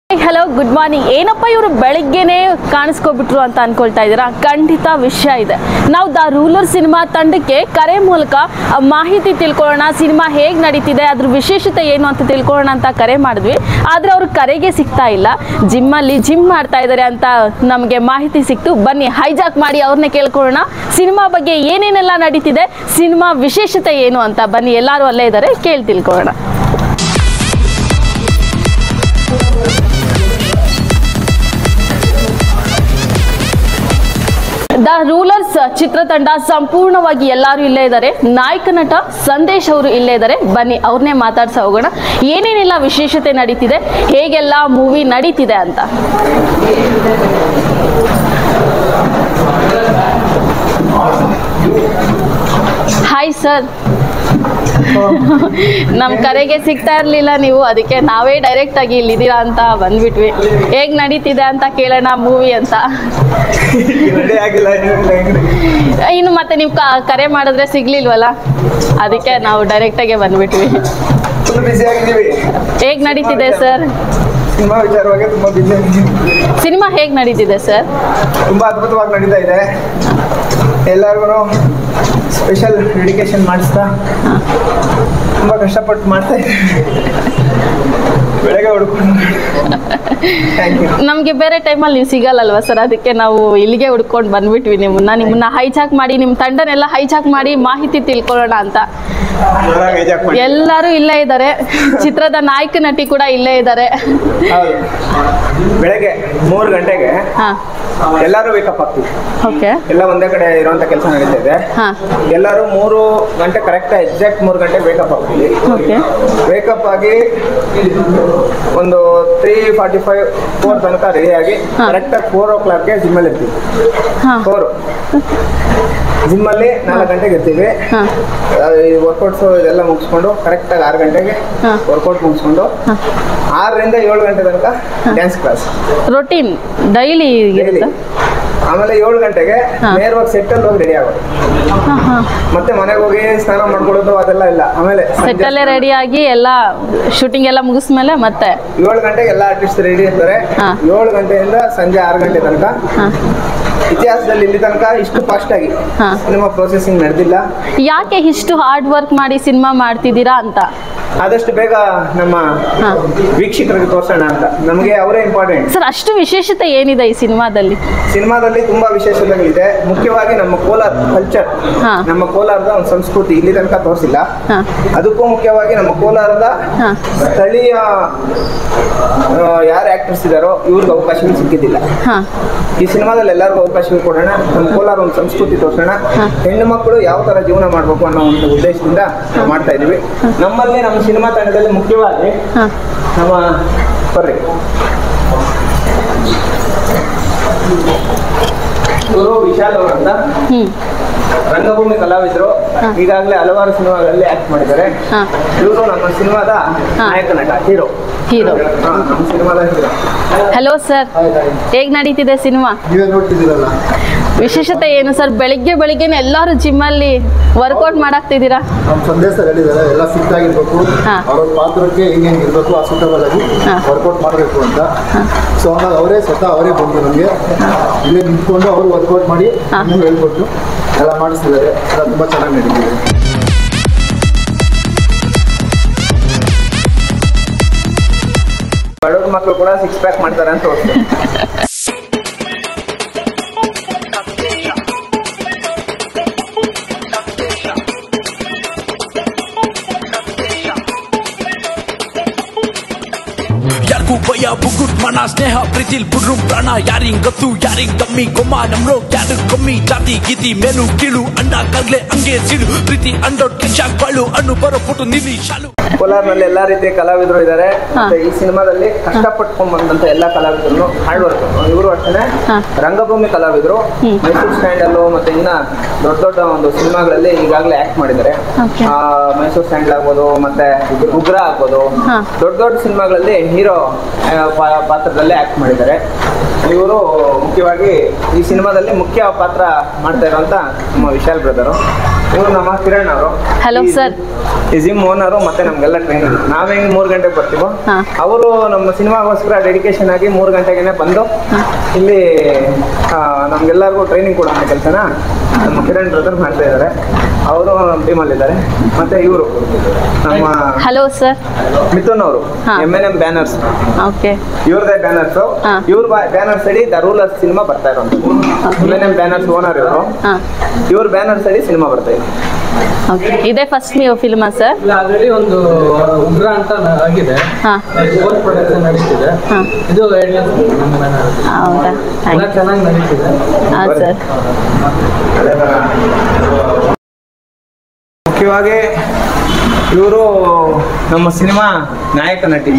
Hello good morning. ಏನಪ್ಪ ಇವರು ಬೆಳಗ್ಗೆನೇ ಕಾಣಿಸ್ಕೊಬಿಟ್ರು ಅಂತ ಅನ್ಕೊಳ್ತಾ ಇದ್ದೀರಾ? ಖಂಡಿತ ವಿಷಯ ಇದೆ. ನಾವು ದ ರೂಲರ್ ಸಿನಿಮಾ ತಂಡಕ್ಕೆ ಕರೆ ಮೂಲಕ ಮಾಹಿತಿ ತಿಳ್ಕೊಳ್ಳೋಣ, ಸಿನಿಮಾ ಹೇಗೆ ನಡೀತಿದೆ, ಅದ್ರ ವಿಶೇಷತೆ ಏನು ಅಂತ ತಿಳ್ಕೊಳ್ಳೋಣ ಅಂತ ಕರೆ ಮಾಡಿದ್ವಿ. ಆದರೆ ಅವ್ರು ಕರೆಗೆ ಸಿಗ್ತಾ ಇಲ್ಲ. ಜಿಮ್ಮಲ್ಲಿ ಜಿಮ್ ಮಾಡ್ತಾ ಇದ್ದಾರೆ ಅಂತ ನಮಗೆ ಮಾಹಿತಿ ಸಿಕ್ತು. ಬನ್ನಿ ಹೈಜಾಕ್ ಮಾಡಿ ಅವ್ರನ್ನೇ ಕೇಳ್ಕೊಳ್ಳೋಣ, ಸಿನಿಮಾ ಬಗ್ಗೆ ಏನೇನೆಲ್ಲ ನಡೀತಿದೆ, ಸಿನಿಮಾ ವಿಶೇಷತೆ ಏನು ಅಂತ. ಬನ್ನಿ, ಎಲ್ಲರೂ ಅಲ್ಲೇ ಇದ್ದಾರೆ, ಕೇಳಿ ತಿಳ್ಕೊಳ್ಳೋಣ. ದ ರೂಲರ್ಸ್ ಚಿತ್ರತಂಡ ಸಂಪೂರ್ಣವಾಗಿ ಎಲ್ಲರೂ ಇಲ್ಲೇ ಇದ್ದಾರೆ. ನಾಯಕ ನಟ ಸಂದೇಶ್ ಅವರು ಇಲ್ಲೇ ಇದ್ದಾರೆ. ಬನ್ನಿ ಅವ್ರನ್ನೇ ಮಾತಾಡ್ಸ ಹೋಗೋಣ, ಏನೇನೆಲ್ಲ ವಿಶೇಷತೆ ನಡೀತಿದೆ, ಹೇಗೆಲ್ಲ ಮೂವಿ ನಡೀತಿದೆ ಅಂತ. ಹಾಯ್ ಸರ್, ನಮ್ ಕರೆಗೆ ಸಿಗ್ತಾ ಇರ್ಲಿಲ್ಲ ನೀವು, ಅದಕ್ಕೆ ನಾವೇ ಡೈರೆಕ್ಟ್ ಆಗಿ ಇಲ್ಲಿದ್ದೀರಾ ಅಂತ ಬಂದ್ಬಿಟ್ವಿ. ಹೇಗ್ ನಡೀತಿದೆ ಅಂತ ಕೇಳೋಣ ಮೂವಿ ಅಂತ. ಇನ್ನು ಮತ್ತೆ ನೀವು ಕರೆ ಮಾಡಿದ್ರೆ ಸಿಗ್ಲಿಲ್ವಲ್ಲ, ಅದಕ್ಕೆ ನಾವು ಡೈರೆಕ್ಟ್ ಆಗಿ ಬಂದ್ಬಿಟ್ವಿ. ಹೇಗ್ ನಡೀತಿದೆ ಸರ್ ಸಿನಿಮಾ ವಿಚಾರವಾಗಿ? ತುಂಬಾ ಬಿಸಿ ಆಗಿದ್ದೀವಿ. ಸಿನಿಮಾ ಹೇಗ್ ನಡೀತಿದೆ ಸರ್? ತುಂಬಾ ಅದ್ಭುತವಾಗಿ ನಡೀತಾ ಇದೆ. ಎಲ್ಲರಿಗೂ ಸ್ಪೆಷಲ್ ಡೆಡಿಕೇಶನ್ ಮಾಡಿಸ್ತಾ ತುಂಬಾ ಕಷ್ಟಪಟ್ಟು ಮಾಡ್ತಾ ಇದ್ದೀವಿ. ಬೆಳಗ್ಗೆ ಹುಡ್ಕೊಂಡು ನಮ್ಗೆ ಬೇರೆ ಟೈಮಲ್ಲಿ ನೀವು ಸಿಗಲ್ಲಲ್ವಾ ಸರ್, ಅದಕ್ಕೆ ನಾವು ಇಲ್ಲಿಗೆ ಹುಡ್ಕೊಂಡು ಬಂದ್ಬಿಟ್ವಿ. ನಿಮ್ಮನ್ನ ಹೈಜಾಕ್ ಮಾಡಿ, ನಿಮ್ಮ ತಂಡನೆಲ್ಲ ಹೈಜಾಕ್ ಮಾಡಿ ಮಾಹಿತಿ ತಿಳ್ಕೊಳ್ಳೋಣ ಅಂತ. ಎಲ್ಲರೂ ಇಲ್ಲೇ ಇದ್ದಾರೆ, ಚಿತ್ರದ ನಾಯಕ ನಟಿ ಕೂಡ ಇಲ್ಲೇ ಇದ್ದಾರೆ. ಬೆಳಗ್ಗೆ 3 ಗಂಟೆಗೆ ಎಲ್ಲರೂ ವೇಕಪ್ ಆಗ್ತೀವಿ. ಓಕೆ, ಎಲ್ಲ ಒಂದೇ ಕಡೆ ಇರುವಂತ ಕೆಲಸ ನಡೀತಾ ಇದೆ. ಎಲ್ಲರೂ 3 ಗಂಟೆ ಕರೆಕ್ಟ್ ಎಕ್ಸಾಕ್ಟ್ 3 ಗಂಟೆ ವೇಕಪ್ ಆಗ್ತೀವಿ. ವೇಕಪ್ ಆಗಿ ಒಂದು 3:45 4 ತನಕ ರೆಡಿ ಆಗಿ ಕರೆಕ್ಟಾಗಿ 4 o'clockಗೆ ಜಿಮ್ಮಲ್ಲಿ ಇರ್ತೀವಿ. 4 ಜಿಮ್ಮಲ್ಲಿ 4 ಗಂಟೆಗೆ ಇರ್ತೀವಿ. ವರ್ಕೌಟ್ಸ್ ಇದೆಲ್ಲ ಮುಗಿಸ್ಕೊಂಡು ಕರೆಕ್ಟಾಗಿ 6 ಗಂಟೆಗೆ ವರ್ಕೌಟ್ ಮುಗಿಸ್ಕೊಂಡು 6ರಿಂದ 7 ಗಂಟೆ ತನಕ ಡ್ಯಾನ್ಸ್ ಕ್ಲಾಸ್ ರೊಟೀನ್ ಡೈಲಿ. ಆಮೇಲೆ 7 ಗಂಟೆಗೆ ನೇರವಾಗಿ ಸೆಟ್ಟಲ್ಲಿ ಹೋಗಿ ರೆಡಿ ಆಗೋದು. ಮತ್ತೆ ಮನೆಗೆ ಹೋಗಿ ಸ್ನಾನ ಮಾಡ್ಕೊಳ್ಳೋದು ಅದೆಲ್ಲ ಇಲ್ಲ. ಆಮೇಲೆ ಸೆಟ್ಟಲ್ಲೇ ರೆಡಿ ಆಗಿ ಎಲ್ಲ ಶೂಟಿಂಗ್ ಎಲ್ಲ ಮುಗಿಸ್ಮೇಲೆ ಮತ್ತೆ 7 ಗಂಟೆಗೆ ಎಲ್ಲ ಆರ್ಟಿಸ್ಟ್ ರೆಡಿ ಇರ್ತಾರೆ. 7 ಗಂಟೆಯಿಂದ ಸಂಜೆ 6 ಗಂಟೆ ತನಕ. ಇತಿಹಾಸದಲ್ಲಿ ಇಲ್ಲಿ ತನಕ ಇಷ್ಟು ಫಾಸ್ಟ್ ಆಗಿ ಸಿನಿಮಾ ಪ್ರೊಸೆಸಿಂಗ್ ನಡೆದಿಲ್ಲ. ಯಾಕೆ ಇಷ್ಟು ಹಾರ್ಡ್ ವರ್ಕ್ ಮಾಡಿ ಸಿನಿಮಾ ಮಾಡ್ತಿದ್ದೀರಾ ಅಂತ? ಆದಷ್ಟು ಬೇಗ ನಮ್ಮ ವೀಕ್ಷಕರಿಗೆ ತೋರಿಸೋಣ ಅಂತ. ನಮಗೆ ಅವರೇ ಇಂಪಾರ್ಟೆಂಟ್ ಸರ್. ಅಷ್ಟು ವಿಶೇಷತೆ ಏನಿದೆ ಈ ಸಿನಿಮಾದಲ್ಲಿ? ಸಿನಿಮಾದಲ್ಲಿ ತುಂಬಾ ವಿಶೇಷತೆಗಳಿದೆ. ಮುಖ್ಯವಾಗಿ ನಮ್ಮ ಕೋಲಾರ ಕಲ್ಚರ್, ನಮ್ಮ ಕೋಲಾರದ ಒಂದು ಸಂಸ್ಕೃತಿ ಇಲ್ಲಿ ತನಕ ತೋರಿಸಿಲ್ಲ. ಅದಕ್ಕೂ ಮುಖ್ಯವಾಗಿ ನಮ್ಮ ಕೋಲಾರದ ಸ್ಥಳೀಯ ಯಾರು ಆಕ್ಟರ್ಸ್ ಇದ್ದಾರೋ ಇವ್ರಿಗೆ ಅವಕಾಶಗಳು ಸಿಕ್ಕಿದ್ದಿಲ್ಲ. ಈ ಸಿನಿಮಾದಲ್ಲಿ ಎಲ್ಲರಿಗೂ ಅವಕಾಶಗಳು ಕೊಡೋಣ, ನಮ್ಮ ಕೋಲಾರ ಒಂದು ಸಂಸ್ಕೃತಿ ತೋರಿಸೋಣ, ಹೆಣ್ಣು ಮಕ್ಕಳು ಯಾವ ತರ ಜೀವನ ಮಾಡಬೇಕು ಅನ್ನೋ ಒಂದು ಉದ್ದೇಶದಿಂದ ಮಾಡ್ತಾ ಇದೀವಿ. ನಮ್ಮಲ್ಲಿ ನಮ್ಮ ಸಿನಿಮಾ ತಂಡದಲ್ಲಿ ಮುಖ್ಯವಾಗಿ ನಮ್ಮ ಬರ್ರಿ ಇವರು ವಿಶಾಲ್ ಅವರು ಅಂತ ರಂಗಭೂಮಿ ಕಲಾವಿದರು. ಈಗಾಗಲೇ ಹಲವಾರು ಸಿನಿಮಾಗಳಲ್ಲಿ ಆಕ್ಟ್ ಮಾಡಿದ್ದಾರೆ. ಇವರು ನಮ್ಮ ಸಿನಿಮಾದ ನಾಯಕ ನಟ, ಹೀರೋ. ನಮ್ಮ ಸಿನಿಮಾದ ಹೀರೋ. ಹಲೋ ಸರ್, ಹೇಗ್ ನಡೀತಿದೆ ಸಿನಿಮಾ? ನೀವೇ ನೋಡ್ತಿದ್ದೀರಲ್ಲ, ವಿಶೇಷತೆ ಏನು ಸರ್? ಬೆಳಿಗ್ಗೆನೆ ಎಲ್ಲರೂ ಜಿಮ್ಮಲ್ಲಿ ವರ್ಕೌಟ್ ಮಾಡಾಕ್ತಿದ್ದೀರಾ? ನಮ್ಮ ಸಂದೇಶ ಹೇಳಿದ್ದಾರೆ, ಎಲ್ಲ ಫಿಟ್ ಆಗಿರ್ಬೇಕು, ಅವ್ರ ಪಾತ್ರಕ್ಕೆ ಹೆಂಗೆ ಇರಬೇಕು, ಆ ಸೂಟಬಲ್ ಆಗಿ ವರ್ಕೌಟ್ ಮಾಡಬೇಕು ಅಂತ. ಸೊ ಹಂಗಾಗಿ ಅವರೇ ಬಂದು ನಮಗೆ ಇಲ್ಲೇ ನಿಂತ್ಕೊಂಡು ಅವರು ವರ್ಕೌಟ್ ಮಾಡಿ ಹೇಳ್ಕೊಟ್ಟು ಎಲ್ಲ ಮಾಡಿಸ್ತಿದ್ದಾರೆ. ಎಲ್ಲ ತುಂಬ ಚೆನ್ನಾಗಿ ನಡೀತಿದೆ. ಬಡವ್ರ ಮಕ್ಕಳು ಕೂಡ 6 ಪ್ಯಾಕ್ ಮಾಡ್ತಾರೆ ಅಂತ ತೋರಿಸ್ತಾರೆ. ಯಾರಿಗೂ ಭಯ ಬುಗುಟ್ ಮನ ಸ್ನೇಹ ಪ್ರೀತಿಲ್ ಬುಡ್ರುಂ ಪ್ರಾಣ ಯಾರಿಂಗ್ ಗೊತ್ತು ಯಾರಿಂಗ್ ಕಮ್ಮಿ ಗೊಮ್ಮ ನಮ್ರೋ ಯಾರು ಕಮ್ಮಿ ಜಾತಿ ಗೀತಿ ಮೇಲು ಕೀಳು ಅಂಡ ಕಗ್ಲೆ ಹಂಗೆ ಸಿಡು ಪ್ರೀತಿ ಅಂಡೋಟ್ ಕೆಂಚಾಕ್ ಬಾಳು ಅಣ್ಣು ಬರೋ ಪುಟು ನಿಲ್ಲಿ ಶಾಲು. ಕೋಲಾರ್ನಲ್ಲಿ ಎಲ್ಲಾ ರೀತಿಯ ಕಲಾವಿದರು ಇದ್ದಾರೆ. ಈ ಸಿನಿಮಾದಲ್ಲಿ ಕಷ್ಟಪಟ್ಕೊಂಡ್ ಬಂದಂತ ಎಲ್ಲಾ ಕಲಾವಿದರು ಹಾರ್ಡ್ ವರ್ಕ್. ಇವರು ಅಷ್ಟೇ ರಂಗಭೂಮಿ ಕಲಾವಿದರು. ಮೈಸೂರು ಸ್ಟ್ಯಾಂಡ್ ಅಲ್ಲೂ ಮತ್ತೆ ಇನ್ನ ದೊಡ್ಡ ಒಂದು ಸಿನಿಮಾಗಳಲ್ಲಿ ಈಗಾಗಲೇ ಆಕ್ಟ್ ಮಾಡಿದ್ದಾರೆ. ಮೈಸೂರು ಸ್ಟ್ಯಾಂಡ್ ಆಗ್ಬೋದು, ಮತ್ತೆ ಉಗ್ರ ಆಗ್ಬೋದು, ದೊಡ್ಡ ಸಿನಿಮಾಗಳಲ್ಲಿ ಹೀರೋ ಪಾತ್ರದಲ್ಲೇ ಆಕ್ಟ್ ಮಾಡಿದ್ದಾರೆ. ಇವರು ಮುಖ್ಯವಾಗಿ ಈ ಸಿನಿಮಾದಲ್ಲಿ ಮುಖ್ಯ ಪಾತ್ರ ಮಾಡ್ತಾ ಇರುವಂತ ನಮ್ಮ ವಿಶಾಲ್ ಬ್ರದರು. ಇವರು ನಮ್ಮ ಕಿರಣ್ ಅವರು. Hello sir. ಈ ಜಿಮ್ ಓನರು ಮತ್ತೆ ನಮ್ಗೆಲ್ಲ ಟ್ರೈನರ್. ನಾವ್ ಹೆಂಗ್ 3 ಗಂಟೆಗೆ ಬರ್ತೀವೋ ಅವರು ನಮ್ಮ ಸಿನಿಮಾಗೋಸ್ಕರ ಡೆಡಿಕೇಶನ್ ಆಗಿ 3 ಗಂಟೆಗೆ ಬಂದು ಇಲ್ಲಿ ನಮ್ಗೆಲ್ಲರಿಗೂ ಟ್ರೈನಿಂಗ್ ಕೊಡೋ ಕೆಲಸನ ನಮ್ಮ ಕಿರಣ್ ಬ್ರದರ್ ಮಾಡ್ತಾ ಇದ್ದಾರೆ. ಅವರು ನಮ್ಮ ಟೀಮಲ್ಲಿ ಇದ್ದಾರೆ. ಮತ್ತೆ ಇವರು ನಮ್ಮ ಹಲೋ ಸರ್ ಮಿಥುನ್ ಅವರು M&M ಬ್ಯಾನರ್ಸ್. ಓಕೆ, ಇವ್ರದೇ ಬ್ಯಾನರ್ಸ್. ಇವ್ರ ಬ್ಯಾನರ್ಸ್ ಅಡಿ ದ ರೂಲರ್ಸ್ ಸಿನಿಮಾ ಬರ್ತಾ ಇರೋದು. M&M ಬ್ಯಾನರ್ಸ್ ಓನರ್ ಇವರು. ಇವ್ರ ಬ್ಯಾನರ್ಸ್ ಅಡಿ ಸಿನಿಮಾ ಬರ್ತಾ ಇದೆ. ಓಕೆ, ಇದೇ ಫಸ್ಟ್ ನೀವು ಫಿಲ್ಮಾ ಸರ್? ಆಲ್ರೆಡಿ ಒಂದು ಉಗ್ರ ಅಂತ ಆಗಿದೆ, ಪೋಸ್ಟ್ ಪ್ರೊಡಕ್ಷನ್ ನಡೀತಿದೆ. ಇದು ಹೌದಾ? ಚೆನ್ನಾಗಿ ನಡೀತಿದೆ. ಹಾಂ ಸರ್. ಮುಖ್ಯವಾಗಿ ಇವರು ನಮ್ಮ ಸಿನಿಮಾ ನಾಯಕ ನಟಿ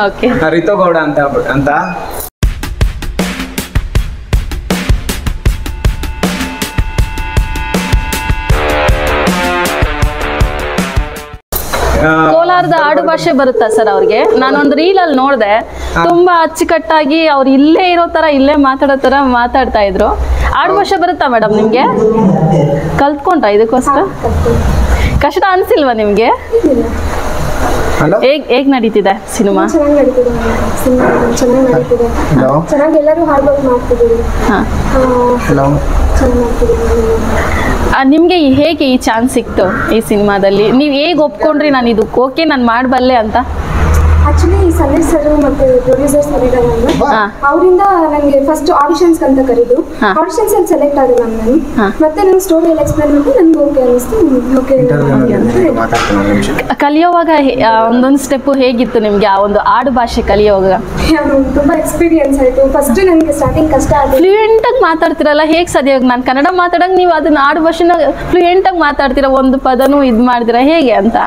ಓಕೆ, ರಿತು ಗೌಡ ಅಂತ ಕೋಲಾರದ ಆಡು ಭಾಷೆ ಬರುತ್ತಾ ಸರ್ ಅವ್ರಿಗೆ? ನಾನೊಂದು ರೀಲಲ್ಲಿ ನೋಡಿದೆ, ತುಂಬಾ ಅಚ್ಚುಕಟ್ಟಾಗಿ ಅವ್ರು ಇಲ್ಲೇ ಇರೋ ತರ, ಇಲ್ಲೇ ಮಾತಾಡೋ ತರ ಮಾತಾಡ್ತಾ ಇದ್ರು. ಆಡು ಭಾಷೆ ಬರುತ್ತಾ ಮೇಡಮ್ ನಿಮ್ಗೆ? ಕಲ್ತ್ಕೊಂಡ್ರಾ ಇದಕ್ಕೋಸ್ಕರ? ಕಷ್ಟ ಅನ್ಸಿಲ್ವಾ ನಿಮ್ಗೆ? ಹೇಗ್ ನಡೀತಿದೆ ಸಿನಿಮಾ? ಚೆನ್ನಾಗಿ ನಡೀತಿದೆ, ಚೆನ್ನಾಗಿ ನಡೀತಿದೆ, ಚೆನ್ನಾಗಿ ಎಲ್ಲರೂ ಹಾರ್ಡ್ ವರ್ಕ್ ಮಾಡ್ತಿದ್ದೀವಿ. ಚೆನ್ನಾಗಿ ಮಾಡ್ತಿದ್ದೀವಿ. ನಿಮ್ಗೆ ಹೇಗೆ ಈ ಚಾನ್ಸ್ ಸಿಕ್ತು ಈ ಸಿನಿಮಾದಲ್ಲಿ? ನೀವು ಹೇಗೆ ಒಪ್ಕೊಂಡ್ರಿ ನಾನು ಇದಕ್ಕೆ ಓಕೆ ನಾನು ಮಾಡಬಲ್ಲೆ ಅಂತ? ಆಕ್ಚುಲಿ ಸಂದೇಶ್ ಸರ್ ಮತ್ತೆ ಪ್ರೊಡ್ಯೂಸರ್ ಸರ್ ಇದಾರಲ್ಲ, ಅವರಿಂದ ನನಗೆ ಫಸ್ಟ್ ಆಡಿಷನ್ಸ್ ಅಂತ ಕರೆದು ಆಡಿಷನ್ಸ್ ಅಲ್ಲಿ ಸೆಲೆಕ್ಟ್ ಆದೆ ನಾನು. ಮತ್ತೆ ನನ್ನ ಸ್ಟೋರಿ ಎಲ್ಲ ಎಕ್ಸ್ಪ್ಲೇನ್ ಮಾಡಿ ನನಗೆ ಓಕೆ ಅನಿಸ್ತು. ಕಲಿಯೋವಾಗ ಒಂದೊಂದು ಸ್ಟೆಪ್ ಹೇಗಿತ್ತು ನಿಮ್ಗೆ? ಆ ಒಂದು ಆಡು ಭಾಷೆ ಕಲಿಯೋವಾಗ ತುಂಬಾ ಎಕ್ಸ್ಪೀರಿಯನ್ಸ್ ಆಯ್ತು. ಫಸ್ಟ್ ನನಗೆ ಸ್ಟಾರ್ಟಿಂಗ್ ಕಷ್ಟ ಆಯ್ತು. ಫ್ಲೂಯೆಂಟ್ ಆಗಿ ಮಾತಾಡ್ತಿರಲ್ಲ, ಹೇಗೆ ಸಾಧ್ಯ? ನಾನು ಕನ್ನಡ ಮಾತಾಡಂಗ್ ನೀವು ಅದನ್ನ ಆಡು ಭಾಷೆನ ಫ್ಲೂಯೆಂಟ್ ಆಗಿ ಮಾತಾಡ್ತೀರಾ, ಒಂದು ಪದನೂ ಇದು ಮಾಡಿದಿರಾ ಹೇಗೆ ಅಂತ?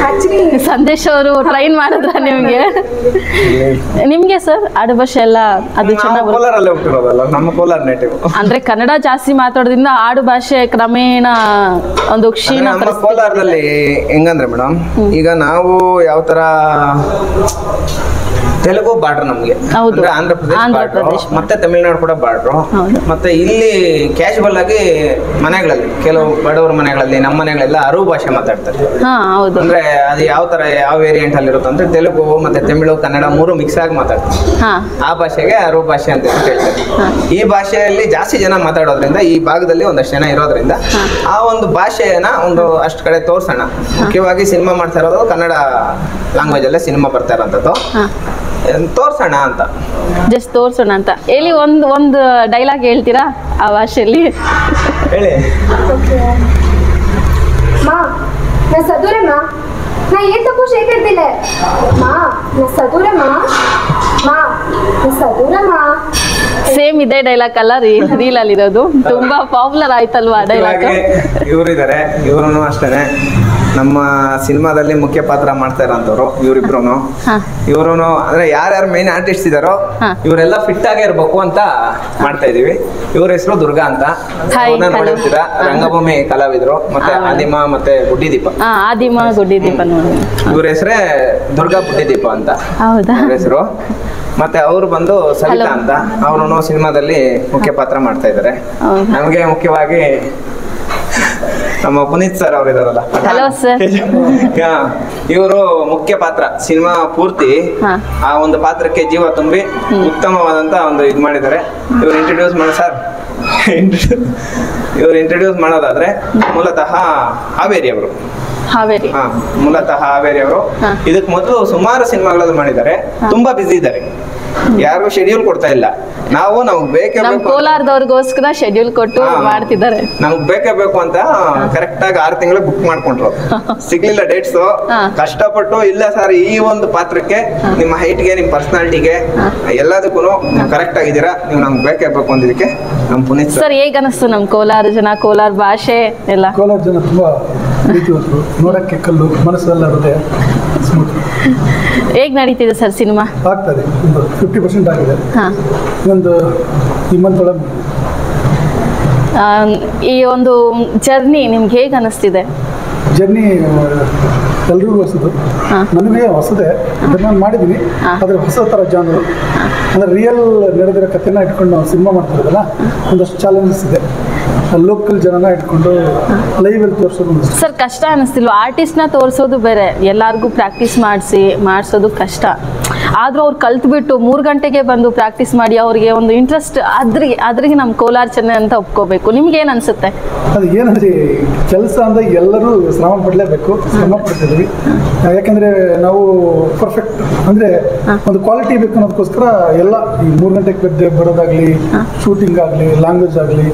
ಆಕ್ಚುಲಿ ಸಂದೇಶ್ ಅವರು ಟ್ರೈನ್ ಮಾಡಿದ್ರ ನಿಮ್ಗೆ ಸರ್ ಆಡು ಭಾಷೆ ಎಲ್ಲ? ಅದು ಚೆನ್ನಾಗಿ ನಮ್ಮ ಕೋಲಾರ ನೇಟಿವ್ ಅಂದ್ರೆ ಕನ್ನಡ ಜಾಸ್ತಿ ಮಾತಾಡೋದ್ರಿಂದ ಆಡು ಭಾಷೆ ಕ್ರಮೇಣ ಒಂದು ಕ್ಷೀಣ. ಕೋಲಾರದಲ್ಲಿ ಹೆಂಗಂದ್ರೆ ಮೇಡಮ್, ಈಗ ನಾವು ಯಾವ ತರ ತೆಲುಗು ಬಾರ್ಡರ್ ನಮ್ಗೆ, ಅಂದ್ರೆ ಆಂಧ್ರ ಪ್ರದೇಶ ಮತ್ತೆ ತಮಿಳುನಾಡು ಕೂಡ ಬಾರ್ಡ್ರು. ಮತ್ತೆ ಇಲ್ಲಿ ಕ್ಯಾಶುವಲ್ ಆಗಿ ಮನೆಗಳಲ್ಲಿ, ಕೆಲವು ಬಡವರ ಮನೆಗಳಲ್ಲಿ, ನಮ್ಮ ಮನೆಗಳೆಲ್ಲ ಅರು ಭಾಷೆ ಮಾತಾಡ್ತಾರೆ. ಅಂದ್ರೆ ಅದು ಯಾವ ತರ ಯಾವ ವೇರಿಯಂಟ್ ಅಲ್ಲಿ ಇರುತ್ತೆ ಅಂದ್ರೆ ತೆಲುಗು ಮತ್ತೆ ತಮಿಳು ಕನ್ನಡ 3 ಮಿಕ್ಸ್ ಆಗಿ ಮಾತಾಡ್ತಾರೆ. ಆ ಭಾಷೆಗೆ ಅರು ಭಾಷೆ ಅಂತ ಹೇಳ್ತಾರೆ. ಈ ಭಾಷೆಯಲ್ಲಿ ಜಾಸ್ತಿ ಜನ ಮಾತಾಡೋದ್ರಿಂದ, ಈ ಭಾಗದಲ್ಲಿ ಒಂದಷ್ಟು ಜನ ಇರೋದ್ರಿಂದ ಆ ಒಂದು ಭಾಷೆಯನ್ನ ಒಂದು ಅಷ್ಟು ಕಡೆ ತೋರ್ಸೋಣ. ಮುಖ್ಯವಾಗಿ ಸಿನಿಮಾ ಮಾಡ್ತಾ ಇರೋದು ಕನ್ನಡ ಲ್ಯಾಂಗ್ವೇಜ್ ಅಲ್ಲೇ ಸಿನಿಮಾ ಬರ್ತಾ ಇರೋಂಥದ್ದು, ತೋರ್ಸೋಣ ಅಂತ. ಜಸ್ಟ್ ತೋರ್ಸೋಣ ಅಂತ ಹೇಳಿ ಒಂದು ಡೈಲಾಗ್ ಹೇಳ್ತೀರಾ ಆ ಭಾಷೆಯಲ್ಲಿ? ಹೇಳಿ. ಮಾ ನಾ ಸದೂರೆ ಮಾ, ನಾ ಏನ್ ತಪ್ಪು ಶೇಖರ್ತಿಲ್ಲ ಮಾ, ನಾ ಸದೂರೆ ಮಾ, ಮಾ ನಾ ಸದೂರೆ ಮಾ. ಸೇಮ್ ಇದೇ ಡೈಲಾಗ್ ಅಲ್ಲ ರೀಲ್ ಅಲ್ಲಿ ಇರೋದು? ತುಂಬಾ ಪಾಪ್ಯುಲರ್ ಆಯ್ತಲ್ವಾ ಡೈಲಾಗ್? ಇವರಿದ್ದಾರೆ, ಇವ್ರು ಅಷ್ಟೇನೆ ನಮ್ಮ ಸಿನಿಮಾದಲ್ಲಿ ಮುಖ್ಯ ಪಾತ್ರ ಮಾಡ್ತಾ ಇರೋಂಥವ್ರು ಇವರಿಬ್ರು. ಇವರು ಅಂದ್ರೆ ಯಾರ್ಯಾರು ಮೇನ್ ಆರ್ಟಿಸ್ಟ್ ಇದಾರೋ ಇವರೆಲ್ಲ ಫಿಟ್ ಆಗೇ ಇರ್ಬೇಕು ಅಂತ ಮಾಡ್ತಾ ಇದೀವಿ. ಇವ್ರ ಹೆಸರು ದುರ್ಗಾ ಅಂತ, ನೋಡಿರ್ತೀರಾ, ರಂಗಭೂಮಿ ಕಲಾವಿದ್ರು. ಮತ್ತೆ ಆದಿಮಾ ಮತ್ತೆ ಗುಡ್ಡಿದೀಪ. ಆದಿಮಾ ಗುಡ್ಡಿದೀಪ ನೋಡಿ. ಇವ್ರ ಹೆಸರೇ ದುರ್ಗಾ ಗುಡ್ಡಿದೀಪ ಅಂತ ಹೆಸರು. ಮತ್ತೆ ಅವ್ರು ಬಂದು ಸವಿತಾ ಅಂತ, ಅವರು ಸಿನಿಮಾದಲ್ಲಿ ಮುಖ್ಯ ಪಾತ್ರ ಮಾಡ್ತಾ ಇದ್ದಾರೆ. ನಮ್ಗೆ ಮುಖ್ಯವಾಗಿ ನಮ್ಮ ಪುನೀತ್ ಸರ್ ಅವ್ರು ಇದಾರಲ್ಲ, ಇವರು ಮುಖ್ಯ ಪಾತ್ರ ಸಿನಿಮಾ ಪೂರ್ತಿ ಆ ಒಂದು ಪಾತ್ರಕ್ಕೆ ಜೀವ ತುಂಬಿ ಉತ್ತಮವಾದಂತ ಒಂದು ಇದು ಮಾಡಿದ್ದಾರೆ. ಇವ್ರು ಇಂಟ್ರೊಡ್ಯೂಸ್ ಮಾಡೋ ಸರ್ ಇವ್ರು ಇಂಟ್ರೊಡ್ಯೂಸ್ ಮಾಡೋದಾದ್ರೆ ಮೂಲತಃ ಹಾವೇರಿ ಅವರು. ಮೂಲತಃ ಹಾವೇರಿ ಅವರು. ಇದಕ್ ಮೊದಲು ಸುಮಾರು ಸಿನಿಮಾಗಳಲ್ಲಿ ಮಾಡಿದ್ದಾರೆ. ತುಂಬಾ ಬಿಸಿ ಇದ್ದಾರೆ, ಯಾರು ಶೆಡ್ಯೂಲ್ ಕೊಡ್ತಾ ಇಲ್ಲ. ನಮ್ಗೆ ಬೇಕೇ ಬೇಕು, ಕೋಲಾರದವ್ರಿಗೋಸ್ಕರ ಶೆಡ್ಯೂಲ್ ಕೊಟ್ಟು ಮಾಡ್ತಿದ್ದಾರೆ. ನಮ್ಗೆ ಬೇಕೇ ಬೇಕು ಅಂತ ಕರೆಕ್ಟ್ ಆಗಿ 6 ತಿಂಗಳು ಬುಕ್ ಮಾಡ್ಕೊಂಡ್ರು. ಸಿಗ್ಲಿಲ್ಲ ಡೇಟ್ಸ್. ಕಷ್ಟಪಟ್ಟು ಇಲ್ಲ ಸರ್ ಈ ಒಂದು ಪಾತ್ರಕ್ಕೆ ನಿಮ್ಮ ಹೈಟ್ಗೆ ನಿಮ್ಮ ಪರ್ಸನಾಲಿಟಿಗೆ ಎಲ್ಲದಕ್ಕೂ ಕರೆಕ್ಟ್ ಆಗಿದ್ದೀರಾ, ನೀವು ನಮ್ಗೆ ಬೇಕೇ ಬೇಕು ಅಂದಿದ್ದಕ್ಕೆ ನಮ್ ಪುನೀತ್ ಸರ್. ಹೇಗ ಅನಿಸ್ತು ನಮ್ ಕೋಲಾರ ಜನ, ಕೋಲಾರ ಭಾಷೆ ಎಲ್ಲ? ಕೋಲಾರ ಜನ ತುಂಬಾ ಪ್ರೀತಿವಂತರು, ನೋಡಕ್ಕೆ ಕಲ್ಲು, ಮನಸ್ಸೆಲ್ಲ ಹೃದಯ ಸ್ಮೂತ್. ಹೇಗ್ ನಡೀತಿದೆ ಸರ್ ಸಿನಿಮಾ? ಆಗ್ತದೆ, ಒಂದು 50% ಆಗಿದೆ. ಒಂದು ಈ ಮಂತ್ ಒಳಗೆ ಈ ಒಂದು ಜರ್ನಿ ನಿಮ್ಗೆ ಹೇಗೆ ಅನಿಸ್ತಿದೆ? ಜರ್ನಿ ಎಲ್ರಿಗೂ ಹೊಸದು, ನನಗೆ ಹೊಸದೇ. ನಾನು ಮಾಡಿದ್ದೀನಿ, ಆದರೆ ಹೊಸ ಥರ ಜಾನರು, ಅಂದರೆ ರಿಯಲ್ ನಡೆದಿರೋ ಕಥೆನ ಇಟ್ಕೊಂಡು ನಾವು ಸಿನಿಮಾ ಮಾಡ್ತಿರೋದಲ್ಲ, ಒಂದಷ್ಟು ಚಾಲೆಂಜಸ್ ಇದೆ. ಲೋಕಲ್ ಜನನ ಇಟ್ಕೊಂಡು ಲೈವಲ್ಲಿ ತೋರಿಸೋದು. ಸರ್ ಕಷ್ಟ ಅನ್ನಿಸ್ತಿಲ್ವ? ಆರ್ಟಿಸ್ಟ್ನ ತೋರಿಸೋದು ಬೇರೆ, ಎಲ್ಲರಿಗೂ ಪ್ರಾಕ್ಟೀಸ್ ಮಾಡಿಸೋದು ಕಷ್ಟ. ಆದರೂ ಅವ್ರು ಕಲ್ತ್ಬಿಟ್ಟು 3 ಗಂಟೆಗೆ ಬಂದು ಪ್ರಾಕ್ಟೀಸ್ ಮಾಡಿ ಅವ್ರಿಗೆ ಒಂದು ಇಂಟ್ರೆಸ್ಟ್ ಅದ್ರಿಗೆ ನಮ್ಮ ಕೋಲಾರ ಚೆನ್ನೈ ಅಂತ ಒಪ್ಕೋಬೇಕು. ನಿಮ್ಗೆ ಏನು ಅನ್ಸುತ್ತೆ? ಅದು ಏನಂದ್ರೆ ಕೆಲಸ ಅಂದರೆ ಎಲ್ಲರೂ ಶ್ರಮ ಪಡಲೇಬೇಕು, ಶ್ರಮ ಪಡ್ತಿದ್ವಿ. ಯಾಕಂದರೆ ನಾವು ಪರ್ಫೆಕ್ಟ್ ಅಂದರೆ ಒಂದು ಕ್ವಾಲಿಟಿ ಬೇಕು ಅನ್ನೋದಕ್ಕೋಸ್ಕರ ಎಲ್ಲ ಈ 3 ಗಂಟೆಗೆ ಬರೋದಾಗಲಿ, ಶೂಟಿಂಗ್ ಆಗಲಿ, ಲ್ಯಾಂಗ್ವೇಜ್ ಆಗಲಿ,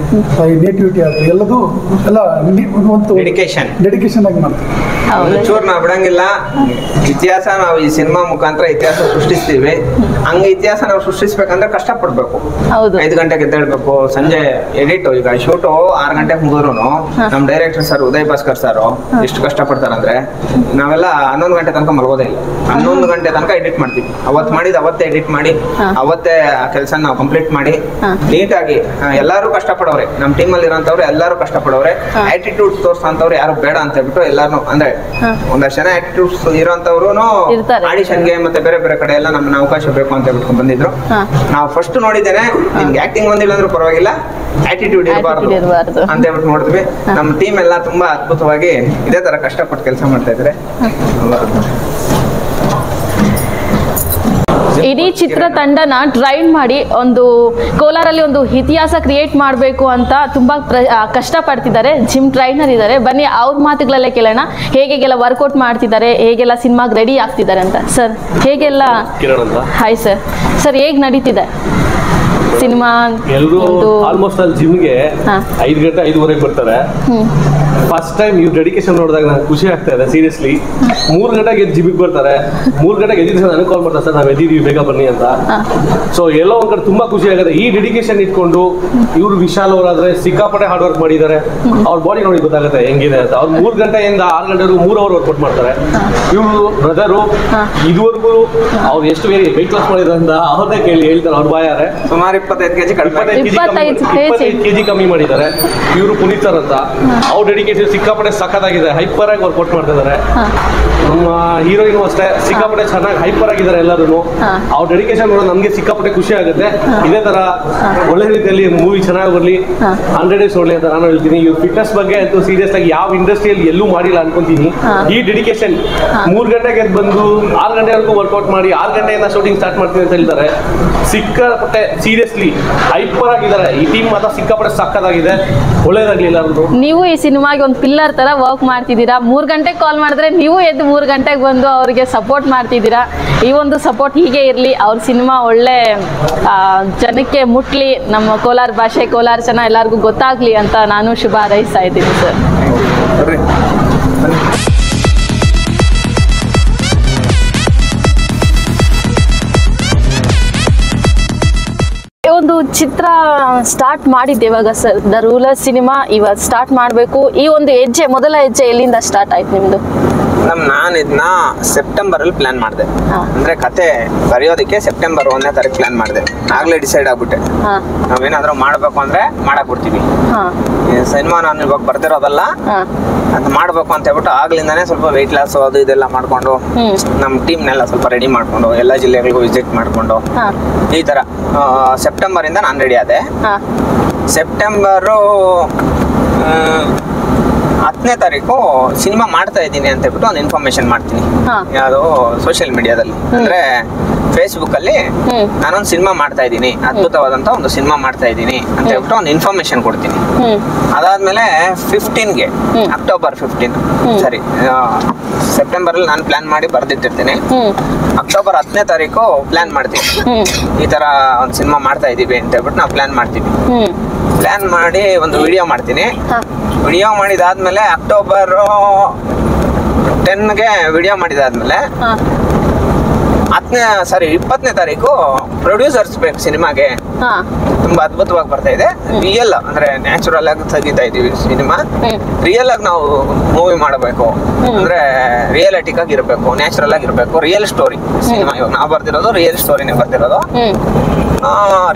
ನೇಟಿವಿಟಿ ಆಗಲಿ ಎಲ್ಲದೂ ಎಲ್ಲ ಒಂದು ಡೆಡಿಕೇಶನ್ ಆಗಿ ಮಾಡ್ತೀವಿ. ಚೂರು ನಾವು ಬಿಡಂಗಿಲ್ಲ. ಇತಿಹಾಸ ನಾವು ಈ ಸಿನಿಮಾ ಮುಖಾಂತರ ಇತಿಹಾಸ ಸೃಷ್ಟಿಸ್ತೀವಿ. ಹಂಗೆ ಇತಿಹಾಸ ನಾವು ಸೃಷ್ಟಿಸ್ಬೇಕಂದ್ರೆ ಕಷ್ಟಪಡ್ಬೇಕು. 5 ಗಂಟೆಗೆ ಎದ್ದೇಳ್ಬೇಕು. ಸಂಜೆ ಎಡಿಟ್, ಈಗ ಶೂಟು 6 ಗಂಟೆಗೆ ಮುಗಿದ್ರು ನಮ್ director sir Uday Bhaskar sir ಎಷ್ಟು ಕಷ್ಟಪಡ್ತಾರಂದ್ರೆ ನಾವೆಲ್ಲ 11 ಗಂಟೆ ತನಕ ಮಲಗೋದೇ ಇಲ್ಲ. 11 ಗಂಟೆ ತನಕ ಎಡಿಟ್ ಮಾಡ್ತೀವಿ. ಅವತ್ತೇ ಎಡಿಟ್ ಮಾಡಿ ಅವತ್ತೇ ಆ ಕೆಲಸ ನಾವು ಕಂಪ್ಲೀಟ್ ಮಾಡಿ ನೀಟಾಗಿ. ಎಲ್ಲರೂ ಕಷ್ಟಪಡೋರೆ, ನಮ್ಮ ಟೀಮಲ್ಲಿ ಇರೋಂಥವ್ರು ಎಲ್ಲರೂ ಕಷ್ಟಪಡೋರೆ. ಆಟಿಟ್ಯೂಡ್ ತೋರ್ಸಂತವ್ರು ಯಾರು ಬೇಡ ಅಂತ ಹೇಳ್ಬಿಟ್ಟು ಎಲ್ಲಾರು ಅಂದ್ರೆ ಒಂದಷ್ಟು ಜನ ಆಟಿಟ್ಯೂಡ್ಸ್ ಇರೋಂಥವ್ರು ಆಡಿಷನ್ಗೆ ಮತ್ತೆ ಬೇರೆ ಬೇರೆ ಕಡೆ ಎಲ್ಲ ನಮ್ಮನ್ನ ಅವಕಾಶ ಬೇಕು ಅಂತ ಹೇಳ್ಬಿಟ್ಟು ಬಂದಿದ್ರು. ನಾವು ಫಸ್ಟ್ ನೋಡಿದ್ದೇನೆ, ನಿಮ್ಗೆ ಆಕ್ಟಿಂಗ್ ಬಂದಿಲ್ಲ ಅಂದ್ರೂ ಪರವಾಗಿಲ್ಲ, ಆಟಿಟ್ಯೂಡ್ ಇರಬಾರ್ದು ಅಂತ ಹೇಳ್ಬಿಟ್ಟು ನೋಡಿದ್ವಿ. ನಮ್ಮ ಟೀಮ್ ಎಲ್ಲ ತುಂಬಾ ಅದ್ಭುತವಾಗಿ ಇದೇ ತರ ಕಷ್ಟಪಟ್ಟು ಕೆಲಸ ಮಾಡ್ತಾ ಇದ್ದಾರೆ. ಇಡೀ ಚಿತ್ರತಂಡನ ಟ್ರೈನ್ ಮಾಡಿ ಒಂದು ಕೋಲಾರಲ್ಲಿ ಒಂದು ಇತಿಹಾಸ ಕ್ರಿಯೇಟ್ ಮಾಡಬೇಕು ಅಂತ ತುಂಬಾ ಕಷ್ಟಪಡ್ತಿದ್ದಾರೆ. ಜಿಮ್ ಟ್ರೈನರ್ ಇದ್ದಾರೆ, ಬನ್ನಿ ಅವ್ರ ಮಾತುಗಳಲ್ಲೇ ಕೇಳೋಣ. ಹೇಗೆಲ್ಲ ವರ್ಕೌಟ್ ಮಾಡ್ತಿದ್ದಾರೆ, ಹೇಗೆಲ್ಲ ಸಿನಿಮಾಗೆ ರೆಡಿ ಆಗ್ತಿದ್ದಾರೆ ಅಂತ. ಸರ್ ಹೇಗೆಲ್ಲ? Hi sir. ಸರ್ ಹೇಗೆ ನಡೀತಿದೆ ಸಿನಿಮಾ? ಎಲ್ಲರೂ ಆಲ್ಮೋಸ್ಟ್ ಅಲ್ಲಿ ಜಿಮ್ಗೆ 5 ಗಂಟೆ 5:30 ಬರ್ತಾರೆ. ಫಸ್ಟ್ ಟೈಮ್ ಇವ್ರು ಡೆಡಿಕೇಶನ್ ನೋಡಿದಾಗ ನಂಗೆ ಖುಷಿ ಆಗ್ತಾ ಇದೆ. ಸೀರಿಯಸ್ಲಿ 3 ಗಂಟೆಗೆ ಜಿಮ್ಗೆ ಬರ್ತಾರೆ. 3 ಗಂಟೆಗೆ ಎದ್ದಿದ ನನಗೆ ಕಾಲ್ ಮಾಡ್ತಾರೆ, ಸರ್ ನಾವು ಎದ್ದಿದ್ದೀವಿ ಬೇಗ ಬನ್ನಿ ಅಂತ. ಸೊ ಎಲ್ಲೋ ಒಂದ್ ಕಡೆ ತುಂಬಾ ಖುಷಿ ಆಗುತ್ತೆ. ಈ ಡೆಡಿಕೇಶನ್ ಇಟ್ಕೊಂಡು ಇವ್ರು ವಿಶಾಲ್ ಅವರಾದ್ರೆ ಸಿಕ್ಕಾಪಟ್ಟೆ ಹಾರ್ಡ್ ವರ್ಕ್ ಮಾಡಿದ್ದಾರೆ. ಅವ್ರ ಬಾಡಿ ನೋಡಿ ಗೊತ್ತಾಗುತ್ತೆ ಹೆಂಗಿದೆ ಅಂತ. ಅವ್ರು 3 ಗಂಟೆಯಿಂದ 6 ಗಂಟೆವರೆಗೂ 3 ಅವರ್ ವರ್ಕೌಟ್ ಮಾಡ್ತಾರೆ. ಇವರು ಬ್ರದರು ಇದುವರೆಗೂ ಅವ್ರು ಎಷ್ಟು ವೆಯ್ಟ್ ಲಾಸ್ ಮಾಡಿದ್ರೆ ಅಂತ ಅವ್ರನ್ನೇ ಹೇಳ್ತಾರೆ. ಅವ್ರ ಬಾಯಾರೆ ಸುಮಾರು 25 kg ಕಮ್ಮಿ ಮಾಡಿದ್ದಾರೆ. ಇವರು ಪುನೀತ್ ಸರ್ ಅಂತ, ಅವ್ರ ಡೆಡಿಕೇಶನ್ ಸಿಕ್ಕಾಪಟ್ಟೆ ಸಖತ್ತಾಗಿದೆ. ಹೈಪರ್ ಆಗಿ ವರ್ಕೌಟ್ ಮಾಡ್ತಾ ಇದ್ದಾರೆ. ನಮ್ಮ ಹೀರೋಯಿನ್ ಅಷ್ಟೇ ಸಿಕ್ಕಾಪಟ್ಟೆ ಚೆನ್ನಾಗಿ ಹೈಪರ್ ಆಗಿದ್ದಾರೆ ಎಲ್ಲರೂ. ಅವ್ರ ಡೆಡಿಕೇಶನ್ ನೋಡೋದು ನಮ್ಗೆ ಸಿಕ್ಕಾಪಟ್ಟೆ ಖುಷಿ ಆಗುತ್ತೆ. ಇದೇ ತರ ಒಳ್ಳೆ ರೀತಿಯಲ್ಲಿ ಮೂವಿ ಚೆನ್ನಾಗಿ ಬರಲಿ, 100 days ಓಡಲಿ ಅಂತ ನಾನು ಹೇಳ್ತೀನಿ. ಇವ್ರ ಫಿಟ್ನೆಸ್ ಬಗ್ಗೆ ಅಂತೂ ಸೀರಿಯಸ್ ಆಗಿ ಯಾವ ಇಂಡಸ್ಟ್ರಿಯಲ್ಲಿ ಎಲ್ಲೂ ಮಾಡಿಲ್ಲ ಅನ್ಕೊಂತೀನಿ. ಈ ಡೆಡಿಕೇಶನ್ 3 ಗಂಟೆಗೆ ಬಂದು 6 ಗಂಟೆವರೆಗೂ ವರ್ಕೌಟ್ ಮಾಡಿ 6 ಗಂಟೆಯಿಂದ ಶೂಟಿಂಗ್ ಸ್ಟಾರ್ಟ್ ಮಾಡ್ತೀನಿ ಅಂತ ಹೇಳ್ತಾರೆ. ಸಿಕ್ಕಾಪಟ್ಟೆ ಸೀರಿಯಸ್ಲಿ ಹೈಪರ್ ಆಗಿದ್ದಾರೆ. ಈ ಟೀಮ್ ಮಾತ್ರ ಸಿಕ್ಕಾಪಟ್ಟೆ ಸಕ್ಕತ್ತಾಗಿದೆ. ಒಳ್ಳೇದಾಗ್ಲಿ ಎಲ್ಲರೂ. ನೀವು ಈ ಸಿನಿಮಾಗೆ ಒಂದು ಪಿಲ್ಲರ್ ತರ ವರ್ಕ್ ಮಾಡ್ತಿದ್ದೀರಾ. 3 ಗಂಟೆಗೆ ಕಾಲ್ ಮಾಡಿದ್ರೆ ನೀವು ಎದ್ದು 3 ಗಂಟೆಗೆ ಬಂದು ಅವ್ರಿಗೆ ಸಪೋರ್ಟ್ ಮಾಡ್ತಿದ್ದೀರಾ. ಈ ಒಂದು ಸಪೋರ್ಟ್ ಹೀಗೆ ಇರಲಿ. ಅವ್ರ ಸಿನಿಮಾ ಒಳ್ಳೆ ಜನಕ್ಕೆ ಮುಟ್ಲಿ, ನಮ್ಮ ಕೋಲಾರ ಭಾಷೆ ಕೋಲಾರ ಜನ ಎಲ್ಲರಿಗೂ ಗೊತ್ತಾಗ್ಲಿ ಅಂತ ನಾನು ಶುಭ ಹಾರೈಸ್ತಾ ಇದ್ದೀನಿ ಸರ್. ಒಂದು ಚಿತ್ರ ಸ್ಟಾರ್ಟ್ ಮಾಡಿದ್ದೆ ಇವಾಗ ಸರ್, ದ ರೂಲರ್ ಸಿನಿಮಾ ಇವಾಗ ಸ್ಟಾರ್ಟ್ ಮಾಡಬೇಕು. ಈ ಒಂದು ಮೊದಲ ಹೆಜ್ಜೆ ಎಲ್ಲಿಂದ ಸ್ಟಾರ್ಟ್ ಆಯ್ತು ನಿಮ್ದು? ನಾನು ಇದನ್ನ ಸೆಪ್ಟೆಂಬರ್ ಅಲ್ಲಿ ಪ್ಲಾನ್ ಮಾಡಿದೆ. ಅಂದ್ರೆ ಕತೆ ಬರೆಯೋದಕ್ಕೆ ಸೆಪ್ಟೆಂಬರ್ 1ನೇ ತಾರೀಕು ಪ್ಲಾನ್ ಮಾಡಿದೆ. ಆಗ್ಲೇ ಡಿಸೈಡ್ ಆಗ್ಬಿಟ್ಟೆ, ನಾವೇನಾದ್ರೂ ಮಾಡ್ಬೇಕು ಅಂದ್ರೆ ಮಾಡಕ್ ಬಿಡ್ತೀವಿ. ಸಿನಿಮಾ ನಾನು ಇವಾಗ ಬರ್ತಿರೋದಲ್ಲ, ಅದು ಮಾಡ್ಬೇಕು ಅಂತ ಹೇಳ್ಬಿಟ್ಟು ಆಗ್ಲಿಂದಾನೇ ಸ್ವಲ್ಪ ವೆಯ್ಟ್ ಲಾಸ್ ಅದು ಇದೆಲ್ಲ ಮಾಡ್ಕೊಂಡು ನಮ್ಮ ಟೀಮ್ನೆಲ್ಲ ಸ್ವಲ್ಪ ರೆಡಿ ಮಾಡ್ಕೊಂಡು ಎಲ್ಲ ಜಿಲ್ಲೆಗಳಿಗೂ ವಿಸಿಟ್ ಮಾಡ್ಕೊಂಡು ಈ ತರ ಸೆಪ್ಟೆಂಬರ್ ಇಂದ ನಾನು ರೆಡಿ ಆದೆ. ಸೆಪ್ಟೆಂಬರು 10ನೇ ತಾರೀಕು ಸಿನಿಮಾ ಮಾಡ್ತಾ ಇದ್ದೀನಿ ಅಂತ ಹೇಳ್ಬಿಟ್ಟು ಒಂದು ಇನ್ಫಾರ್ಮೇಶನ್ ಮಾಡ್ತೀನಿ. ಯಾವುದು ಸೋಷಿಯಲ್ ಮೀಡಿಯಾದಲ್ಲಿ ಅಂದ್ರೆ ಫೇಸ್ಬುಕ್ ಅಲ್ಲಿ ನಾನೊಂದು ಸಿನಿಮಾ ಮಾಡ್ತಾ ಇದ್ದೀನಿ, ಅದ್ಭುತವಾದಂತ ಒಂದು ಸಿನಿಮಾ ಮಾಡ್ತಾ ಇದ್ದೀನಿ ಅಂತ ಹೇಳ್ಬಿಟ್ಟು ಒಂದು ಇನ್ಫಾರ್ಮೇಶನ್ ಕೊಡ್ತೀನಿ. ಅದಾದ್ಮೇಲೆ 15ಗೆ ಅಕ್ಟೋಬರ್ 15 ಸರಿ ಸೆಪ್ಟೆಂಬರ್ ಅಲ್ಲಿ ನಾನು ಪ್ಲಾನ್ ಮಾಡಿ ಬರ್ದಿಟ್ಟಿರ್ತೀನಿ. ಅಕ್ಟೋಬರ್ 10ನೇ ತಾರೀಕು ಪ್ಲಾನ್ ಮಾಡ್ತೀನಿ, ಈ ತರ ಒಂದು ಸಿನಿಮಾ ಮಾಡ್ತಾ ಇದೀವಿ ಅಂತ ಹೇಳ್ಬಿಟ್ಟು ನಾವು ಪ್ಲಾನ್ ಮಾಡ್ತೀವಿ. ಪ್ಲಾನ್ ಮಾಡಿ ಒಂದು ವಿಡಿಯೋ ಮಾಡ್ತೀನಿ. ವಿಡಿಯೋ ಮಾಡಿದಾದ್ಮೇಲೆ ಅಕ್ಟೋಬರ್ 10ಗೆ ವಿಡಿಯೋ ಮಾಡಿದಾದ್ಮೇಲೆ 20ನೇ ತಾರೀಕು ಪ್ರೊಡ್ಯೂಸರ್ಸ್ ಬೇಕು ಸಿನಿಮಾಗೆ. ತುಂಬಾ ಅದ್ಭುತವಾಗಿ ಬರ್ತಾ ಇದೆ. ರಿಯಲ್ ಅಂದ್ರೆ ನ್ಯಾಚುರಲ್ ಆಗಿ ತೆಗಿತಾ ಇದೀವಿ ಸಿನಿಮಾ. ರಿಯಲ್ ಆಗಿ ನಾವು ಮೂವಿ ಮಾಡಬೇಕು ಅಂದ್ರೆ ರಿಯಾಲಿಟಿಕ್ ಆಗಿ ಇರಬೇಕು, ನ್ಯಾಚುರಲ್ ಆಗಿ ಇರಬೇಕು. ರಿಯಲ್ ಸ್ಟೋರಿ ಸಿನಿಮಾ ಇವಾಗ ನಾವು ಬರ್ತಿರೋದು ರಿಯಲ್ ಸ್ಟೋರಿನೇ ಬರ್ತಿರೋದು.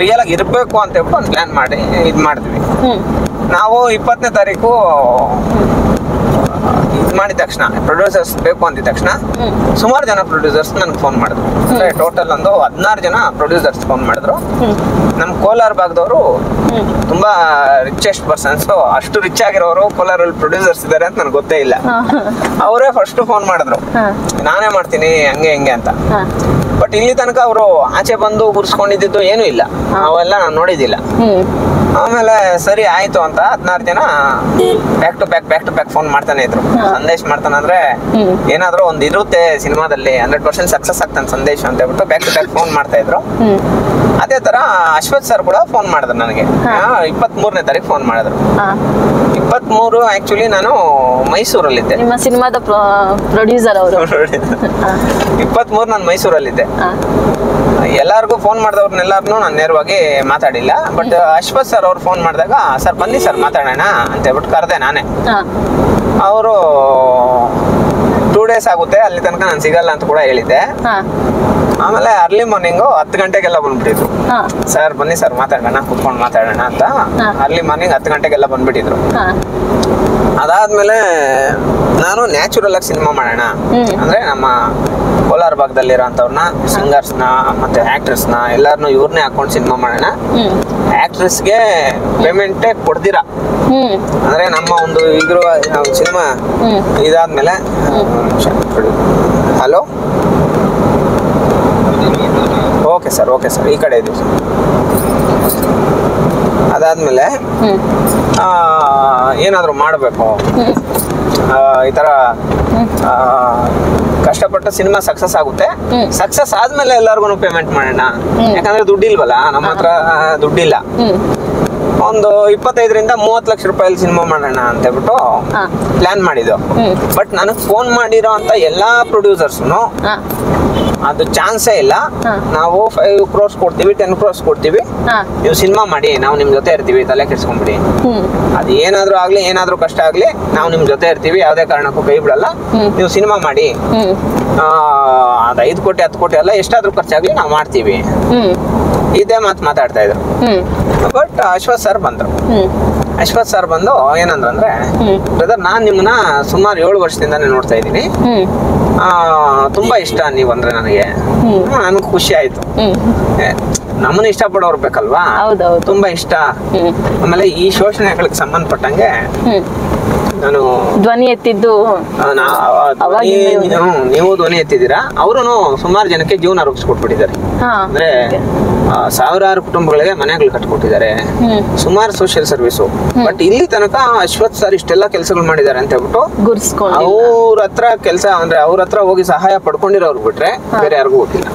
ರಿಯಲ್ ಆಗಿ ಇರಬೇಕು ಅಂತ ಹೇಳ್ಬಿಟ್ಟು ಒಂದು ಪ್ಲಾನ್ ಮಾಡಿ ಇದು ಮಾಡ್ತೀವಿ ನಾವು. 20ನೇ ತಾರೀಕು ಮಾಡಿದ ತಕ್ಷಣ, ಪ್ರೊಡ್ಯೂಸರ್ಸ್ ಬೇಕು ಅಂದಿದ ತಕ್ಷಣ ಸುಮಾರು ಜನ ಪ್ರೊಡ್ಯೂಸರ್ಸ್ ನನಗೆ ಫೋನ್ ಮಾಡಿದ್ರು. ಅಂದ್ರೆ ಟೋಟಲ್ ಒಂದು 16 ಜನ ಪ್ರೊಡ್ಯೂಸರ್ಸ್ ಫೋನ್ ಮಾಡಿದ್ರು. ನಮ್ಮ ಕೋಲಾರ ಭಾಗದವರು ತುಂಬಾ ರಿಚೆಸ್ಟ್ ಪರ್ಸನ್ಸ್, ಅಷ್ಟು ರಿಚ್ ಆಗಿರೋರು ಕೋಲಾರಲ್ಲಿ ಪ್ರೊಡ್ಯೂಸರ್ಸ್ ಇದ್ದಾರೆ ಅಂತ ನನಗೆ ಗೊತ್ತೇ ಇಲ್ಲ. ಅವರೇ ಫಸ್ಟ್ ಫೋನ್ ಮಾಡಿದ್ರು, ನಾನೇ ಮಾಡ್ತೀನಿ ಹಂಗೆ ಹಿಂಗೆ ಅಂತ. ಬಟ್ ಇಲ್ಲಿ ತನಕ ಅವರು ಆಚೆ ಬಂದು ಗುರ್ಸ್ಕೊಂಡಿದ್ದು ಏನೂ ಇಲ್ಲ, ಅವೆಲ್ಲ ನಾನು ನೋಡಿದ್ದಿಲ್ಲ. ಆಮೇಲೆ ಸರಿ ಆಯ್ತು ಅಂತ 16 ಜನ ಬ್ಯಾಕ್ ಟು ಬ್ಯಾಕ್ ಫೋನ್ ಮಾಡ್ತಾನೆ ಇದ್ರು. ಸಂದೇಶ್ ಮಾಡ್ತಾನೆ ಅಂದ್ರೆ ಏನಾದ್ರೂ ಒಂದು ಇರುತ್ತೆ ಸಿನಿಮಾದಲ್ಲಿ, 100% ಸಕ್ಸಸ್ ಆಗ್ತಾನೆ ಸಂದೇಶ್ ಅಂತ ಹೇಳ್ಬಿಟ್ಟು ಬ್ಯಾಕ್ ಟು ಬ್ಯಾಕ್ ಫೋನ್ ಮಾಡ್ತಾ ಇದ್ರು. ಅದೇ ತರ ಅಶ್ವಥ್ ಸರ್ ಕೂಡ ಫೋನ್ ಮಾಡಿದ್ರು ನನಗೆ. 23ನೇ ತಾರೀಕು ಫೋನ್ ಮಾಡಿದ್ರು. 23 ಆಕ್ಚುಲಿ ನಾನು ಮೈಸೂರಲ್ಲಿದ್ದೆ. ನಿಮ್ಮ ಸಿನಿಮಾದ ಪ್ರೊಡ್ಯೂಸರ್ ಅವರು. 23 ನಾನು ಮೈಸೂರಲ್ಲಿದ್ದೆ. ಎಲ್ಲಾರ್ಗು ಫೋನ್ ಮಾಡಿದವ್ರನ್ನೆಲ್ಲಾರ್ನು ನಾನು ನೇರವಾಗಿ ಮಾತಾಡಿಲ್ಲ. ಬಟ್ ಅಶ್ವಥ್ ಸರ್ ಅವ್ರು ಫೋನ್ ಮಾಡಿದಾಗ ಸರ್ ಬನ್ನಿ ಸರ್ ಮಾತಾಡೋಣ ಅಂತ ಹೇಳ್ಬಿಟ್ಟು ಕರೆದೆ ನಾನೇ. ಅವರು 2 days ಆಗುತ್ತೆ ಅಲ್ಲಿ ತನಕ ನಾನು ಸಿಗಲ್ಲ ಅಂತ ಕೂಡ ಹೇಳಿದ್ದೆ. ಆಮೇಲೆ ಅರ್ಲಿ ಮಾರ್ನಿಂಗು 10 ಗಂಟೆಗೆಲ್ಲ ಬಂದ್ಬಿಟ್ಟಿದ್ರು. ಸರ್ ಬನ್ನಿ ಸರ್ ಮಾತಾಡೋಣ, ಕುತ್ಕೊಂಡು ಮಾತಾಡೋಣ ಅಂತ. ಅರ್ಲಿ ಮಾರ್ನಿಂಗ್ 10 ಗಂಟೆಗೆಲ್ಲ ಬಂದ್ಬಿಟ್ಟಿದ್ರು. ಅದಾದ್ಮೇಲೆ ನಾನು ನ್ಯಾಚುರಲ್ ಆಗಿ ಸಿನಿಮಾ ಮಾಡೋಣ ಅಂದ್ರೆ ನಮ್ಮ ಕೋಲಾರ ಭಾಗದಲ್ಲಿರೋಂಥವ್ರನ್ನ, ಸಿಂಗರ್ಸ್ನ ಮತ್ತೆ ಆಕ್ಟರ್ಸ್ನ ಎಲ್ಲಾರನ್ನೂ ಇವ್ರನ್ನೇ ಹಾಕೊಂಡು ಸಿನಿಮಾ ಮಾಡೋಣ. ಆಕ್ಟ್ರೆಸ್ಗೆ ಪೇಮೆಂಟೇ ಕೊಡ್ದಿರಾ ಅಂದ್ರೆ ನಮ್ಮ ಒಂದು ಈಗಿರುವ ಸಿನಿಮಾ ಇದಾದ್ಮೇಲೆ. ಹಲೋ, ಓಕೆ ಸರ್ ಈ ಕಡೆ ಇದ್ದೀವಿ ಸರ್. ಅದಾದ್ಮೇಲೆ ಏನಾದ್ರು ಮಾಡಬೇಕು, ಈ ತರ ಕಷ್ಟಪಟ್ಟು ಸಿನಿಮಾ ಸಕ್ಸಸ್ ಆಗುತ್ತೆ. ಸಕ್ಸಸ್ ಆದ್ಮೇಲೆ ಎಲ್ಲರಿಗೂ ಪೇಮೆಂಟ್ ಮಾಡೋಣ, ಯಾಕಂದ್ರೆ ದುಡ್ಡಿಲ್ವಲ್ಲ ನಮ್ಮ ಹತ್ರ, ದುಡ್ಡಿಲ್ಲ. ಒಂದು 25ರಿಂದ 30 ಲಕ್ಷ ರೂಪಾಯಿ ಸಿನಿಮಾ ಮಾಡೋಣ ಅಂತ ಹೇಳ್ಬಿಟ್ಟು ಪ್ಲಾನ್ ಮಾಡಿದ್ದು. ಬಟ್ ನನಗೆ ಫೋನ್ ಮಾಡಿರೋ ಅಂತ ಎಲ್ಲಾ ಪ್ರೊಡ್ಯೂಸರ್ಸ್ನು ಅದು ಚಾನ್ಸೇ ಇಲ್ಲ, ನಾವು 5 crores ಕೊಡ್ತೀವಿ, 10 crores ಕೊಡ್ತೀವಿ, ನೀವು ಸಿನಿಮಾ ಮಾಡಿ, ನಾವು ನಿಮ್ ಜೊತೆ ಇರ್ತೀವಿ, ತಲೆ ಕೆಡ್ಸ್ಕೊಂಬಿಡಿ, ಅದು ಏನಾದ್ರೂ ಆಗ್ಲಿ, ಏನಾದ್ರೂ ಕಷ್ಟ ಆಗ್ಲಿ, ನಾವು ನಿಮ್ ಜೊತೆ ಇರ್ತೀವಿ, ಯಾವ್ದೇ ಕಾರಣಕ್ಕೂ ಕೈ ಬಿಡಲ್ಲ, ನೀವು ಸಿನಿಮಾ ಮಾಡಿ, ಅದು 5 ಕೋಟಿ 10 ಕೋಟಿ ಅಲ್ಲ, ಎಷ್ಟಾದ್ರೂ ಖರ್ಚಾಗ್ಲಿ ನಾವು ಮಾಡ್ತೀವಿ, ಇದೇ ಮಾತಾಡ್ತಾ ಇದ್ರು. ಬಟ್ ಅಶ್ವಥ್ ಸರ್ ಬಂದ್ರು. ಅಶ್ವಥ್ ಸರ್ ಬಂದು ಏನಂದ್ರೆ, ಬ್ರದರ್ ನಾನ್ ನಿಮ್ಮನ್ನ ಸುಮಾರು 7 ವರ್ಷದಿಂದಾನೇ ನೋಡ್ತಾ ಇದ್ದೀನಿ, ತುಂಬಾ ಇಷ್ಟ ನೀವಂದ್ರೆ ನನಗೆ ಖುಷಿ ಆಯ್ತು. ನಮ್ಮನ್ನ ಇಷ್ಟಪಡೋರು ಬೇಕಲ್ವಾ, ತುಂಬಾ ಇಷ್ಟ. ಆಮೇಲೆ ಈ ಶೋಷಣೆಗಳಿಗೆ ಸಂಬಂಧಪಟ್ಟಂಗೆ ನಾನು ಧ್ವನಿ ಎತ್ತಿದ್ದು, ನೀವು ಧ್ವನಿ ಎತ್ತಿದ್ದೀರಾ, ಅವರು ಸುಮಾರು ಜನಕ್ಕೆ ಜೀವನ ರೂಪಿಸ್ಕೊಟ್ಬಿಟ್ಟಿದ್ದಾರೆ. ಅಂದ್ರೆ ಸಾವಿರಾರು ಕುಟುಂಬಗಳಿಗೆ ಮನೆಗಳು ಕಟ್ಕೊಟ್ಟಿದ್ದಾರೆ, ಸುಮಾರು ಸೋಷಿಯಲ್ ಸರ್ವಿಸು. ಬಟ್ ಇಲ್ಲಿ ತನಕ ಅಶ್ವಥ್ ಸರ್ ಇಷ್ಟೆಲ್ಲ ಕೆಲಸಗಳು ಮಾಡಿದ್ದಾರೆ ಅಂತ ಹೇಳ್ಬಿಟ್ಟು ಅವ್ರ ಹತ್ರ ಕೆಲಸ ಅಂದ್ರೆ ಅವ್ರ ಹತ್ರ ಹೋಗಿ ಸಹಾಯ ಪಡ್ಕೊಂಡಿರೋರು ಬಿಟ್ರೆ ಬೇರೆ ಯಾರಿಗೂ ಗೊತ್ತಿಲ್ಲ.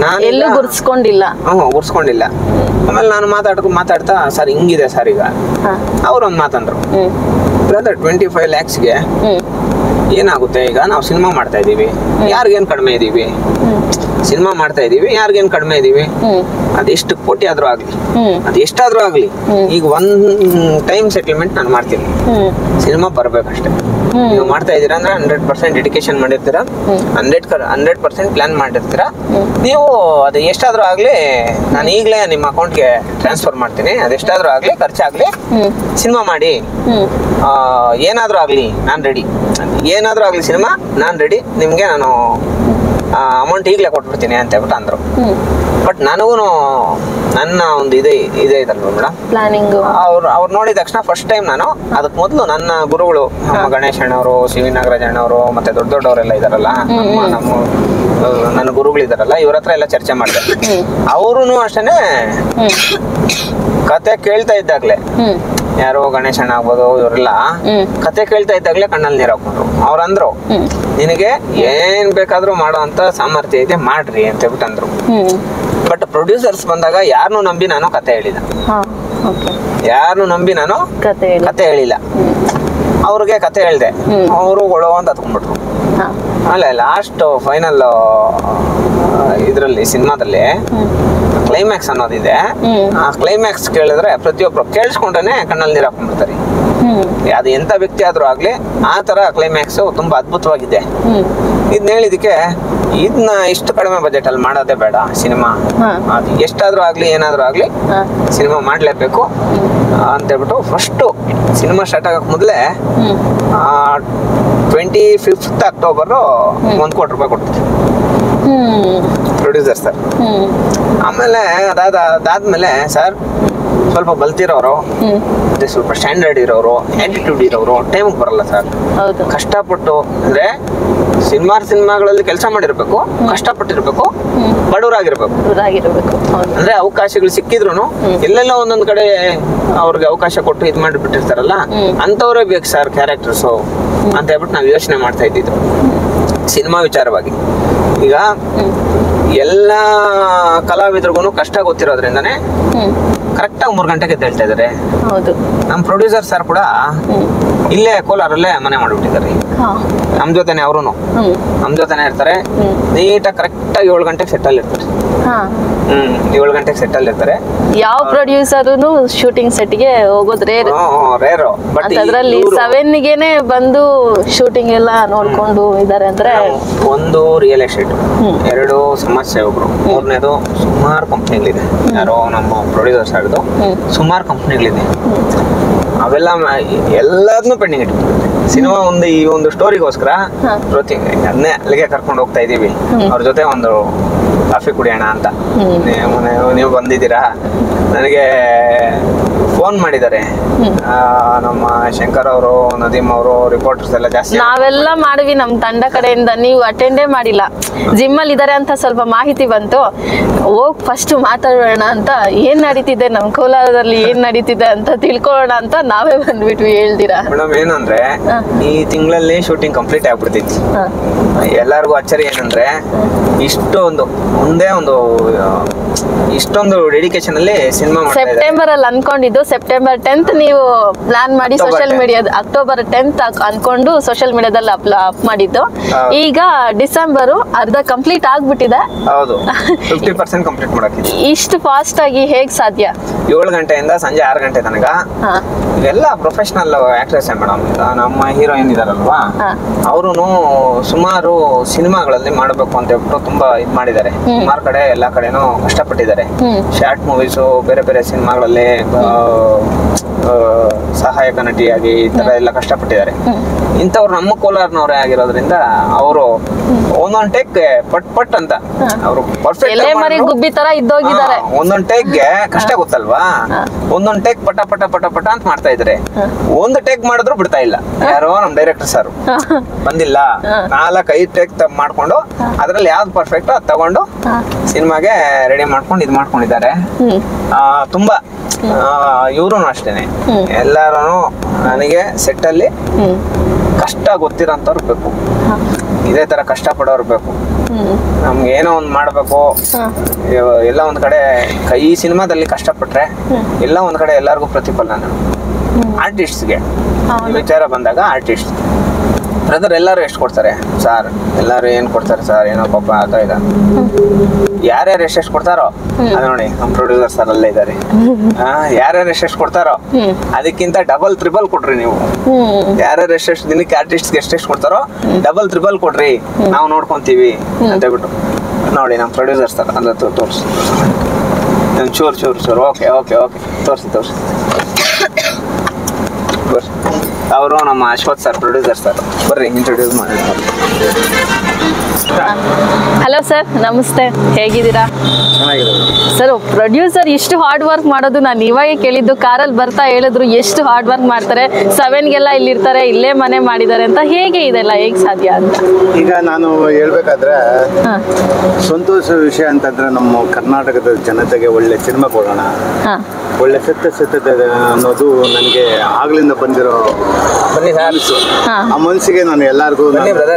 ನಾನು ಗುರ್ಸ್ಕೊಂಡಿಲ್ಲ. ಆಮೇಲೆ ನಾನು ಮಾತಾಡ್ತಾ ಸರ್ ಹಿಂಗಿದೆ ಸರ್ ಈಗ, ಅವ್ರೊಂದು ಮಾತಂದ್ರು, ಬ್ರದರ್ 25 lakhsಗೆ ಏನಾಗುತ್ತೆ, ಈಗ ನಾವು ಸಿನಿಮಾ ಮಾಡ್ತಾ ಇದೀವಿ, ಯಾರಿಗೇನ್ ಕಡಿಮೆ ಇದೀವಿ, ಸಿನಿಮಾ ಮಾಡ್ತಾ ಇದೀವಿ, ಯಾರಿಗೇನ್ ಕಡಿಮೆ ಇದೀವಿ, ಅದೆಷ್ಟು ಕೋಟಿ ಆದ್ರೂ ಆಗ್ಲಿ, ಅದ್ ಎಷ್ಟಾದ್ರೂ ಆಗ್ಲಿ, ಈಗ 1 time ಸೆಟಲ್ಮೆಂಟ್ ನಾನು ಮಾಡ್ತೀನಿ, ಸಿನಿಮಾ ಬರ್ಬೇಕಷ್ಟೇ. ನೀವು ಮಾಡ್ತಾ ಇದೀರಾ ಅಂದ್ರೆ 100% ಡೆಡಿಕೇಶನ್ ಮಾಡಿರ್ತೀರಾ, 100% ಪ್ಲಾನ್ ಮಾಡಿರ್ತೀರಾ, ನೀವು ಅದು ಎಷ್ಟಾದ್ರೂ ಆಗ್ಲಿ ನಾನು ಈಗಲೇ ನಿಮ್ಮ ಅಕೌಂಟ್ಗೆ ಟ್ರಾನ್ಸ್ಫರ್ ಮಾಡ್ತೀನಿ, ಅದೆಷ್ಟಾದ್ರೂ ಆಗ್ಲಿ, ಖರ್ಚಾಗ್ಲಿ, ಸಿನಿಮಾ ಮಾಡಿ, ಏನಾದ್ರೂ ಆಗ್ಲಿ ನಾನು ರೆಡಿ, ಏನಾದ್ರೂ ಆಗ್ಲಿ ಸಿನಿಮಾ ನಾನು ರೆಡಿ, ನಿಮ್ಗೆ ನಾನು ಅಮೌಂಟ್ ಈಗಲೇ ಕೊಟ್ಬಿಡ್ತೀನಿ ಅಂತ ಹೇಳ್ಬಿಟ್ಟು ಅಂದ್ರು. ಬಟ್ ನನಗೂ ನನ್ನ ಒಂದು ಇದೆ ಇದಲ್ವ ಮೇಡಮ್, ಪ್ಲಾನಿಂಗ್. ಅವ್ರು ನೋಡಿದ ತಕ್ಷಣ ಫಸ್ಟ್ ಟೈಮ್ ನಾನು ಅದಕ್ಕೆ ಮೊದಲು ನನ್ನ ಗುರುಗಳು, ನಮ್ಮ ಗಣೇಶ್ ಅಣ್ಣವರು, ಸಿ ವಿ ನಾಗರಾಜ್ ಅಣ್ಣವರು, ಮತ್ತೆ ದೊಡ್ಡವರೆಲ್ಲ ಇದಾರಲ್ಲ, ನಮ್ಮ ನನ್ನ ಗುರುಗಳಿದಾರಲ್ಲ, ಇವ್ರ ಹತ್ರ ಎಲ್ಲ ಚರ್ಚೆ ಮಾಡಿದೆ. ಅವರು ಅಷ್ಟೇನೆ ಕತೆ ಕೇಳ್ತಾ ಇದ್ದಾಗ್ಲೆ, ಯಾರೋ ಗಣೇಶ್ ಅಣ್ಣ ಆಗ್ಬೋದು, ಇವರೆಲ್ಲ ಕತೆ ಕೇಳ್ತಾ ಇದ್ದಾಗ್ಲೇ ಕಣ್ಣಲ್ಲಿ ನೀರು ಹಾಕೊಂಡ್ರು. ಅವ್ರಂದ್ರು, ನಿನಗೆ ಏನ್ ಬೇಕಾದ್ರೂ ಮಾಡೋ ಅಂತ ಸಾಮರ್ಥ್ಯ ಇದೆ, ಮಾಡ್ರಿ ಅಂತ ಹೇಳ್ಬಿಟ್ಟು ಅಂದ್ರು. ಬಟ್ ಪ್ರೊಡ್ಯೂಸರ್ಸ್ ಬಂದಾಗ ಯಾರನ್ನು ನಂಬಿ ನಾನು ಕತೆ ಹೇಳಿಲ್ಲ, ಕತೆ ಹೇಳಿಲ್ಲ. ಅವ್ರಿಗೆ ಕತೆ ಹೇಳ್ದೆ, ಅವರು ಗೊಳೋ ಅಂತ ಹತ್ಕೊಂಡ್ಬಿಟ್ರು. ಆಮೇಲೆ ಲಾಸ್ಟ್ ಫೈನಲ್ ಇದ್ರಲ್ಲಿ ಸಿನಿಮಾದಲ್ಲಿ ಕ್ಲೈಮ್ಯಾಕ್ಸ್ ಅನ್ನೋದಿದೆ, ಆ ಕ್ಲೈಮ್ಯಾಕ್ಸ್ ಕೇಳಿದ್ರೆ ಪ್ರತಿಯೊಬ್ರು ಕೇಳಿಸ್ಕೊಂಡ್ರೆ ಕಣ್ಣಲ್ಲಿ ನೀರು ಹಾಕೊಂಡ್ಬಿಡ್ತಾರೆ. ಅದು ಎಂತ ವ್ಯಕ್ತಿ ಆದ್ರೂ ಆಗ್ಲಿ, ಆ ತರ ಕ್ಲೈಮ್ಯಾಕ್ಸ್ ತುಂಬಾ ಅದ್ಭುತವಾಗಿದೆ. ಇದನ್ನ ಹೇಳಿದಕ್ಕೆ ಇದನ್ನ ಇಷ್ಟು ಕಡಿಮೆ ಬಜೆಟ್ ಅಲ್ಲಿ ಮಾಡೋದೇ ಬೇಡ ಸಿನಿಮಾ, ಅದು ಎಷ್ಟಾದ್ರೂ ಆಗ್ಲಿ ಏನಾದ್ರೂ ಆಗ್ಲಿ ಸಿನಿಮಾ ಮಾಡ್ಲೇಬೇಕು ಅಂತ ಹೇಳ್ಬಿಟ್ಟು ಫಸ್ಟ್ ಸಿನಿಮಾ ಸ್ಟಾರ್ಟ್ ಆಗಕ್ ಮೊದಲೇ 25th ಅಕ್ಟೋಬರ್ 1 ಕೋಟಿ ರೂಪಾಯಿ ಕೊಡ್ತಾರೆ ಪ್ರೊಡ್ಯೂಸರ್ ಸರ್. ಆಮೇಲೆ ಅದಾದ್ಮೇಲೆ ಸರ್ ಸ್ವಲ್ಪ ಬಲ್ತಿರೋರು ಮತ್ತೆ ಸ್ವಲ್ಪ ಸ್ಟ್ಯಾಂಡರ್ಡ್ ಇರೋರು, ಆಟಿಟ್ಯೂಡ್ ಇರೋರು ಟೈಮಿಗೆ ಬರಲ್ಲ ಸರ್. ಕಷ್ಟಪಟ್ಟು ಅಂದ್ರೆ ಸಿನಿಮಾಗಳಲ್ಲಿ ಕೆಲಸ ಮಾಡಿರ್ಬೇಕು, ಕಷ್ಟಪಟ್ಟಿರ್ಬೇಕು, ಬಡವರಾಗಿರ್ಬೇಕು. ಅಂದ್ರೆ ಅವಕಾಶಗಳು ಸಿಕ್ಕಿದ್ರು ಎಲ್ಲೆಲ್ಲ ಒಂದೊಂದ್ ಕಡೆ ಅವ್ರಿಗೆ ಅವಕಾಶ ಕೊಟ್ಟು ಇದ್ ಮಾಡಿಬಿಟ್ಟಿರ್ತಾರಲ್ಲ, ಅಂತವ್ರೇ ಬೇಕು ಸರ್ ಕ್ಯಾರೆಕ್ಟರ್ಸ್ ಅಂತ ಹೇಳ್ಬಿಟ್ಟು ನಾವು ಯೋಚನೆ ಮಾಡ್ತಾ ಇದ್ದಿದ್ದು ಸಿನಿಮಾ ವಿಚಾರವಾಗಿ. ಈಗ ಎಲ್ಲ ಕಲಾವಿದ್ರಿಗೂ ಕಷ್ಟ ಗೊತ್ತಿರೋದ್ರಿಂದಾನೆ ಕರೆಕ್ಟಾಗಿ 3 ಗಂಟೆಗೆ ಎದ್ದೇಳ್ತಾ ಇದಾರೆ. ನಮ್ಮ ಪ್ರೊಡ್ಯೂಸರ್ ಸರ್ ಕೂಡ ಇಲ್ಲೇ ಕೋಲಾರಲ್ಲೇ ಮನೆ ಮಾಡಿಬಿಟ್ಟಿದ್ದಾರೆ. ನಮ್ ಜೊತೆನೆ ಅವರು ನಮ್ ಜೊತೆನೆ ಇರ್ತಾರೆ. ನೀಟಾಗಿ ಕರೆಕ್ಟಾಗಿ 7 ಗಂಟೆಗೆ ಸೆಟ್ಟಲ್ಲಿ ಇರ್ತಾರೆ. 7 ಗಂಟೆಗೆ ಸೆಟ್ಟಲ್ಲಿ ಇರ್ತಾರೆ. ಯಾವ ಪ್ರೊಡ್ಯೂಸರ್ನು ಶೂಟಿಂಗ್ ಸೆಟ್ಗೆ ಹೋಗೋದು ರೇರು. ಬಟ್ ಅದರಲ್ಲಿ 7ಗೆನೆ ಬಂದು ಶೂಟಿಂಗ್ ಎಲ್ಲ ನೋಡ್ಕೊಂಡು ಇದಾರೆ ಅಂದ್ರೆ, ಒಂದು ರಿಯಲ್ ಎಸ್ಟೇಟ್, 2 ಸಮಾಜ ಸೇವಕರು, 3ನೇದು ಸುಮಾರು ಕಂಪ್ನಿಗಳಿದೆ. ಯಾರೋ ನಮ್ಮ ಪ್ರೊಡ್ಯೂಸರ್ಸ್ ಆಗಿದ್ದು ಸುಮಾರು ಕಂಪ್ನಿಗಳಿದೆ. ಅವೆಲ್ಲ ಎಲ್ಲದನ್ನೂ ಪೆಂಡಿಂಗ್ ಇಟ್ಬಿಟ್ಟಿರುತ್ತೆ. ಸಿನಿಮಾ ಈ ಒಂದು ಸ್ಟೋರಿಗೋಸ್ಕರ ಅದನ್ನೇ ಅಲ್ಲಿಗೆ ಕರ್ಕೊಂಡು ಹೋಗ್ತಾ ಇದೀವಿ. ಅವ್ರ ಜೊತೆ ಒಂದು ಕಾಫಿ ಕುಡಿಯೋಣ ಅಂತ. ನೀವು ಬಂದಿದ್ದೀರಾ? ನನಗೆ ಫೋನ್ ಮಾಡಿದ್ದಾರೆ ನಮ್ಮ ಶಂಕರ್ ಅವರು, ನದೀಮ್ ಅವರು, ರಿಪೋರ್ಟರ್ಸ್ ಎಲ್ಲ ಜಾಸ್ತಿ. ನಾವೆಲ್ಲ ಮಾಡಿವಿ ನಮ್ ತಂಡ ಕಡೆಯಿಂದ, ನೀವು ಅಟೆಂಡೇ ಮಾಡಿಲ್ಲ. ಜಿಮ್ ಅಲ್ಲಿ ಇದಾರೆ ಅಂತ ಸ್ವಲ್ಪ ಮಾಹಿತಿ ಬಂತು, ಹೋಗ್ ಫಸ್ಟ್ ಮಾತಾಡೋಣ ಅಂತ, ಏನ್ ನಡೀತಿದೆ ನಮ್ ಕೋಲಾರದಲ್ಲಿ ಏನ್ ನಡೀತಿದೆ ಅಂತ ತಿಳ್ಕೊಳ್ಳೋಣ ಅಂತ ನಾವೇ ಬಂದ್ಬಿಟ್ವಿ. ಹೇಳ್ದಿರಾ ಮೇಡಮ್, ಏನಂದ್ರೆ ಈ ತಿಂಗಳಲ್ಲಿ ಶೂಟಿಂಗ್ ಕಂಪ್ಲೀಟ್ ಆಗ್ಬಿಡ್ತೈತಿ. ಎಲ್ಲಾರ್ಗು ಅಚ್ಚರಿ ಏನಂದ್ರೆ ಇಷ್ಟೊಂದು ಡೆಡಿಕೇಶನ್ ಅಲ್ಲಿ ಸಿನಿಮಾ ಸೆಪ್ಟೆಂಬರ್ ಅಲ್ಲಿ ಅನ್ಕೊಂಡಿದ್ದು, ಸೆಪ್ಟೆಂಬರ್ 10th ನೀವು ಪ್ಲಾನ್ ಮಾಡಿ ಸೋಷಿಯಲ್ ಮೀಡಿಯಾ, ಅಕ್ಟೋಬರ್ 10th ಅನ್ಕೊಂಡು ಸೋಷಿಯಲ್ ಮೀಡಿಯಾದಲ್ಲಿ ಅಪ್ ಮಾಡಿದ್ದು. ಈಗ ಡಿಸೆಂಬರ್ ಅರ್ಧ ಕಂಪ್ಲೀಟ್ ಆಗ್ಬಿಟ್ಟಿದೆ. ಹೌದು, 50% ಕಂಪ್ಲೀಟ್ ಮಾಡಕ್ಕೆ ಇಷ್ಟು ಫಾಸ್ಟ್ ಆಗಿ ಹೇಗ್ ಸಾಧ್ಯ? 7 ಗಂಟೆಯಿಂದ ಸಂಜೆ 6 ಗಂಟೆ ತನಕ ಇವೆಲ್ಲ ಪ್ರೊಫೆಷನಲ್ ಆಕ್ಟ್ರೆಸ್ ಮೇಡಮ್. ನಮ್ಮ ಹೀರೋಯಿನ್ ಇದಾರಲ್ವಾ, ಅವರು ಸುಮಾರು ಸಿನಿಮಾಗಳಲ್ಲಿ ಮಾಡಬೇಕು ಅಂತ ಹೇಳ್ಬಿಟ್ಟು ತುಂಬಾ ಇದ್ ಮಾಡಿದ್ದಾರೆ. ಸುಮಾರು ಕಡೆ ಎಲ್ಲಾ ಕಡೆನೂ ಕಷ್ಟಪಟ್ಟಿದ್ದಾರೆ. ಶಾರ್ಟ್ ಮೂವೀಸು, ಬೇರೆ ಬೇರೆ ಸಿನಿಮಾಗಳಲ್ಲಿ ಸಹಾಯಕ ನಟಿಯಾಗಿ ಈ ತರ ಎಲ್ಲ ಕಷ್ಟಪಟ್ಟಿದ್ದಾರೆ. ಇಂಥವ್ರು ನಮ್ಮ ಕೋಲಾರನವರೇ ಆಗಿರೋದ್ರಿಂದ ಅವರು ಒಂದೊಂದ್ ಟೇಕ್ ಪಟ್ ಅಂತ ಅವರು ಪರ್ಫೆಕ್ಟ್ ಗುಬ್ಬಿ ತರ ಇದ್ದೋಗಿದ್ದಾರೆ. ಒಂದೊಂದ್ ಟೇಕ್ಗೆ ಕಷ್ಟ ಗೊತ್ತಲ್ವಾ, ಒಂದೊಂದ್ ಟೇಕ್ ಪಟ ಪಟ ಪಟ ಪಟ ಅಂತ ಮಾಡ್ತಾ ಇದ್ರೆ, ಒಂದು ಟೇಕ್ ಮಾಡಿದ್ರು ಬಿಡ್ತಾ ಇಲ್ಲ. ಯಾರೋ ನಮ್ ಡೈರೆಕ್ಟರ್ ಸರ್ ಬಂದಿಲ್ಲ, 4-5 ಟೇಕ್ ಮಾಡ್ಕೊಂಡು ಅದ್ರಲ್ಲಿ ಯಾವ್ದು ಪರ್ಫೆಕ್ಟ್ ಅದ್ ತಗೊಂಡು ಸಿನಿಮಾಗೆ ರೆಡಿ ಮಾಡ್ಕೊಂಡು ಇದ್ ಮಾಡ್ಕೊಂಡಿದ್ದಾರೆ. ತುಂಬಾ ಇವ್ರು ಅಷ್ಟೇನೆ, ಎಲ್ಲಾರು ನನಗೆ ಸೆಟ್ ಅಲ್ಲಿ ಕಷ್ಟ ಗೊತ್ತಿರೋಂಥವ್ರು ಬೇಕು, ಇದೇ ತರ ಕಷ್ಟ ಪಡೋರು ಬೇಕು. ನಮ್ಗೆ ಏನೋ ಒಂದ್ ಮಾಡ್ಬೇಕು, ಎಲ್ಲ ಒಂದ್ ಕಡೆ ಈ ಸಿನಿಮಾದಲ್ಲಿ ಕಷ್ಟಪಟ್ರೆ ಎಲ್ಲ ಒಂದ್ ಕಡೆ ಎಲ್ಲಾರ್ಗು ಪ್ರತಿಫಲ. ಆರ್ಟಿಸ್ಟ್ಗೆ ವಿಚಾರ ಬಂದಾಗ ಆರ್ಟಿಸ್ಟ್ ಬ್ರದರ್ ಎಲ್ಲಾರು ಎಷ್ಟು ಕೊಡ್ತಾರೆ ಸರ್? ಎಲ್ಲಾರು ಏನ್ ಕೊಡ್ತಾರೆ ಸರ್? ಏನೋ ಪಾಪ ಆತ ಇದ, ಯಾರ್ಯಾರು ಎಷ್ಟೆಷ್ಟು ಕೊಡ್ತಾರೋ ಅದ್ ನೋಡಿ ನಮ್ ಪ್ರೊಡ್ಯೂಸರ್ ಸರ್ ಅಲ್ಲೇ ಇದಾರೆ. ಯಾರ್ಯಾರು ಎಷ್ಟೆಷ್ಟು ಕೊಡ್ತಾರೋ ಅದಕ್ಕಿಂತ ಡಬಲ್ ತ್ರಿಬಲ್ ಕೊಡ್ರಿ ನೀವು. ಯಾರ್ಯಾರು ಎಷ್ಟೆಷ್ಟು ದಿನಕ್ಕೆ ಆರ್ಟಿಸ್ಟ್ಗೆ ಎಷ್ಟೆಷ್ಟು ಕೊಡ್ತಾರೋ ಡಬಲ್ ತ್ರಿಬಲ್ ಕೊಡ್ರಿ, ನಾವು ನೋಡ್ಕೊಂತೀವಿ ಅಂತ ಹೇಳ್ಬಿಟ್ಟು ನೋಡಿ ನಮ್ ಪ್ರೊಡ್ಯೂಸರ್ ಸರ್ ಅಂದ್ರೆ ತೋರ್ಸಿ ಚೂರ್ ಓಕೆ ಓಕೆ ಓಕೆ ತೋರ್ಸಿ ಅವರು ನಮ್ಮ ಅಶ್ವಥ್ ಸರ್, ಪ್ರೊಡ್ಯೂಸರ್ ಸರ್. ಬರ್ರಿ ಇಂಟ್ರೊಡ್ಯೂಸ್ ಮಾಡಿ. ಹಲೋ ಸರ್, ನಮಸ್ತೆ, ಹೇಗಿದ್ದೀರಾ? ಸರ್, ಪ್ರೊಡ್ಯೂಸರ್ ಇಷ್ಟು ಹಾರ್ಡ್ ವರ್ಕ್ ಮಾಡೋದು ನಾನು ಇವಾಗೆ ಕೇಳಿದ್ದು. ಕಾರಲ್ಲಿ ಬರ್ತಾ ಹೇಳಿದ್ರು ಎಷ್ಟು ಹಾರ್ಡ್ ವರ್ಕ್ ಮಾಡ್ತಾರೆ, 7ಗೆಲ್ಲ ಇಲ್ಲಿರ್ತಾರೆ, ಇಲ್ಲೇ ಮನೆ ಮಾಡಿದ್ದಾರೆ ಅಂತ. ಹೇಗೆ ಇದೆಲ್ಲ ಹೇಗೆ ಸಾಧ್ಯ ಅಂತ ಈಗ ನಾನು ಹೇಳ್ಬೇಕಾದ್ರೆ, ಸಂತೋಷ ವಿಷಯ ಅಂತಂದ್ರೆ ನಮ್ಮ ಕರ್ನಾಟಕದ ಜನತೆಗೆ ಒಳ್ಳೆ ಸಿನಿಮಾ ಕೊಡೋಣ, ಒಳ್ಳೆ ಸತ್ಯ ಅನ್ನೋದು ನನಗೆ ಆಗ್ಲಿಂದ ಬಂದಿರೋ ಆ ಮನಸ್ಸಿಗೆ ನಾನು ಎಲ್ಲಾರ್ಗು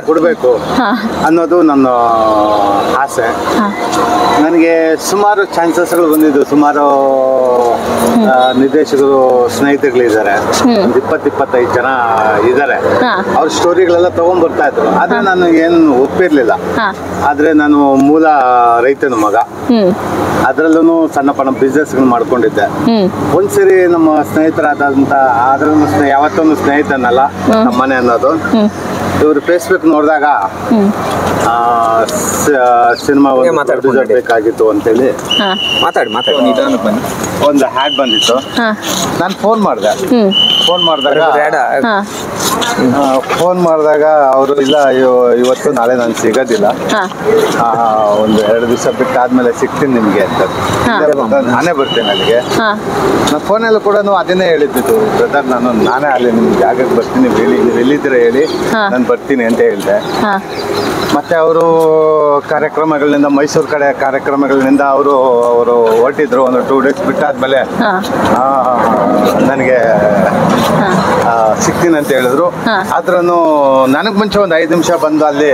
ಕೊಡ್ಬೇಕು ಅನ್ನೋದು ನನ್ನ ಆಸೆ. ನನಗೆ ಸುಮಾರು ಚಾನ್ಸಸ್ಗಳು ಬಂದಿದ್ದು, ಸುಮಾರು ನಿರ್ದೇಶಕರು ಸ್ನೇಹಿತರುಗಳಿದ್ದಾರೆ, ಒಂದು 20-25 ಜನ ಇದ್ದಾರೆ. ಅವ್ರ ಸ್ಟೋರಿಗಳೆಲ್ಲ ತಗೊಂಡ್ ಬರ್ತಾ ಇದ್ರು. ಆದ್ರೆ ನಾನು ಏನು ಒಪ್ಪಿರ್ಲಿಲ್ಲ. ಆದ್ರೆ ನಾನು ಮೂಲ ರೈತನ ಮಗ, ಅದರಲ್ಲೂ ಸಣ್ಣ ಪಣ್ಣ ಬಿಸ್ನೆಸ್ಗಳು ಮಾಡ್ಕೊಂಡಿದ್ದೆ. ಒಂದ್ಸರಿ ನಮ್ಮ ಸ್ನೇಹಿತರಾದಂಥ ಅದ್ರಲ್ಲೂ ಯಾವತ್ತೊಂದು ಸ್ನೇಹಿತನಲ್ಲ ನಮ್ಮ ಮನೆ ಅನ್ನೋದು, ಇವರು ಫೇಸ್ಬುಕ್ ನೋಡಿದಾಗ ಸಿನಿಮಾ ಬೇಕಾಗಿತ್ತು ಅಂತೇಳಿ ಮಾತಾಡಿ ಒಂದು ಹ್ಯಾಡ್ ಬಂದಿತ್ತು. ನಾನು ಫೋನ್ ಮಾಡಿದಾಗ ಅವರು ಇಲ್ಲ ಇವತ್ತು ನಾಳೆ ನಾನು ಸಿಗೋದಿಲ್ಲ, ಒಂದು 2 ದಿವಸ ಬಿಟ್ಟು ಆದ್ಮೇಲೆ ಸಿಗ್ತೀನಿ ನಿಮ್ಗೆ ಅಂತ. ನಾನೇ ಬರ್ತೇನೆ ಅಲ್ಲಿಗೆ. ನಾನು ಫೋನಲ್ಲಿ ಕೂಡ ಅದನ್ನೇ ಹೇಳಿದ್ದು, ಬ್ರದರ್ ನಾನೇ ಅಲ್ಲಿ ನಿಮ್ಮ ಜಾಗಕ್ಕೆ ಬರ್ತೀನಿ, ನೀವು ಎಲ್ಲಿದ್ದೀರ ಹೇಳಿ ನಾನು ಬರ್ತೀನಿ ಅಂತ ಹೇಳಿದೆ. ಮತ್ತೆ ಅವರು ಕಾರ್ಯಕ್ರಮಗಳಿಂದ ಮೈಸೂರು ಕಡೆ ಕಾರ್ಯಕ್ರಮಗಳಿಂದ ಅವರು ಹೊರಟಿದ್ರು. ಒಂದು 2 ಡೇಸ್ ಬಿಟ್ಟಾದ್ಮೇಲೆ ನನಗೆ ಸಿಗ್ತೀನಿ ಅಂತ ಹೇಳಿದ್ರು. ಆದ್ರೂ ನನಗೆ ಮುಂಚೆ ಒಂದು 5 ನಿಮಿಷ ಬಂದು ಅಲ್ಲಿ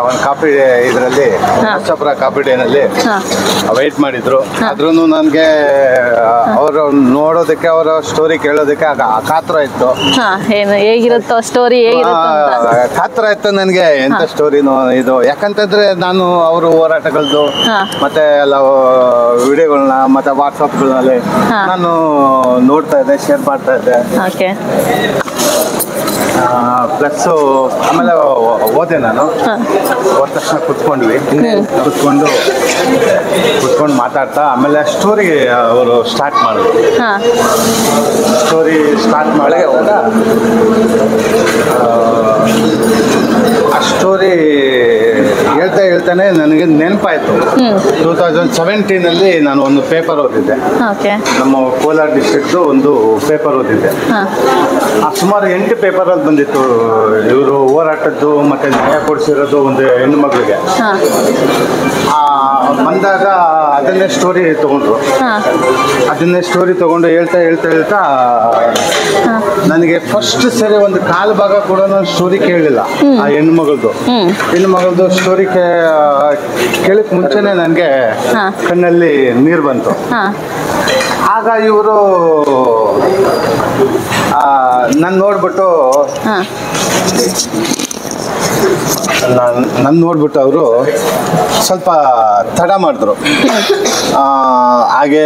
ಒಂದು ಕಾಫಿ ಇದರಲ್ಲಿ ಹೊಸಪುರ ಕಾಫಿ ಡೇನಲ್ಲಿ ವೆಯ್ಟ್ ಮಾಡಿದ್ರು. ಆದ್ರೂ ನನಗೆ ಅವರು ನೋಡೋದಕ್ಕೆ, ಅವರ ಸ್ಟೋರಿ ಕೇಳೋದಕ್ಕೆ ಕಾತರ ಇತ್ತು. ಹೇಗಿರುತ್ತೋ ಸ್ಟೋರಿ ಕಾತರ ಇತ್ತು ನನಗೆ. ಎಂತ ಸ್ಟೋರಿನೋ ಇದು, ಯಾಕಂತಂದ್ರೆ ನಾನು ಅವರು ಹೋರಾಟಗಳದ್ದು ಮತ್ತೆ ಎಲ್ಲ ವಿಡಿಯೋಗಳನ್ನ ಮತ್ತೆ ವಾಟ್ಸಪ್ಗಳಲ್ಲಿ ನಾನು ನೋಡ್ತಾ ಇದ್ದೆ, ಶೇರ್ ಮಾಡ್ತಾ ಇದ್ದೆ. ಪ್ಲಸ್ಸು ಆಮೇಲೆ ಓದೆ ನಾನು. ಹೋದ ತಕ್ಷಣ ಕುತ್ಕೊಂಡು ಮಾತಾಡ್ತಾ ಆಮೇಲೆ ಸ್ಟೋರಿ ಅವರು ಸ್ಟಾರ್ಟ್ ಮಾಡಿದ್ರು. ಸ್ಟೋರಿ ಸ್ಟಾರ್ಟ್ ಮಾಡಿ ಆ ಸ್ಟೋರಿ ಹೇಳ್ತಾನೆ ನನಗೆ ನೆನಪಾಯ್ತು. 2017 ನಾನು ಒಂದು ಪೇಪರ್ ಓದಿದ್ದೆ, ನಮ್ಮ ಕೋಲಾರ ಡಿಸ್ಟ್ರಿಕ್ಟ್ ಒಂದು ಪೇಪರ್ ಓದಿದ್ದೆ. ಸುಮಾರು 8 ಪೇಪರಲ್ಲಿ ಬಂದಿತ್ತು ಇವರು ಹೋರಾಟದ್ದು ಮತ್ತೆ ನ್ಯಾಯ ಕೊಡಿಸಿರೋದು ಒಂದು ಹೆಣ್ಣು ಮಗಳಿಗೆ. ಬಂದಾಗ ಅದನ್ನೇ ಸ್ಟೋರಿ ತಗೊಂಡು ಹೇಳ್ತಾ ನನಗೆ ಫಸ್ಟ್ ಸರಿ ಒಂದು ಕಾಲು ಭಾಗ ಕೂಡ ನಾನು ಸ್ಟೋರಿ ಕೇಳಲಿಲ್ಲ. ಆ ಹೆಣ್ಣು ಮಗಳದು ಸ್ಟೋರಿ ಕೇಳಕ್ ಮುಂಚೆನೆ ನನಗೆ ಕಣ್ಣಲ್ಲಿ ನೀರು ಬಂತು. ಆಗ ಇವರು ನಾನು ನೋಡ್ಬಿಟ್ಟು ಅವರು ಸ್ವಲ್ಪ ತಡ ಮಾಡಿದ್ರು. ಹಾಗೆ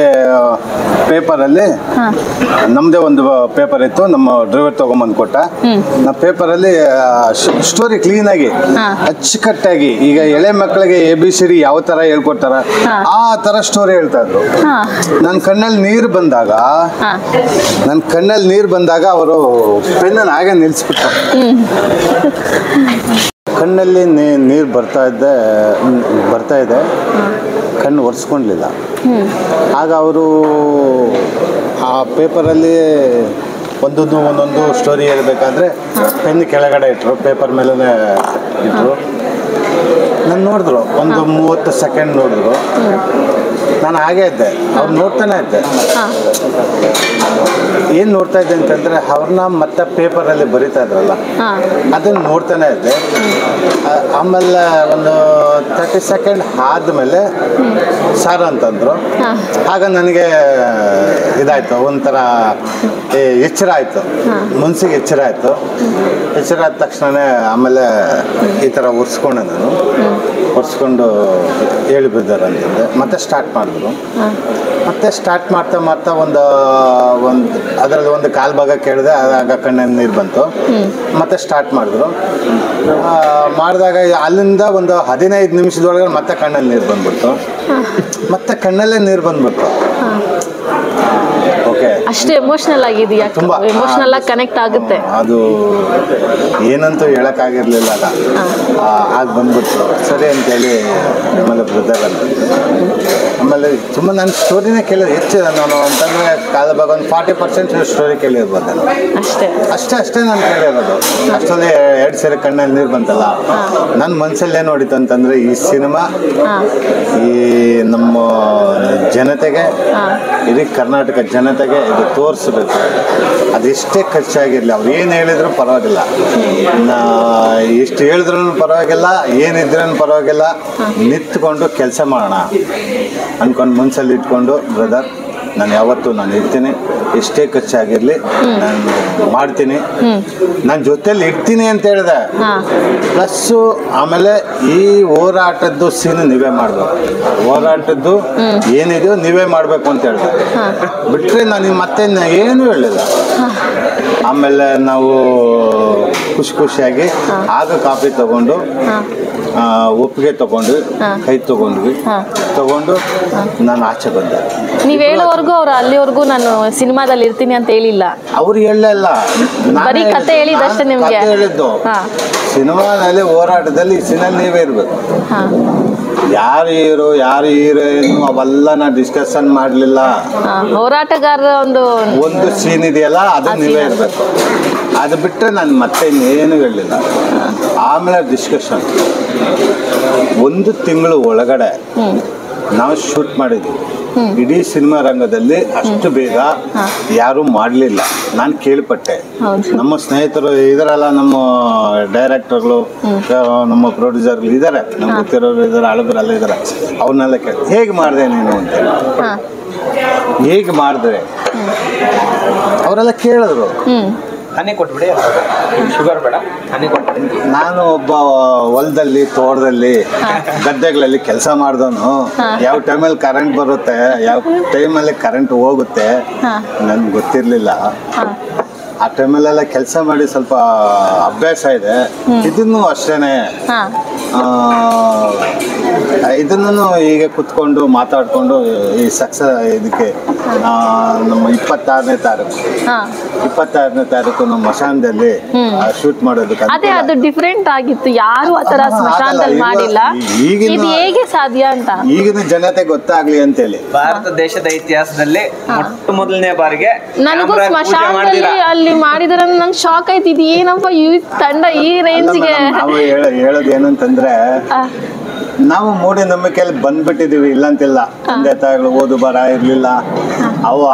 ಪೇಪರಲ್ಲಿ ನಮ್ಮದೇ ಒಂದು ಪೇಪರ್ ಇತ್ತು, ನಮ್ಮ ಡ್ರೈವರ್ ತೊಗೊಂಬಂದು ಕೊಟ್ಟ. ನಮ್ಮ ಪೇಪರಲ್ಲಿ ಸ್ಟೋರಿ ಕ್ಲೀನಾಗಿ ಅಚ್ಚುಕಟ್ಟಾಗಿ, ಈಗ ಎಳೆ ಮಕ್ಕಳಿಗೆ ABCD ಯಾವ ಥರ ಹೇಳ್ಕೊಡ್ತಾರ ಆ ಥರ ಸ್ಟೋರಿ ಹೇಳ್ತಾ ಇದ್ರು. ನನ್ನ ಕಣ್ಣಲ್ಲಿ ನೀರು ಬಂದಾಗ ಅವರು ಪೆನ್ನನ್ನು ಹಾಗೆ ನಿಲ್ಲಿಸ್ಬಿಟ್ರು. ಕಣ್ಣಲ್ಲಿ ನೀರು ಬರ್ತಾ ಇದೆ, ಕಣ್ಣು ಒರೆಸ್ಕೊಳ್ಲಿಲ್ಲ. ಆಗ ಅವರು ಆ ಪೇಪರಲ್ಲಿ ಒಂದೊಂದು ಸ್ಟೋರಿ ಹೇಳ್ಬೇಕಾದ್ರೆ ಪೆನ್ ಕೆಳಗಡೆ ಇಟ್ಟರು, ಪೇಪರ್ ಮೇಲೆ ಇಟ್ಟರು. ನಾನು ನೋಡಿದ್ರು, ಒಂದು 30 ಸೆಕೆಂಡ್ ನೋಡಿದ್ರು. ನಾನು ಹಾಗೇ ಇದ್ದೆ, ಅವ್ರು ನೋಡ್ತಾನೆ ಇದ್ದೆ. ಏನು ನೋಡ್ತಾ ಇದ್ದೆ ಅಂತಂದರೆ ಅವ್ರನ್ನ ಮತ್ತೆ ಪೇಪರಲ್ಲಿ ಬರಿತಾ ಇದ್ರಲ್ಲ ಅದನ್ನು ನೋಡ್ತಾನೆ ಇದ್ದೆ. ಆಮೇಲೆ ಒಂದು 30 ಸೆಕೆಂಡ್ ಆದಮೇಲೆ ಸಾರ್ ಅಂತಂದರು. ಆಗ ನನಗೆ ಇದಾಯಿತು, ಒಂಥರ ಎಚ್ಚರ ಆಯಿತು, ಮನಸ್ಸಿಗೆ ಎಚ್ಚರ ಆಯಿತು. ಎಚ್ಚರ ಆದ ತಕ್ಷಣವೇ ಆಮೇಲೆ ಈ ಥರ ಒರೆಸ್ಕೊಂಡೆ ನಾನು. ಒರೆಸ್ಕೊಂಡು ಹೇಳಿ ಬಿದ್ದಾರೆ ಅಂತಂದೆ. ಮತ್ತೆ ಸ್ಟಾರ್ಟ್ ಮಾಡಿದ್ರು. ಮತ್ತೆ ಸ್ಟಾರ್ಟ್ ಮಾಡ್ತಾ ಒಂದು ಅದರಲ್ಲಿ ಒಂದು ಕಾಲು ಭಾಗ ಕೇಳಿದೆ, ಆಗ ಕಣ್ಣಲ್ಲಿ ನೀರು ಬಂತು. ಮತ್ತೆ ಸ್ಟಾರ್ಟ್ ಮಾಡಿದ್ರು. ಮಾಡಿದಾಗ ಅಲ್ಲಿಂದ ಒಂದು 15 ನಿಮಿಷದೊಳಗೆ ಮತ್ತೆ ಕಣ್ಣಲ್ಲಿ ನೀರು ಬಂದ್ಬಿಡ್ತು. ಮತ್ತೆ ಕಣ್ಣಲ್ಲೇ ನೀರು ಬಂದ್ಬಿಡ್ತು. ಓಕೆ, ಅಷ್ಟೇ ಎಮೋಷನಲ್ ಆಗಿದೆಯಾ? ತುಂಬಾ ಎಮೋಷನಲ್ ಆಗಿ ಕನೆಕ್ಟ್ ಆಗುತ್ತೆ. ಅದು ಏನಂತೂ ಹೇಳೋಕ್ಕಾಗಿರ್ಲಿಲ್ಲ. ಆಗ ಬಂದ್ಬಿಟ್ಟು ಸರಿ ಅಂತೇಳಿ ಆಮೇಲೆ ಬ್ರದರ್ ಅಂತ. ಆಮೇಲೆ ತುಂಬ ನನ್ನ ಸ್ಟೋರಿನೇ ಕೇಳಿದ್ರೆ ಹೆಚ್ಚು ನಾನು ಅಂತಂದರೆ ಕಾಲ ಭಾಗ ಒಂದು 40% ಸ್ಟೋರಿ ಕೇಳಿರ್ಬೋದು ನಾನು. ಅಷ್ಟೇ ನಾನು ಕೇಳಿರೋದು. ಅಷ್ಟೊಂದೇ 2 ಸರಿ ಕಣ್ಣಲ್ಲಿ ನೀರು ಬಂತಲ್ಲ. ನನ್ನ ಮನಸ್ಸಲ್ಲಿ ಏನು ಹೊಡಿತು ಅಂತಂದರೆ, ಈ ಸಿನಿಮಾ ಈ ನಮ್ಮ ಜನತೆಗೆ, ಇಡೀ ಕರ್ನಾಟಕ ಜನತೆಗೆ ಇದು ತೋರಿಸ್ಬೇಕು. ಅದೆಷ್ಟೇ ಖರ್ಚಾಗಿರಲಿ, ಅವ್ರು ಏನು ಹೇಳಿದ್ರು ಪರವಾಗಿಲ್ಲ, ಎಷ್ಟು ಹೇಳಿದ್ರೂ ಪರವಾಗಿಲ್ಲ, ಏನಿದ್ರೂ ಪರವಾಗಿಲ್ಲ, ನಿಂತ್ಕೊಂಡು ಕೆಲಸ ಮಾಡೋಣ ಅಂದ್ಕೊಂಡು ಮನಸ್ಸಲ್ಲಿ ಇಟ್ಕೊಂಡು ಬ್ರದರ್ ನಾನು ಯಾವತ್ತೂ ನಾನು ಇರ್ತೀನಿ, ಎಷ್ಟೇ ಖರ್ಚಾಗಿರಲಿ ನಾನು ಮಾಡ್ತೀನಿ, ನಾನು ಜೊತೆಲಿ ಇರ್ತೀನಿ ಅಂತ ಹೇಳಿದೆ. ಪ್ಲಸ್ಸು ಆಮೇಲೆ ಈ ಹೋರಾಟದ್ದು ಸೀನ್ ನೀವೇ ಮಾಡಬೇಕು, ಹೋರಾಟದ್ದು ಏನಿದೆಯೋ ನೀವೇ ಮಾಡಬೇಕು ಅಂತ ಹೇಳಿದೆ. ಬಿಟ್ಟರೆ ನನಗೆ ಮತ್ತೆ ಏನೂ ಹೇಳಿಲ್ಲ. ಆಮೇಲೆ ನಾವು ಖುಷಿಯಾಗಿ ಆಗ ಕಾಪಿ ತಗೊಂಡು ಒಪ್ಪಿಗೆ ತಗೊಂಡು ಕೈ ತಗೊಂಡು ನಾನು ಆಚೆ ಬಂದೆ. ನೀವ್ ಹೇಳೋವರೆಗೂ ಅವ್ರು ಅಲ್ಲಿವರೆಗೂ ನಾನು ಸಿನಿಮಾದಲ್ಲಿ ಇರ್ತೀನಿ ಅಂತ ಹೇಳಿಲ್ಲ. ಅವ್ರು ಹೇಳಲ್ಲ, ಬರೀ ಕತೆ ಹೇಳಿದಷ್ಟೇ ನಿಮ್ಗೆ ಹೇಳಿದ್ದು. ಸಿನಿಮಾದಲ್ಲಿ ಹೋರಾಟದಲ್ಲಿ ಸಿನಿಮಾ ನೀವೇ ಇರ್ಬೇಕು. ಯಾರು ಹೀರೋಯಿನ್ ಅವೆಲ್ಲ ನಾ ಡಿಸ್ಕಷನ್ ಮಾಡ್ಲಿಲ್ಲ. ಹೋರಾಟಗಾರರ ಒಂದು ಸೀನ್ ಇದೆಯಲ್ಲ ಅದು ನೀವೇ ಇರ್ಬೇಕು. ಅದು ಬಿಟ್ಟರೆ ನಾನು ಮತ್ತೆ ಇನ್ನೇನು ಹೇಳಿಲ್ಲ. ಆಮೇಲೆ ಡಿಸ್ಕಷನ್ 1 ತಿಂಗಳು ಒಳಗಡೆ ನಾವು ಶೂಟ್ ಮಾಡಿದ್ವಿ. ಇಡೀ ಸಿನಿಮಾ ರಂಗದಲ್ಲಿ ಅಷ್ಟು ಬೇಗ ಯಾರು ಮಾಡಲಿಲ್ಲ. ನಾನು ಕೇಳ್ಪಟ್ಟೆ, ನಮ್ಮ ಸ್ನೇಹಿತರು ಇದರಲ್ಲ, ನಮ್ಮ ಡೈರೆಕ್ಟರ್ಗಳು, ನಮ್ಮ ಪ್ರೊಡ್ಯೂಸರ್ಗಳು ಇದ್ದಾರೆ, ನಮ್ಗೆ ಗೊತ್ತಿರೋರು ಇದ್ದಾರೆ, ಹಳಬರೆಲ್ಲ ಇದ್ದಾರೆ. ಅವ್ರನ್ನೆಲ್ಲ ಕೇಳಿ ಹೇಗೆ ಮಾಡಿದೆ ನೀನು ಅಂತ, ಹೇಗೆ ಮಾಡಿದ್ರೆ ಅವರೆಲ್ಲ ಕೇಳಿದ್ರು. ಹನಿ ಕೊಟ್ಬಿಡಿ, ಶುಗರ್ ಬೇಡ, ಹನಿ ಕೊಟ್ಬಿಡಿ. ನಾನು ಒಬ್ಬ ಹೊಲದಲ್ಲಿ, ತೋಟದಲ್ಲಿ, ಗದ್ದೆಗಳಲ್ಲಿ ಕೆಲಸ ಮಾಡಿದವನು. ಯಾವ ಟೈಮಲ್ಲಿ ಕರೆಂಟ್ ಬರುತ್ತೆ, ಯಾವ ಟೈಮಲ್ಲಿ ಕರೆಂಟ್ ಹೋಗುತ್ತೆ ನನ್ಗೆ ಗೊತ್ತಿರಲಿಲ್ಲ. ಆ ಟೈಮಲ್ಲೆಲ್ಲ ಕೆಲಸ ಮಾಡಿ ಸ್ವಲ್ಪ ಅಭ್ಯಾಸ ಇದೆ. ಇದನ್ನು ಅಷ್ಟೇನೆ, ಇದನ್ನು ಹೀಗೆ ಕುತ್ಕೊಂಡು ಮಾತಾಡಿಕೊಂಡು ಈ ಇದಕ್ಕೆ ನಮ್ಮ 26ನೇ ತಾರೀಕು ನಮ್ಮ ಮಶಾನದಲ್ಲಿ ಶೂಟ್ ಮಾಡೋದಕ್ಕೆ ಅದೇ ಅದು ಡಿಫರೆಂಟ್ ಆಗಿತ್ತು. ಯಾರು ಆತರ ಸ್ಮಶಾನದಲ್ಲಿ ಮಾಡಿಲ್ಲ. ಇದು ಹೇಗೆ ಸಾಧ್ಯ ಅಂತ ಈಗಿನ ಜನತೆ ಗೊತ್ತಾಗ್ಲಿ ಅಂತೇಳಿ. ಭಾರತ ದೇಶದ ಇತಿಹಾಸದಲ್ಲಿ ಮೊಟ್ಟ ಮೊದಲನೇ ಬಾರಿಗೆ ನನಗೂ ಸ್ಮಶಾನದಲ್ಲಿ ಅಲ್ಲಿ ಮಾಡಿದ್ರೆ ನಂಗೆ ಶಾಕ್ ಆಯ್ತು. ಇದು ಏನಪ್ಪ ಈ ತಂಡ ಈ ರೇಂಜ್ಗೆ. ನಾವು ಹೇಳೋದು ಏನಂತಂದ್ರೆ, ನಾವು ಮೂಢನಂಬಿಕೆಯಲ್ಲಿ ಬಂದ್ಬಿಟ್ಟಿದೀವಿ, ಇಲ್ಲಂತಿಲ್ಲ. ತಂದೆ ತಾಯಿಗಳು ಓದು ಬರ ಇರ್ಲಿಲ್ಲ,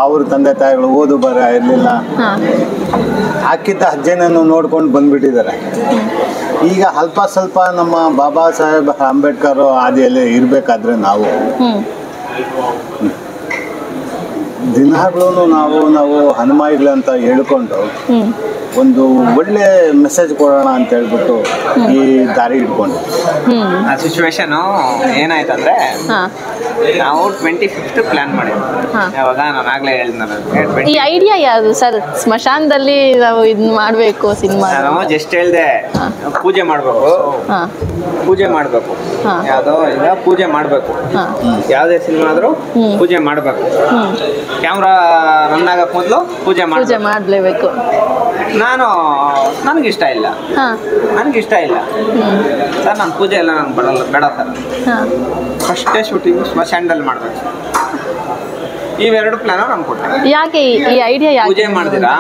ಅವ್ರ ತಂದೆ ತಾಯಿಗಳು ಓದು ಬರ ಇರ್ಲಿಲ್ಲ. ಹಾಕಿದ್ದ ಅಜ್ಜನನ್ನು ನೋಡ್ಕೊಂಡು ಬಂದ್ಬಿಟ್ಟಿದ್ದಾರೆ. ಈಗ ಅಲ್ಪ ಸ್ವಲ್ಪ ನಮ್ಮ ಬಾಬಾ ಸಾಹೇಬ್ ಅಂಬೇಡ್ಕರ್ ಹಾದಿಯಲ್ಲಿ ಇರ್ಬೇಕಾದ್ರೆ ನಾವು ದಿನಾಗ್ಲೂ ನಾವು ಹನುಮಾಯಿಗಳಂತ ಹೇಳ್ಕೊಂಡು ಒಂದು ಒಳ್ಳೆ ಮೆಸೇಜ್ ಕೊಡೋಣ ಅಂತ ಹೇಳ್ಬಿಟ್ಟು ಈ ದಾರಿ ಇಟ್ಕೊಂಡು. ಆ ಸಿಚುವೇಶನ್ ಏನಾಯ್ತಂದ್ರೆ, ನಾವು 25th ಪ್ಲಾನ್ ಮಾಡಿದ್ವಿ. ಯಾವಾಗ ನಾನು ಆಗ್ಲೇ ಹೇಳಿದ್ನಲ್ಲ, ಈ ಐಡಿಯಾ ಯಾವುದು ಸರ್? ಸ್ಮಶಾನದಲ್ಲಿ ನಾವು ಇದನ್ನ ಮಾಡಬೇಕು ಸಿನಿಮಾ. ನಾನು ಜಸ್ಟ್ ಹೇಳ್ದೆ, ಪೂಜೆ ಮಾಡಬೇಕು, ಯಾವುದೋ ಈಗ ಪೂಜೆ ಮಾಡಬೇಕು, ಯಾವುದೇ ಸಿನಿಮಾ ಆದ್ರೂ ಪೂಜೆ ಮಾಡಬೇಕು. ಕ್ಯಾಮ್ರಾ ರನ್ ಆಗಕ್ ಮೊದಲು ಪೂಜೆ ಮಾಡಲೇಬೇಕು. ನನಗಿಷ್ಟ ಇಲ್ಲ ಸರ್, ನಾನು ಪೂಜೆ ಎಲ್ಲ ನಾನು ಬೇಡ ಸರ್. ಫಸ್ಟೇ ಶೂಟಿಂಗ್ ಸ್ಮಶಾನದಲ್ಲಿ ಮಾಡಬೇಕು. ಇವೆರಡು ಪ್ಲಾನ್ ನಮ್ಗೆ ಕೊಟ್ಟೆ. ಯಾಕೆ ಈ ಐಡಿಯಾ? ಪೂಜೆ ಮಾಡಿದಿರಾ,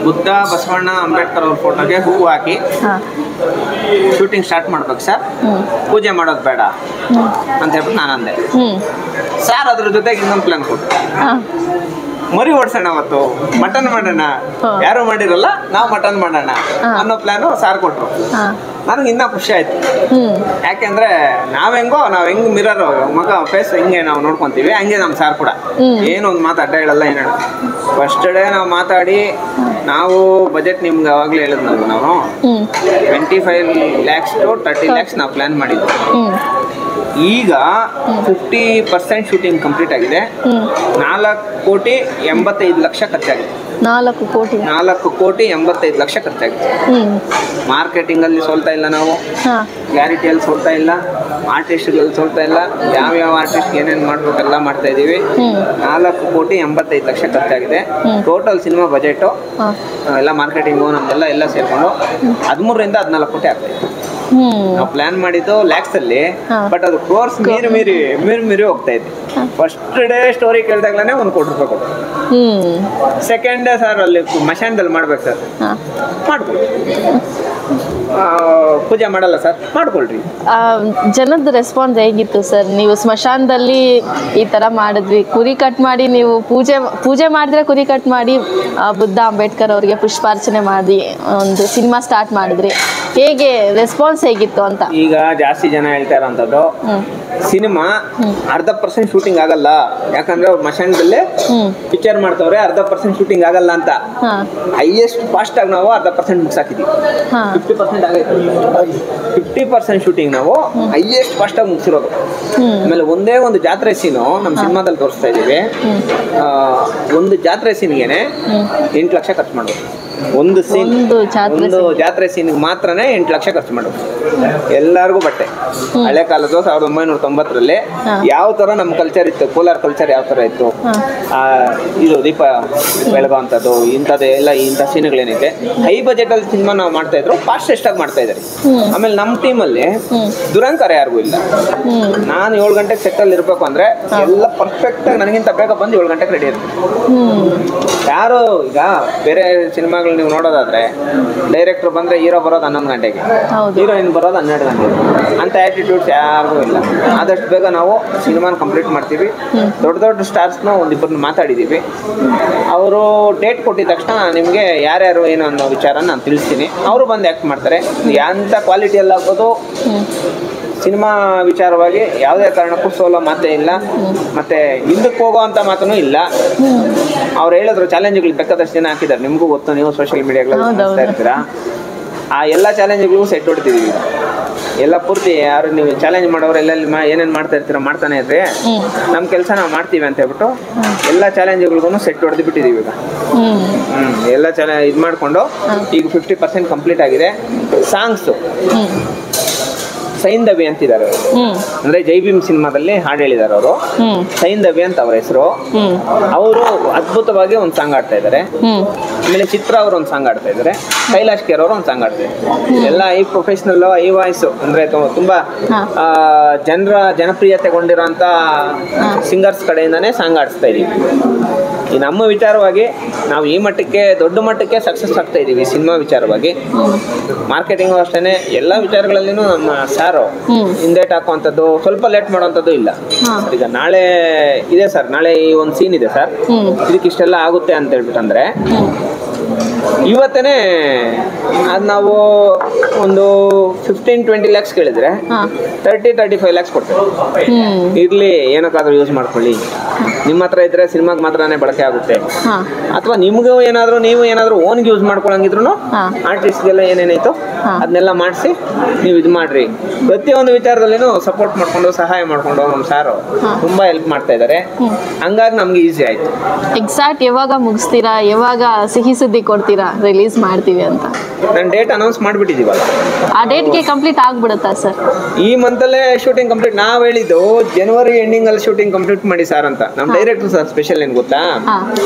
ಬುದ್ಧ, ಬಸವಣ್ಣ, ಅಂಬೇಡ್ಕರ್ ಅವ್ರ ಫೋಟೋಗೆ ಹೂವು ಹಾಕಿ ಶೂಟಿಂಗ್ ಸ್ಟಾರ್ಟ್ ಮಾಡ್ಬೇಕು ಸರ್, ಪೂಜೆ ಮಾಡೋದು ಬೇಡ ಅಂತ ಹೇಳ್ಬಿಟ್ಟು ನಾನು ಅಂದೆ. ಸರ್ ಅದ್ರ ಜೊತೆಗೆ ಇನ್ನೊಂದು ಪ್ಲಾನ್ ಕೊಟ್ಟೆ, ಮರಿ ಓಡಿಸೋಣ, ಅವತ್ತು ಮಟನ್ ಮಾಡೋಣ, ಯಾರು ಮಾಡಿರಲ್ಲ ನಾವು ಮಟನ್ ಮಾಡೋಣ ಅನ್ನೋ ಪ್ಲಾನು ಸಾರ್ ಕೊಟ್ರು. ನನಗೆ ಇನ್ನೂ ಖುಷಿ ಆಯ್ತು. ಯಾಕೆಂದ್ರೆ ನಾವ್ ಹೆಂಗ್ ಮಿರರ್ ಮಗ ಫೇಸ್ ಹಿಂಗೆ ನಾವು ನೋಡ್ಕೊಂತೀವಿ, ಹಂಗೆ ನಮ್ಮ ಸಾರ್ ಕೂಡ ಏನೊಂದು ಮಾತು ಅಡ್ಡ ಹೇಳಲ್ಲ. ಏನು ಫಸ್ಟ್ ಡೇ ನಾವು ಮಾತಾಡಿ, ನಾವು ಬಜೆಟ್ ನಿಮ್ಗೆ ಅವಾಗಲೇ ಹೇಳಿದ್ನಲ್ವ, ನಾವು 25 lakhs to 30 lakhs ನಾವು ಪ್ಲಾನ್ ಮಾಡಿದ್ವಿ. ಈಗ 50% ಶೂಟಿಂಗ್ ಕಂಪ್ಲೀಟ್ ಆಗಿದೆ. 4,85,00,000 ಖರ್ಚಾಗಿದೆ. 4,85,00,000 ಖರ್ಚಾಗಿದೆ. ಮಾರ್ಕೆಟಿಂಗ್ ಅಲ್ಲಿ ಸೋಲ್ತಾ ಇಲ್ಲ ನಾವು, ಕ್ಲಾರಿಟಿಯಲ್ಲಿ ಸೋಲ್ತಾ ಇಲ್ಲ, ಆರ್ಟಿಸ್ಟ್ಗಳಲ್ಲಿ ಸೋಲ್ತಾ ಇಲ್ಲ. ಯಾವ್ಯಾವ ಆರ್ಟಿಸ್ಟ್ ಏನೇನು ಮಾಡ್ಬೇಕೆಲ್ಲ ಮಾಡ್ತಾ ಇದೀವಿ. 4,85,00,000 ಖರ್ಚಾಗಿದೆ. ಟೋಟಲ್ ಸಿನಿಮಾ ಬಜೆಟು ಎಲ್ಲ ಮಾರ್ಕೆಟಿಂಗು ನಮ್ದೆಲ್ಲ ಎಲ್ಲ ಸೇರ್ಕೊಂಡು 13 ರಿಂದ 14 ಕೋಟಿ ಆಗ್ತದೆ. ನಾವು ಪ್ಲಾನ್ ಮಾಡಿದ್ದು ಲ್ಯಾಕ್ಸ್ ಅಲ್ಲಿ, ಬಟ್ ಅದು ಕೋರ್ಸ್ ಮೀರಿ ಹೋಗ್ತಾ ಇದೆ. ಫಸ್ಟ್ ಡೇ ಸ್ಟೋರಿ ಕೇಳಿದಾಗ್ಲೇ 1 ಕೋಟಿ ರೂಪಾಯಿ ಕೊಟ್ಟು, ಸೆಕೆಂಡ್ ಡೇ ಸರ್ ಅಲ್ಲಿ ಮಶಾನದಲ್ಲಿ ಮಾಡ್ಬೇಕು ಸರ್, ಮಾಡ್ಬೋದು. ಪೂಜೆ ಮಾಡಲ್ಲ ಸರ್, ಮಾಡ್ಕೊಳ್ರಿ. ಜನದ ರೆಸ್ಪಾನ್ಸ್ ಹೇಗಿತ್ತು ಸರ್? ನೀವು ಸ್ಮಶಾನದಲ್ಲಿ ಈ ಥರ ಮಾಡಿದ್ರಿ, ಕುರಿ ಕಟ್ ಮಾಡಿ ನೀವು ಪೂಜೆ ಮಾಡಿದ್ರೆ ಕುರಿ ಕಟ್ ಮಾಡಿ ಬುದ್ಧ ಅಂಬೇಡ್ಕರ್ ಅವರಿಗೆ ಪುಷ್ಪಾರ್ಚನೆ ಮಾಡಿ ಒಂದು ಸಿನಿಮಾ ಸ್ಟಾರ್ಟ್ ಮಾಡಿದ್ರಿ, ಹೇಗೆ ರೆಸ್ಪಾನ್ಸ್ ಹೇಗಿತ್ತು ಅಂತ? ಈಗ ಜಾಸ್ತಿ ಜನ ಹೇಳ್ತಾ ಇರೋಂಥದ್ದು ಸಿನಿಮಾ 1/2% ಶೂಟಿಂಗ್ ಆಗಲ್ಲ, ಯಾಕಂದ್ರೆ ಅವ್ರು ಮಶಾನದಲ್ಲೇ ಪಿಕ್ಚರ್ ಮಾಡ್ತವ್ರೆ, 1/2% ಶೂಟಿಂಗ್ ಆಗಲ್ಲ ಅಂತ. ಹೈಯೆಸ್ಟ್ ಫಾಸ್ಟ್ ಆಗಿ ನಾವು 1/2% ಮುಗಿಸಾಕಿದ್ವಿ. 50% ಆಗೈತೆ. 50% ಶೂಟಿಂಗ್ ನಾವು ಹೈಯೆಸ್ಟ್ ಫಾಸ್ಟ್ ಆಗಿ ಮುಗಿಸಿರೋದು. ಆಮೇಲೆ ಒಂದೇ ಒಂದು ಜಾತ್ರೆ ಸೀನು ನಮ್ಮ ಸಿನಿಮಾದಲ್ಲಿ ತೋರಿಸ್ತಾ ಇದೀವಿ. ಒಂದು ಜಾತ್ರೆ ಸೀನ್ಗೆನೆ 8 ಲಕ್ಷ ಖರ್ಚು ಮಾಡೋದು. ಒಂದು ಜಾತ್ರೆ ಸೀನ್ಗೆ ಮಾತ್ರನೇ 8 ಲಕ್ಷ ಖರ್ಚು ಮಾಡೋದು. ಎಲ್ಲರಿಗೂ ಬಟ್ಟೆ. ಹಳೆ ಕಾಲದ್ದು 1990ರಲ್ಲಿ ಯಾವ ತರ ನಮ್ಮ ಕಲ್ಚರ್ ಇತ್ತು, ಕೋಲಾರ ಕಲ್ಚರ್ ಯಾವ ತರ ಇತ್ತು, ಇದು ದೀಪ ಬೆಳಗುವಂಥದ್ದು ಇಂಥದ್ದು ಎಲ್ಲ ಇಂಥ ಸೀನ್ಗಳೇನಿದೆ. ಹೈ ಬಜೆಟ್ ಅಲ್ಲಿ ಸಿನಿಮಾ ನಾವು ಮಾಡ್ತಾ ಇದ್ರು, ಫಾಸ್ಟೆಸ್ಟ್ ಆಗಿ ಮಾಡ್ತಾ ಇದ್ದಾರೆ. ಆಮೇಲೆ ನಮ್ಮ ಟೀಮಲ್ಲಿ ದುರಂಕಾರ ಯಾರಿಗೂ ಇಲ್ಲ. ನಾನು 7 ಗಂಟೆಗೆ ಸೆಟ್ಟಲ್ಲಿ ಇರಬೇಕು ಅಂದ್ರೆ ಎಲ್ಲ ಪರ್ಫೆಕ್ಟ್ ಆಗಿ ನನಗಿಂತ ಬೇಗ ಬಂದು 7 ಗಂಟೆಗೆ ರೆಡಿ ಇರ್ತೀನಿ. ಯಾರು ಈಗ ಬೇರೆ ಸಿನಿಮಾಗಳು ನೀವು ನೋಡೋದಾದ್ರೆ ಡೈರೆಕ್ಟರ್ ಬಂದ್ರೆ ಹೀರೋ ಬರೋದು 11 ಗಂಟೆಗೆ, ಹೀರೋಯಿನ್ ಬರೋದು 12 ಗಂಟೆಗೆ ಅಂತ ಆಟಿಟ್ಯೂಡ್ಸ್ ಯಾರಿಗೂ ಇಲ್ಲ. ಆದಷ್ಟು ಬೇಗ ನಾವು ಸಿನಿಮಾನ ಕಂಪ್ಲೀಟ್ ಮಾಡ್ತೀವಿ. ದೊಡ್ಡ ಸ್ಟಾರ್ಸ್ನ ಒಂದಿಬ್ಬರನ್ನ ಮಾತಾಡಿದ್ದೀವಿ. ಅವರು ಡೇಟ್ ಕೊಟ್ಟಿದ ತಕ್ಷಣ ನಿಮಗೆ ಯಾರ್ಯಾರು ಏನು ಅನ್ನೋ ವಿಚಾರ ನಾನು ತಿಳಿಸ್ತೀನಿ. ಅವರು ಬಂದು ಆ್ಯಕ್ಟ್ ಮಾಡ್ತಾರೆ. ಎಂಥ ಕ್ವಾಲಿಟಿಯಲ್ಲಿ ಆಗ್ಬೋದು, ಸಿನಿಮಾ ವಿಚಾರವಾಗಿ ಯಾವುದೇ ಕಾರಣಕ್ಕೂ ಸೋಲೋ ಮಾತೇ ಇಲ್ಲ, ಮತ್ತೆ ಹಿಂದಕ್ಕೆ ಹೋಗೋ ಅಂತ ಮಾತೂ ಇಲ್ಲ. ಅವ್ರು ಹೇಳಿದ್ರು ಚಾಲೆಂಜ್ಗಳು ಬೇಕಾದಷ್ಟು ಜನ ಹಾಕಿದ್ದಾರೆ, ನಿಮಗೂ ಗೊತ್ತು, ನೀವು ಸೋಷಿಯಲ್ ಮೀಡಿಯಾಗಳಲ್ಲಿ ನೋಡ್ತಾ ಇರ್ತೀರಾ. ಆ ಎಲ್ಲ ಚಾಲೆಂಜ್ಗಳಿಗೂ ಸೆಟ್ ಹೊಡ್ತಿದ್ದೀವಿ. ಎಲ್ಲ ಪೂರ್ತಿ ಯಾರು ನೀವು ಚಾಲೆಂಜ್ ಮಾಡೋರು ಎಲ್ಲೆಲ್ಲಿ ಏನೇನು ಮಾಡ್ತಾ ಇರ್ತೀರ ಮಾಡ್ತಾನೆ ಇರ್ರಿ, ನಮ್ಮ ಕೆಲಸ ನಾವು ಮಾಡ್ತೀವಿ ಅಂತ ಹೇಳ್ಬಿಟ್ಟು ಎಲ್ಲ ಚಾಲೆಂಜ್ಗಳಿಗೂ ಸೆಟ್ ಹೊಡೆದು ಬಿಟ್ಟಿದ್ದೀವಿ ಈಗ. ಎಲ್ಲ ಇದು ಮಾಡಿಕೊಂಡು ಈಗ 50% ಕಂಪ್ಲೀಟ್ ಆಗಿದೆ. ಸಾಂಗ್ಸು ಸೈಂಧವಿ ಅಂತಿದ್ದಾರೆ, ಅಂದ್ರೆ ಜೈ ಭೀಮ್ ಸಿನಿಮಾದಲ್ಲಿ ಹಾಡು ಹೇಳಿದ್ದಾರೆ ಅವರು. ಸೈಂಧವಿ ಅಂತ ಅವ್ರ ಹೆಸರು. ಅವರು ಅದ್ಭುತವಾಗಿ ಒಂದು ಸಾಂಗ್ ಆಡ್ತಾ ಇದ್ದಾರೆ. ಆಮೇಲೆ ಚಿತ್ರ ಅವರು ಒಂದು ಸಾಂಗ್ ಆಡ್ತಾ ಇದ್ದಾರೆ. ಕೈಲಾಶ್ ಕೇರ್ ಅವರು ಒಂದು ಸಾಂಗ್ ಆಡ್ತಾ ಇದ್ದಾರೆ. ಎಲ್ಲ ಈ ಪ್ರೊಫೆಷನಲ್ ಈ ವಾಯ್ಸ್ ಅಂದ್ರೆ ತುಂಬಾ ಜನಪ್ರಿಯತೆಗೊಂಡಿರೋಂಥ ಸಿಂಗರ್ಸ್ ಕಡೆಯಿಂದಾನೇ ಸಾಂಗ್ ಆಡಿಸ್ತಾ ಇದೀವಿ. ಈ ನಮ್ಮ ವಿಚಾರವಾಗಿ ನಾವು ಈ ಮಟ್ಟಕ್ಕೆ ದೊಡ್ಡ ಮಟ್ಟಕ್ಕೆ ಸಕ್ಸಸ್ ಆಗ್ತಾ ಇದೀವಿ ಸಿನಿಮಾ ವಿಚಾರವಾಗಿ. ಮಾರ್ಕೆಟಿಂಗ್ ಅಷ್ಟೇನೆ ಎಲ್ಲ ವಿಚಾರಗಳಲ್ಲಿನೂ ನಮ್ಮ ಸಾರು ಹಿಂದೇಟ್ ಹಾಕುವಂಥದ್ದು, ಸ್ವಲ್ಪ ಲೇಟ್ ಮಾಡುವಂಥದ್ದು ಇಲ್ಲ. ಈಗ ನಾಳೆ ಇದೆ ಸರ್, ನಾಳೆ ಈ ಒಂದು ಸೀನ್ ಇದೆ ಸರ್, ಇದಕ್ಕೆ ಇಷ್ಟೆಲ್ಲ ಆಗುತ್ತೆ ಅಂತ ಹೇಳ್ಬಿಟ್ಟಂದ್ರೆ ಇವತ್ತೇನೆ ಅದು ನಾವು ಒಂದು 15-20 lakhs ಕೇಳಿದ್ರೆ 30-35 lakhs ಕೊಡ್ತೇವೆ. ಇರ್ಲಿ ಏನಕ್ಕಾದ್ರೂ ಯೂಸ್ ಮಾಡ್ಕೊಳ್ಳಿ, ನಿಮ್ಮ ಹತ್ರ ಇದ್ರೆ ಸಿನಿಮಾಗೆ ಮಾತ್ರನೇ ಬಳಕೆ ಆಗುತ್ತೆ. ಅಥವಾ ನಿಮ್ಗೂ ಏನಾದ್ರು ನೀವು ಏನಾದ್ರು ಓನ್ಗೆ ಯೂಸ್ ಮಾಡ್ಕೊಳಂಗಿದ್ರು ಆರ್ಟಿಸ್ಟ್ಗೆಲ್ಲ ಏನೇನಾಯ್ತು ಅದನ್ನೆಲ್ಲ ಮಾಡಿಸಿ ನೀವು ಇದು ಮಾಡ್ರಿ. ಪ್ರತಿಯೊಂದು ವಿಚಾರದಲ್ಲಿನೂ ಸಪೋರ್ಟ್ ಮಾಡ್ಕೊಂಡು ಸಹಾಯ ಮಾಡ್ಕೊಂಡು ನಮ್ಮ ಸಾರು ತುಂಬಾ ಹೆಲ್ಪ್ ಮಾಡ್ತಾ ಇದ್ದಾರೆ. ಹಂಗಾಗಿ ನಮ್ಗೆ ಈಸಿ ಆಯ್ತು. ಎಕ್ಸಾಕ್ಟ್ ಯಾವಾಗ ಮುಗಿಸ್ತೀರಾ, ಯಾವಾಗ ಸಿಹಿ ಸುದ್ದಿ ಕೊಡ್ತೀರಾ ರಿಲೀಸ್ ಮಾಡ್ತೀವಿ ಅಂತ? ನಾನು ಡೇಟ್ ಅನೌನ್ಸ್ ಮಾಡಿಬಿಟ್ಟಿದ್ದೀವಲ್ಲ, ಆ ಡೇಟ್ಗೆ ಕಂಪ್ಲೀಟ್ ಆಗ್ಬಿಡುತ್ತಾ ಸರ್? ಈ ಮಂತಲ್ಲೇ ಶೂಟಿಂಗ್ ಕಂಪ್ಲೀಟ್. ನಾವು ಹೇಳಿದ್ದು ಜನವರಿ ಎಂಡಿಂಗ್ ಅಲ್ಲಿ ಶೂಟಿಂಗ್ ಕಂಪ್ಲೀಟ್ ಮಾಡಿ ಸರ್ ಅಂತ. ನಮ್ಮ ಡೈರೆಕ್ಟರ್ ಸರ್ ಸ್ಪೆಷಲ್ ಏನ್ ಗೊತ್ತಾ,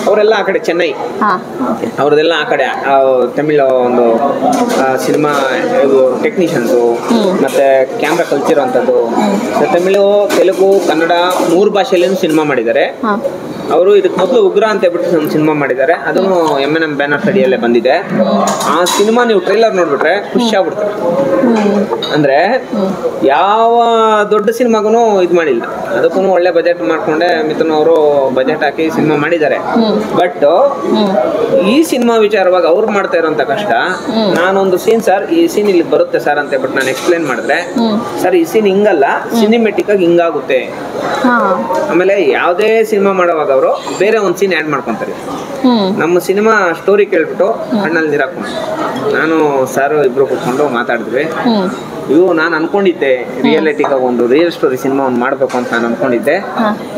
ಅವರೆಲ್ಲ ಆ ಕಡೆ ಚೆನ್ನೈ, ಅವ್ರದೆಲ್ಲ ಆ ಕಡೆ ತಮಿಳ್ ಒಂದು ಸಿನಿಮಾ ಟೆಕ್ನಿಷಿಯನ್ಸು ಮತ್ತೆ ಕ್ಯಾಮ್ರಾ ಕಲ್ತಿರೋಂಥದ್ದು. ತಮಿಳು, ತೆಲುಗು, ಕನ್ನಡ 3 ಭಾಷೆಯಲ್ಲೂ ಸಿನಿಮಾ ಮಾಡಿದ್ದಾರೆ ಅವರು. ಇದಕ್ಕೆ ಮೊದಲು ಉಗ್ರ ಅಂತ ಹೇಳ್ಬಿಟ್ಟು ಒಂದು ಸಿನಿಮಾ ಮಾಡಿದ್ದಾರೆ, ಅದನ್ನು M&M ಬ್ಯಾನರ್ ಅಡಿಯಲ್ಲೇ ಬಂದಿದೆ. ಆ ಸಿನಿಮಾ ನೀವು ಟ್ರೈಲರ್ ನೋಡ್ಬಿಟ್ರೆ ಖುಷಿ ಆಗ್ಬಿಡ್ತಾರೆ. ಅಂದ್ರೆ ಯಾವ ದೊಡ್ಡ ಸಿನಿಮಾಗೂ ಇದು ಮಾಡಿಲ್ಲ, ಅದಕ್ಕೂ ಒಳ್ಳೆ ಬಜೆಟ್ ಮಾಡ್ಕೊಂಡೆ ಮಿಥುನ್ ಅವರು ಬಜೆಟ್ ಹಾಕಿ ಸಿನಿಮಾ ಮಾಡಿದ್ದಾರೆ. ಬಟ್ ಈ ಸಿನಿಮಾ ವಿಚಾರವಾಗಿ ಅವ್ರು ಮಾಡ್ತಾ ಇರೋಂಥ ಕಷ್ಟ, ನಾನೊಂದು ಸೀನ್ ಸರ್ ಈ ಸೀನ್ ಇಲ್ಲಿ ಬರುತ್ತೆ ಸರ್ ಅಂತ ಹೇಳ್ಬಿಟ್ಟು ನಾನು ಎಕ್ಸ್ಪ್ಲೇನ್ ಮಾಡಿದ್ರೆ, ಸರ್ ಈ ಸೀನ್ ಹಿಂಗಲ್ಲ, ಸಿನಿಮೆಟಿಕ್ ಆಗಿ ಹಿಂಗಾಗುತ್ತೆ. ಆಮೇಲೆ ಯಾವುದೇ ಸಿನಿಮಾ ಮಾಡುವಾಗ ಅವರು ಬೇರೆ ಒಂದು ಸೀನ್ ಆ್ಯಡ್ ಮಾಡ್ಕೊಂತಾರೆ. ನಮ್ಮ ಸಿನಿಮಾ ಸ್ಟೋರಿ ಕೇಳ್ಬಿಟ್ಟು ಕಣ್ಣಲ್ಲಿ ನೀರು ಹಾಕೊಂಡು ನಾನು ಸಾರು ಇಬ್ರು ಕೂತ್ಕೊಂಡು ಮಾತಾಡಿದ್ವಿ. ಇವು ನಾನು ಅನ್ಕೊಂಡಿದ್ದೆ ರಿಯಾಲಿಟಿಗ ಒಂದು ರಿಯಲ್ ಸ್ಟೋರಿ ಸಿನಿಮಾ ಒಂದು ಮಾಡ್ಬೇಕು ಅಂತ ನಾನು ಅನ್ಕೊಂಡಿದ್ದೆ.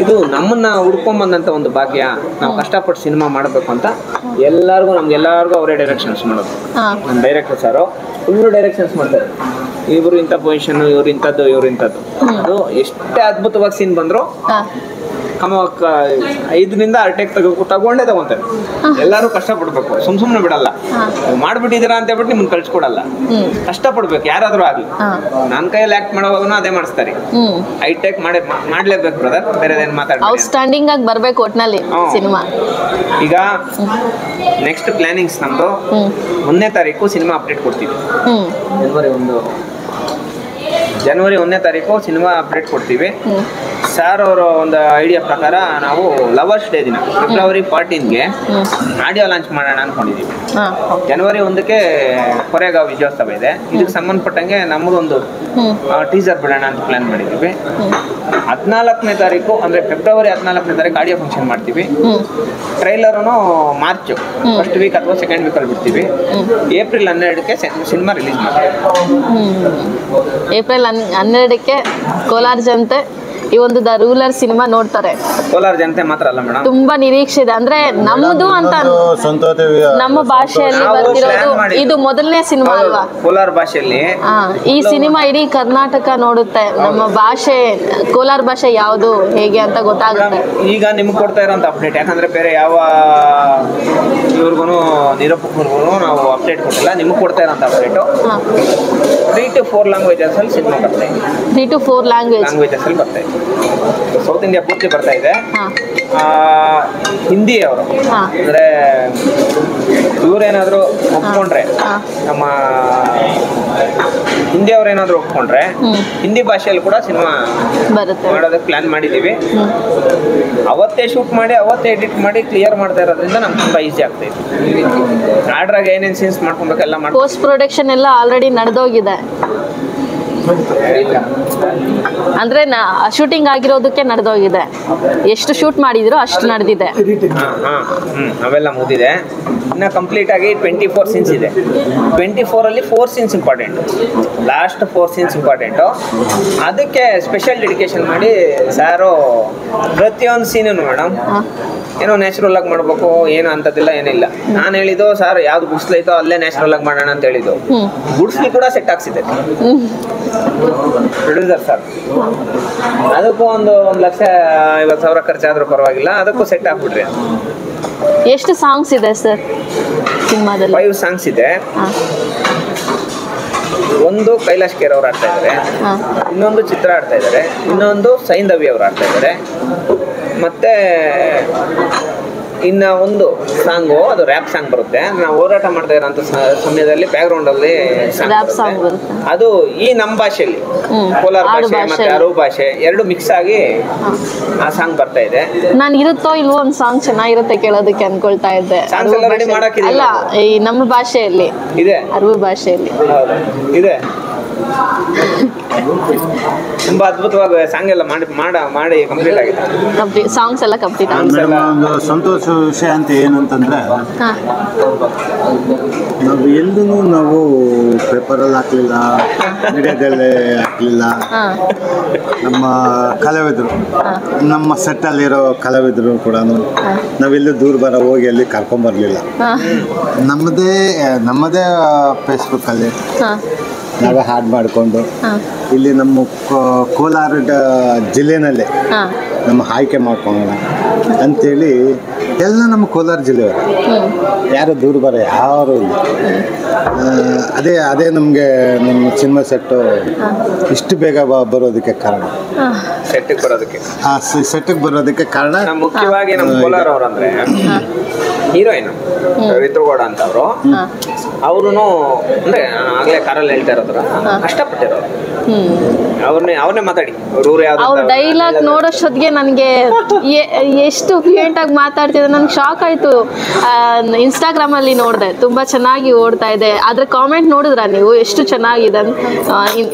ಇದು ನಮ್ಮನ್ನ ಹುಡ್ಕೊಂಬಂದಂತ ಒಂದು ಭಾಗ್ಯ, ನಾವು ಕಷ್ಟಪಟ್ಟು ಸಿನಿಮಾ ಮಾಡಬೇಕು ಅಂತ ಎಲ್ಲರಿಗೂ ನಮ್ಗೆಲ್ಲರಿಗೂ ಅವರೇ ಡೈರೆಕ್ಷನ್ಸ್ ಮಾಡೋದು. ನಮ್ಮ ಡೈರೆಕ್ಟರ್ ಸಾರು ಫುಲ್ಲು ಡೈರೆಕ್ಷನ್ಸ್ ಮಾಡ್ತಾರೆ. ಇವರು ಇಂಥ ಪೊಸಿಷನ್, ಇವ್ರು ಇಂಥದ್ದು, ಇವ್ರು ಇಂಥದ್ದು. ಅದು ಎಷ್ಟೇ ಅದ್ಭುತವಾಗಿ ಸೀನ್ ಬಂದ್ರು 5ರಿಂದ 6 ಟೇಕ್ ತಗೊಂಡೇ ತಗೊಂತಾರೆ. ಎಲ್ಲರೂ ಕಷ್ಟಪಡ್ಬೇಕು, ಸುಮ್ಮನೆ ಬಿಡಲ್ಲ. ಮಾಡ್ಬಿಟ್ಟಿದ್ದೀರಾ ಅಂತ ಹೇಳ್ಬಿಟ್ಟು ನಿಮ್ಗೆ ಕಳ್ಸಿಕೊಡಲ್ಲ. ಕಷ್ಟಪಡ್ಬೇಕು ಯಾರಾದ್ರೂ ಆಗ್ಲಿ. ನನ್ನ ಕೈಯಲ್ಲಿ ಆಕ್ಟ್ ಮಾಡೋವಾಗೂ ಅದೇ ಮಾಡಿಸ್ತಾರೆ. ಹೈಟೆಕ್ ಮಾಡ್ಲೇಬೇಕು ಬ್ರದರ್, ಬೇರೆದೇನು ಮಾತಾಡ್ತಾರೆ. ಔಟ್ಸ್ಟ್ಯಾಂಡಿಂಗ್ ಆಗಿ ಬರ್ಬೇಕು ಒಟ್ನಲ್ಲಿ ಸಿನಿಮಾ. ಈಗ ನೆಕ್ಸ್ಟ್ ಪ್ಲಾನಿಂಗ್ಸ್ ನಮ್ದು 1ನೇ ತಾರೀಕು ಸಿನಿಮಾ ಅಪ್ಡೇಟ್ ಕೊಡ್ತೀವಿ. ಜನವರಿ 1ನೇ ತಾರೀಕು ಸಿನಿಮಾ ಅಪ್ಡೇಟ್ ಕೊಡ್ತೀವಿ. ಸರ್ ಅವರ ಒಂದು ಐಡಿಯಾ ಪ್ರಕಾರ ನಾವು ಲವರ್ಸ್ ಡೇ ದಿನ ಫೆಬ್ರವರಿ 14ಗೆ ಆಡಿಯೋ ಲಾಂಚ್ ಮಾಡೋಣ ಅನ್ಕೊಂಡಿದ್ದೀವಿ. ಜನವರಿ 1ಕ್ಕೆ ಕೊರೆಗಾಂವ್ ವಿಜಯೋತ್ಸವ ಇದೆ. ಇದಕ್ಕೆ ಸಂಬಂಧಪಟ್ಟಂಗೆ ನಮ್ಮದೊಂದು ಟೀಸರ್ ಬಿಡೋಣ ಅಂತ ಪ್ಲಾನ್ ಮಾಡಿದ್ದೀವಿ. 14ನೇ ತಾರೀಕು ಅಂದರೆ ಫೆಬ್ರವರಿ 14ನೇ ತಾರೀಕು ಆಡಿಯೋ ಫಂಕ್ಷನ್ ಮಾಡ್ತೀವಿ. ಟ್ರೈಲರೂ ಮಾರ್ಚ್ ಫಸ್ಟ್ ವೀಕ್ ಅಥವಾ ಸೆಕೆಂಡ್ ವೀಕಲ್ಲಿ ಬಿಡ್ತೀವಿ. ಏಪ್ರಿಲ್ 12ಕ್ಕೆ ಸಿನಿಮಾ ರಿಲೀಸ್ ಮಾಡ್ತೀವಿ. ಏಪ್ರಿಲ್ 12ಕ್ಕೆ ಕೋಲಾರ ಜನತೆ ಈ ಒಂದು ದ ರೂಲರ್ ಸಿನಿಮಾ ನೋಡ್ತಾರೆ. ಕೋಲಾರ ಜನತೆ ಮಾತ್ರ ಅಲ್ಲ ಮೇಡಮ್, ತುಂಬಾ ನಿರೀಕ್ಷೆ ಇದೆ. ಅಂದ್ರೆ ನಮ್ಮದು ಅಂತ ನಮ್ಮ ಭಾಷೆಯಲ್ಲಿ ಬರ್ತಿರೋದು ಇದು ಮೊದಲನೇ ಸಿನಿಮಾ ಅಲ್ವಾ ಕೋಲಾರ ಭಾಷೆಯಲ್ಲಿ. ಈ ಸಿನಿಮಾ ಇಡೀ ಕರ್ನಾಟಕ ನೋಡುತ್ತೆ. ನಮ್ಮ ಭಾಷೆ ಕೋಲಾರ ಭಾಷೆ ಯಾವುದು ಹೇಗೆ ಅಂತ ಗೊತ್ತಾಗುತ್ತೆ. ಈಗ ನಿಮ್ಗೆ ಕೊಡ್ತಾ ಇರೋಂಥ ಅಪ್ಡೇಟ್, ಯಾಕಂದ್ರೆ ಬೇರೆ ಯಾವ ಇವ್ರಿಗೂ ನಿರೂಪಕರಿಗೂ ನಾವು ಅಪ್ಡೇಟ್ ಕೊಟ್ಟಿಲ್ಲ. ನಿಮ್ಗೆ ಕೊಡ್ತಾ ಇರೋಂಥ ಅಪ್ಡೇಟು 3 to 4 ಲ್ಯಾಂಗ್ವೇಜಸ್ ಅಲ್ಲಿ ಸಿನಿಮಾ ಬರ್ತಾ ಇದೆ. 3 to 4 ಲ್ಯಾಂಗ್ವೇಜಸ್ ಅಲ್ಲಿ ಬರ್ತಾ ಇದೆ. ಸೌತ್ ಇಂಡಿಯಾ ಪೂರ್ತಿ ಬರ್ತಾ ಇದೆ. ಹಿಂದಿ ಅವರು ಅಂದ್ರೆ ಇವರೇನಾದ್ರು ಒಪ್ಕೊಂಡ್ರೆ, ನಮ್ಮ ಹಿಂದಿ ಅವ್ರೇನಾದ್ರು ಒಪ್ಕೊಂಡ್ರೆ ಹಿಂದಿ ಭಾಷೆಯಲ್ಲಿ ಕೂಡ ಸಿನಿಮಾ ಮಾಡೋದಕ್ಕೆ ಪ್ಲಾನ್ ಮಾಡಿದ್ದೀವಿ. ಅವತ್ತೇ ಶೂಟ್ ಮಾಡಿ ಅವತ್ತೇ ಎಡಿಟ್ ಮಾಡಿ ಕ್ಲಿಯರ್ ಮಾಡ್ತಾ ಇರೋದ್ರಿಂದ ನಮ್ಗೆ ತುಂಬಾ ಈಸಿ ಆಗ್ತಾ ಇದೆ. ಆರ್ಡ್ರಾಗ ಏನೇನು ಸೀನ್ಸ್ ಮಾಡ್ಕೊಬೇಕೆಲ್ಲ ಮಾಡಿ ಪೋಸ್ಟ್ ಪ್ರೊಡಕ್ಷನ್ ಎಲ್ಲ ಆಲ್ರೆಡಿ ನಡೆದೋಗಿದೆ. ಅಂದ್ರೆ ಶೂಟಿಂಗ್ ಆಗಿರೋದಕ್ಕೆ ನಡೆದೋಗಿದೆ. ಎಷ್ಟು ಶೂಟ್ ಮಾಡಿದಿರೋ ಅಷ್ಟು ನಡೆದಿದೆ. ಅವೆಲ್ಲ ಮುಗಿದಿದೆ. ಇನ್ನು ಕಂಪ್ಲೀಟ್ ಆಗಿ 24 ಸೀನ್ಸ್ ಇದೆ. 24 ಅಲ್ಲಿ 4 scenes important, last 4 scenes important. ಅದಕ್ಕೆ ಸ್ಪೆಷಲ್ ಡೆಡಿಕೇಶನ್ ಮಾಡಿ ಸಾರು ಪ್ರತಿಯೊಂದು ಸೀನು ಮೇಡಮ್ ಏನೋ ನ್ಯಾಚುರಲ್ ಆಗಿ ಮಾಡ್ಬೇಕು, ಏನು ಅಂತದಿಲ್ಲ, ಏನಿಲ್ಲ. ನಾನು ಹೇಳಿದ್ದು ಸರ್ ಯಾವ್ದು ಗುಡ್ಸ್ಲೈತೋ ಅಲ್ಲೇ ನ್ಯಾಚುರಲ್ ಆಗಿ ಮಾಡೋಣ ಅಂತ ಹೇಳಿದ್ದು. ಗುಡ್ಸ್ಲಿ ಕೂಡ ಸೆಟ್ ಆಗ್ಸಿದೆ ಪ್ರೊಡ್ಯೂಸರ್ ಸರ್. ಅದಕ್ಕೂ ಒಂದು 1,50,000 ಖರ್ಚಾದ್ರೂ ಪರವಾಗಿಲ್ಲ, ಅದಕ್ಕೂ ಸೆಟ್ ಆಗ್ಬಿಟ್ರಿ. ಎಷ್ಟು ಸಾಂಗ್ಸ್ ಇದೆ ಸರ್ ಸಿನಿಮಾದಲ್ಲಿ? 5 ಸಾಂಗ್ಸ್ ಇದೆ. ಒಂದು ಕೈಲಾಶ್ ಖೇರ್ ಅವ್ರು ಆಡ್ತಾ ಇದ್ದಾರೆ, ಇನ್ನೊಂದು ಚಿತ್ರ ಆಡ್ತಾ ಇದ್ದಾರೆ, ಇನ್ನೊಂದು ಸೈಂಧವಿ ಅವ್ರು ಆಡ್ತಾ ಇದ್ದಾರೆ, ಮತ್ತೆ ಇನ್ನು ಒಂದು ಸಾಂಗು ಅದು ರ್ಯಾಪ್ ಸಾಂಗ್ ಬರುತ್ತೆ. ನಾವು ಹೋರಾಟ ಮಾಡ್ತಾ ಇರೋಂಥ ಸಮಯದಲ್ಲಿ ಬ್ಯಾಕ್ಗ್ರೌಂಡ್ ಅಲ್ಲಿ ಸಾಂಗ್ ಬರುತ್ತೆ. ಅದು ಈ ನಮ್ಮ ಭಾಷೆಯಲ್ಲಿ ಕೋಲಾರ ಭಾಷೆ ಮತ್ತೆ ಅರು ಭಾಷೆ ಎರಡು ಮಿಕ್ಸ್ ಆಗಿ ಆ ಸಾಂಗ್ ಬರ್ತಾ ಇದೆ. ನಾನು ಇರುತ್ತೋ ಇಲ್ವೋ ಒಂದು ಸಾಂಗ್ ಚೆನ್ನಾಗಿರುತ್ತೆ ಕೇಳೋದಕ್ಕೆ ಅನ್ಕೊಳ್ತಾ ಇದ್ದೆ. ಅಲ್ಲ, ಈ ನಮ್ಮ ಭಾಷೆಯಲ್ಲಿ ಇದೆ, ಅರು ಭಾಷೆಯಲ್ಲಿ ಇದೆ. ತುಂಬಾ ಅದ್ಭುತವಾಗಿ ಸಾಂಗ್ ಎಲ್ಲ ಮಾಡಿ ಕಂಪ್ಲೀಟ್ ಆಗಿದೆ. ಸಾಂಗ್ಸ್ ಎಲ್ಲ ಕಂಪ್ಲೀಟ್ ಒಂದು ಸಂತೋಷ ವಿಷಯ ಅಂತ ಏನಂತಂದ್ರೆ, ನಾವು ಎಲ್ಲೂ ನಾವು ಪೇಪರಲ್ಲಿ ಹಾಕ್ಲಿಲ್ಲ, ಮೀಡಿಯಾದಲ್ಲಿ ಹಾಕ್ಲಿಲ್ಲ. ನಮ್ಮ ಕಲಾವಿದರು, ನಮ್ಮ ಸೆಟ್ಟಲ್ಲಿರೋ ಕಲಾವಿದರು ಕೂಡ ನಾವೆಲ್ಲೂ ದೂರ ಹೋಗಿ ಅಲ್ಲಿ ಕರ್ಕೊಂಬರ್ಲಿಲ್ಲ. ನಮ್ಮದೇ ಫೇಸ್ಬುಕ್ಕಲ್ಲಿ ನಾವೇ ಹಾಡು ಮಾಡಿಕೊಂಡು ಇಲ್ಲಿ ನಮ್ಮ ಕೋಲಾರ ಜಿಲ್ಲೆನಲ್ಲೇ ನಮ್ಮ ಆಯ್ಕೆ ಮಾಡ್ಕೊಳ್ಳೋಣ ಅಂಥೇಳಿ ಎಲ್ಲ ನಮ್ಮ ಕೋಲಾರ ಜಿಲ್ಲೆಯವರು, ಯಾರು ದೂರ ಬರ ಯಾರು ಇಲ್ಲ. ಅದೇ ನಮಗೆ ನಮ್ಮ ಸಿನಿಮಾ ಸೆಟ್ಟು ಇಷ್ಟು ಬೇಗ ಬರೋದಕ್ಕೆ ಕಾರಣ, ಸೆಟ್ಟಿಗೆ ಬರೋದಕ್ಕೆ ಕಾರಣ ಮುಖ್ಯವಾಗಿ ನಮ್ಮ ಕೋಲಾರ ಅವರು ಅಂದ್ರೆ ಹೀರೋಯಿನ್ ರಿತುಗೌಡ ಅಂತ ಅವರು ಅಂದ್ರೆ ಆಗ್ಲೇ ಕಾರಲ್ಲಿ ಹೇಳ್ತಾ ಇರೋದ್ರ ಕಷ್ಟಪಟ್ಟಿರೋರು. ಅವ್ರನ್ನೇ ಮಾತಾಡಿ ಅವ್ರ ಡೈಲಾಗ್ ನೋಡೋಷ್ಟೊತ್ತಿಗೆ ನನಗೆ ಎಷ್ಟು ಫ್ಲೂಯೆಂಟ್ ಆಗಿ ಮಾತಾಡ್ತಿದ್ದೆ, ನನ್ಗೆ ಶಾಕ್ ಆಯ್ತು. ಇನ್ಸ್ಟಾಗ್ರಾಮ್ ಅಲ್ಲಿ ನೋಡಿದೆ, ತುಂಬಾ ಚೆನ್ನಾಗಿ ಓಡ್ತಾ ಇದೆ. ಆದ್ರೆ ಕಾಮೆಂಟ್ ನೋಡಿದ್ರ ನೀವು ಎಷ್ಟು ಚೆನ್ನಾಗಿದೆ,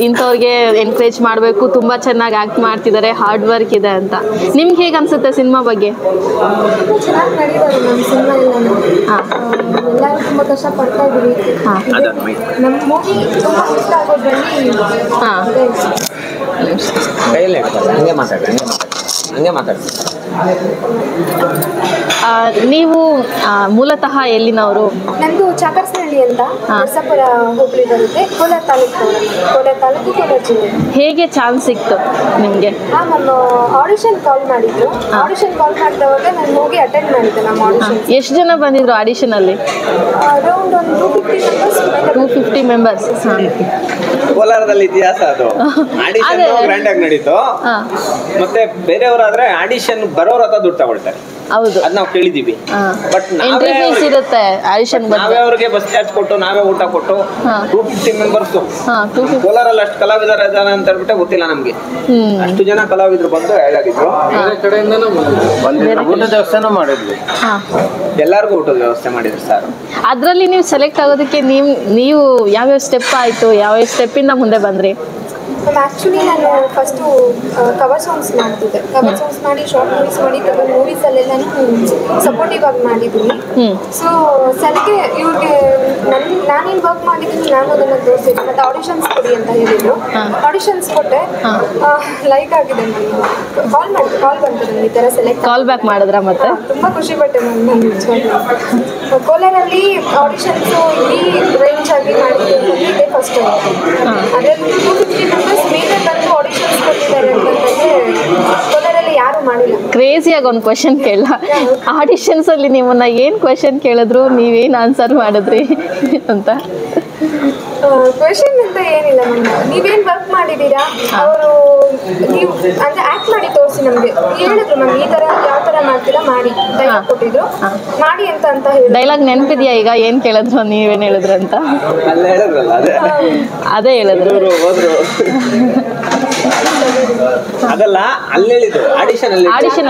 ಇಂಥವ್ರಿಗೆ ಎನ್ಕರೇಜ್ ಮಾಡಬೇಕು, ತುಂಬಾ ಚೆನ್ನಾಗಿ ಆಕ್ಟ್ ಮಾಡ್ತಿದ್ದಾರೆ, ಹಾರ್ಡ್ ವರ್ಕ್ ಇದೆ ಅಂತ. ನಿಮ್ಗೆ ಹೇಗೆ ಅನ್ಸುತ್ತೆ ಸಿನಿಮಾ ಬಗ್ಗೆ? ಎಲ್ಲರೂ ತುಂಬಾ ಕಷ್ಟ ಪಡ್ತಾ ಇದೀವಿ. ನಮ್ಮ ಮೂವಿ ತುಂಬಾ ಇಷ್ಟ ಆಗೋದ್ರಲ್ಲಿ ಹಂಗೆ ಮಾತಾಡಿ. ನೀವು ಮೂಲತಃ ಎಲ್ಲಿನವರು? ನಂದು ಚಾಕರ್ಸ್ನಹಳ್ಳಿ ಅಂತ ನರಸಾಪುರ ಹೋಬಳಿ ಬರುತ್ತೆ, ಕೋಲಾರ ತಾಲೂಕು, ಕೋಲಾರ ಜಿಲ್ಲೆ. ಹೇಗೆ ಚಾನ್ಸ್ ಸಿಕ್ತು ನಿಮಗೆ? ನಾನು ಆಡಿಷನ್ ಕಾಲ್ ಮಾಡಿದ್ರು. ಆಡಿಷನ್ ಕಾಲ್ ಮಾಡಿದವಾಗ ನಾನು ಹೋಗಿ ಅಟೆಂಡ್ ಮಾಡಿದ್ದೆ ನಮ್ಮ ಆಡಿಷನ್. ಎಷ್ಟು ಜನ ಬಂದಿದ್ರು ಆಡಿಷನ್ ಅಲ್ಲಿ? ಅರೌಂಡ್ ಒಂದು 250 ಮೆಂಬರ್ಸ್. 250 ಮೆಂಬರ್ಸ್. ಕೋಲಾರದಲ್ಲಿ ಇತಿಹಾಸ ಅದು. ಆಡಿಷನ್ ಗ್ರ್ಯಾಂಡ್ ಆಗಿ ನಡೀತು. ಮತ್ತೆ ಬೇರೆಯವರಾದ್ರೆ ಆಡಿಷನ್ ಬರೋರ ಹತ್ರ ದುಡ್ಡು ತಗೊಳ್ತಾರೆ. ಹೌದು, ಅದ್ ನಾವು ಕೇಳಿದೀವಿ. ಬಟ್ ಎಂಟ್ರಿ ಫೀಸ್ ಇರುತ್ತೆ ಆಡಿಷನ್ ಬಗ್ಗೆ. ನಾವೇ ಅವ್ರಿಗೆ ಬಸ್ ಚಾರ್ಜ್ ಕೊಟ್ಟು ನಾವೇ ಊಟ ಕೊಟ್ಟು 250 ಮೆಂಬರ್ಸ್ ಕೋಲಾರಲ್ಲಿ ಅಷ್ಟು ಕಲಾವಿದರ ಜನ ಅಂತ ಹೇಳ್ಬಿಟ್ಟೆ ಗೊತ್ತಿಲ್ಲ ನಮ್ಗೆ. ಅಷ್ಟು ಜನ ಕಲಾವಿದರು ಬಂದು ಹೇಳಾಗಿದ್ರು. ಊಟದ ವ್ಯವಸ್ಥೆನೂ ಮಾಡಿದ್ವಿ, ಎಲ್ಲರಿಗೂ ಊಟದ ವ್ಯವಸ್ಥೆ ಮಾಡಿದ್ರು ಸರ್. ಅದ್ರಲ್ಲಿ ನೀವು ಸೆಲೆಕ್ಟ್ ಆಗೋದಕ್ಕೆ ನೀವು ಯಾವ್ಯಾವ ಸ್ಟೆಪ್ ಆಯ್ತು, ಯಾವ ಸ್ಟೆಪ್ಪಿಂದ ಮುಂದೆ ಬಂದ್ರಿ? ಆ್ಯಕ್ಚುಲಿ ನಾನು ಫಸ್ಟು ಕವರ್ ಸಾಂಗ್ಸ್ ಮಾಡ್ತಿದ್ದೆ. ಕವರ್ ಸಾಂಗ್ಸ್ ಮಾಡಿ ಶಾರ್ಟ್ ಮೂವೀಸ್ ಮಾಡಿ ಕೆಲವೊಂದು ಮೂವೀಸಲ್ಲೆಲ್ಲ ಸಪೋರ್ಟಿವ್ ಆಗಿ ಮಾಡಿದ್ದೀನಿ. ಸೊ ಸಲಕ್ಕೆ ಇವ್ರಿಗೆ ನಾನೇನು ವರ್ಕ್ ಮಾಡಿದ್ದೀನಿ ನಾನು ಅದನ್ನು ತೋರಿಸಿದ್ದೆ. ಮತ್ತು ಆಡಿಷನ್ಸ್ ಕೊಡಿ ಅಂತ ಹೇಳಿದ್ರು. ಆಡಿಷನ್ಸ್ ಕೊಟ್ಟೆ, ಲೈಕ್ ಆಗಿದೆ. ಕಾಲ್ ಬಂತು ನನಗೆ ಈ ಥರ ಸೆಲೆಕ್ಟ್. ಕಾಲ್ ಬ್ಯಾಕ್ ಮಾಡಿದ್ರ? ಮತ್ತೆ ತುಂಬ ಖುಷಿ ಪಟ್ಟೆ ನಾನು ನಿಜವಾಗ್ಲೂ. ಕೋಲಾರಲ್ಲಿ ಆಡಿಷನ್ಸು ಈ ರೇಂಜ್ ಆಗಿ ಮಾಡಿದ್ದು ಇದೇ ಫಸ್ಟ್ ಟೈಮ್. ಅದರಲ್ಲಿ 250 ಮೆಂಬರ್ಸ್ ಮೇಲೆ ಬಂದು ಆಡಿಷನ್ಸ್ ಕೊಟ್ಟಿದ್ದಾರೆ ಅಂತಂದರೆ ಕೋಲಾರಲ್ಲಿ ಯಾರು ಮಾಡಿಲ್ಲ. ಕ್ರೇಜಿಯಾಗಿ ಒಂದು ಕ್ವಶನ್ ಕೇಳ, ಆಡಿಷನ್ಸ್ ಅಲ್ಲಿ ನಿಮ್ಮನ್ನ ಏನ್ ಕ್ವಶನ್ ಕೇಳಿದ್ರು ನೀವೇನ್ ಆನ್ಸರ್ ಮಾಡಿದ್ರಿ ಅಂತ? ಕ್ವೆಶನ್ ಅಂತ ಏನಿಲ್ಲ ಮ್ಯಾಮ್, ನೀವೇನು ವರ್ಕ್ ಮಾಡಿದ್ದೀರಾ, ಅವರು ನೀವು ಅಂದರೆ ಆ್ಯಕ್ಟ್ ಮಾಡಿ ತೋರಿಸಿ ನಮಗೆ ಹೇಳಿದ್ರು ಮ್ಯಾಮ್. ಈ ಥರ ಯಾವ ಥರ ಮಾಡ್ತೀರಾ ಮಾಡಿ ಡೈಲಾಗ್ ಕೊಟ್ಟಿದ್ರು, ಮಾಡಿ ಅಂತ ಹೇಳಿ. ಡೈಲಾಗ್ ನೆನಪಿದ್ಯಾ ಈಗ? ಏನ್ ಕೇಳಿದ್ರು, ನೀವೇನ್ ಹೇಳಿದ್ರು ಅಂತ? ಅದೇ ಹೇಳಿದ್ರು. ಅದಲ್ಲ, ಅಲ್ಲಿ ಹೇಳಿದ್ದು ಆಡಿಷನ್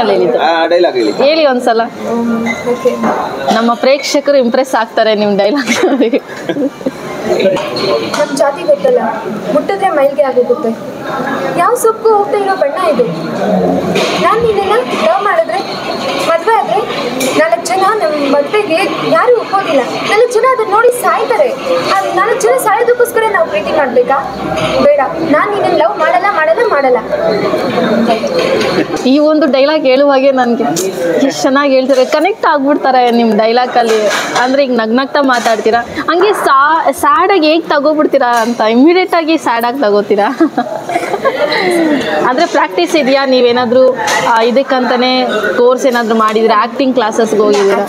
ಅಲ್ಲಿ ಹೇಳಿದ್ದು ಡೈಲಾಗ್ ಹೇಳಿ ಒಂದ್ಸಲ. ನಮ್ಮ ಪ್ರೇಕ್ಷಕರು ಇಂಪ್ರೆಸ್ ಆಗ್ತಾರೆ ನಿಮ್ ಡೈಲಾಗ್ ನೋಡಿ. ನಮ್ಮ ಜಾತಿ ಗೊತ್ತಲ್ಲ, ಮುಟ್ಟಿದ್ರೆ ಮೈಲ್ಗೆ ಆಗೋಗುತ್ತೆ. ಯಾವ ಸೊಪ್ಪು ಹೋಗ್ತಾ ಇರೋ ಬಣ್ಣ ಇದು. ನಾನು ನಿನ್ನೆಲ್ಲ ಲವ್ ಮಾಡಿದ್ರೆ, ಮದುವೆ ಆದರೆ 4 ಜನ ನಮ್ಮ ಮದುವೆಗೆ ಯಾರೂ ಒಪ್ಪೋದಿಲ್ಲ. 4 ಜನ ಅದನ್ನ ನೋಡಿ ಸಾಯ್ತಾರೆ. ಆ 4 ಜನ ಸಾಯೋದಕ್ಕೋಸ್ಕರ ನಾವು ಪ್ರೀತಿ ಮಾಡಬೇಕಾ? ಬೇಡ, ನಾನು ನಿನ್ನ ಲವ್ ಮಾಡಲ್ಲ ಮಾಡಲ್ಲ ಮಾಡಲ್ಲ. ಈ ಒಂದು ಡೈಲಾಗ್ ಹೇಳುವಾಗೆ ನನಗೆ ಎಷ್ಟು ಚೆನ್ನಾಗಿ ಹೇಳ್ತಾರೆ, ಕನೆಕ್ಟ್ ಆಗ್ಬಿಡ್ತಾರೆ ನಿಮ್ಮ ಡೈಲಾಗಲ್ಲಿ. ಅಂದರೆ ಈಗ ನಗ್ನಗ್ತಾ ಮಾತಾಡ್ತೀರಾ, ಹಂಗೆ ಸ್ಯಾಡಾಗಿ ಹೇಗೆ ತಗೋಬಿಡ್ತೀರಾ ಅಂತ ಇಮಿಡಿಯೇಟ್ ಆಗಿ ಸ್ಯಾಡಾಗಿ ತಗೋತೀರಾ. ಅಂದರೆ ಪ್ರಾಕ್ಟೀಸ್ ಇದೆಯಾ? ನೀವೇನಾದರೂ ಇದಕ್ಕಂತಾನೆ ಕೋರ್ಸ್ ಏನಾದರೂ ಮಾಡಿದ್ರೆ, ಆ್ಯಕ್ಟಿಂಗ್ ಕ್ಲಾಸಸ್ಗೆ ಹೋಗಿದ್ದೀರಾ?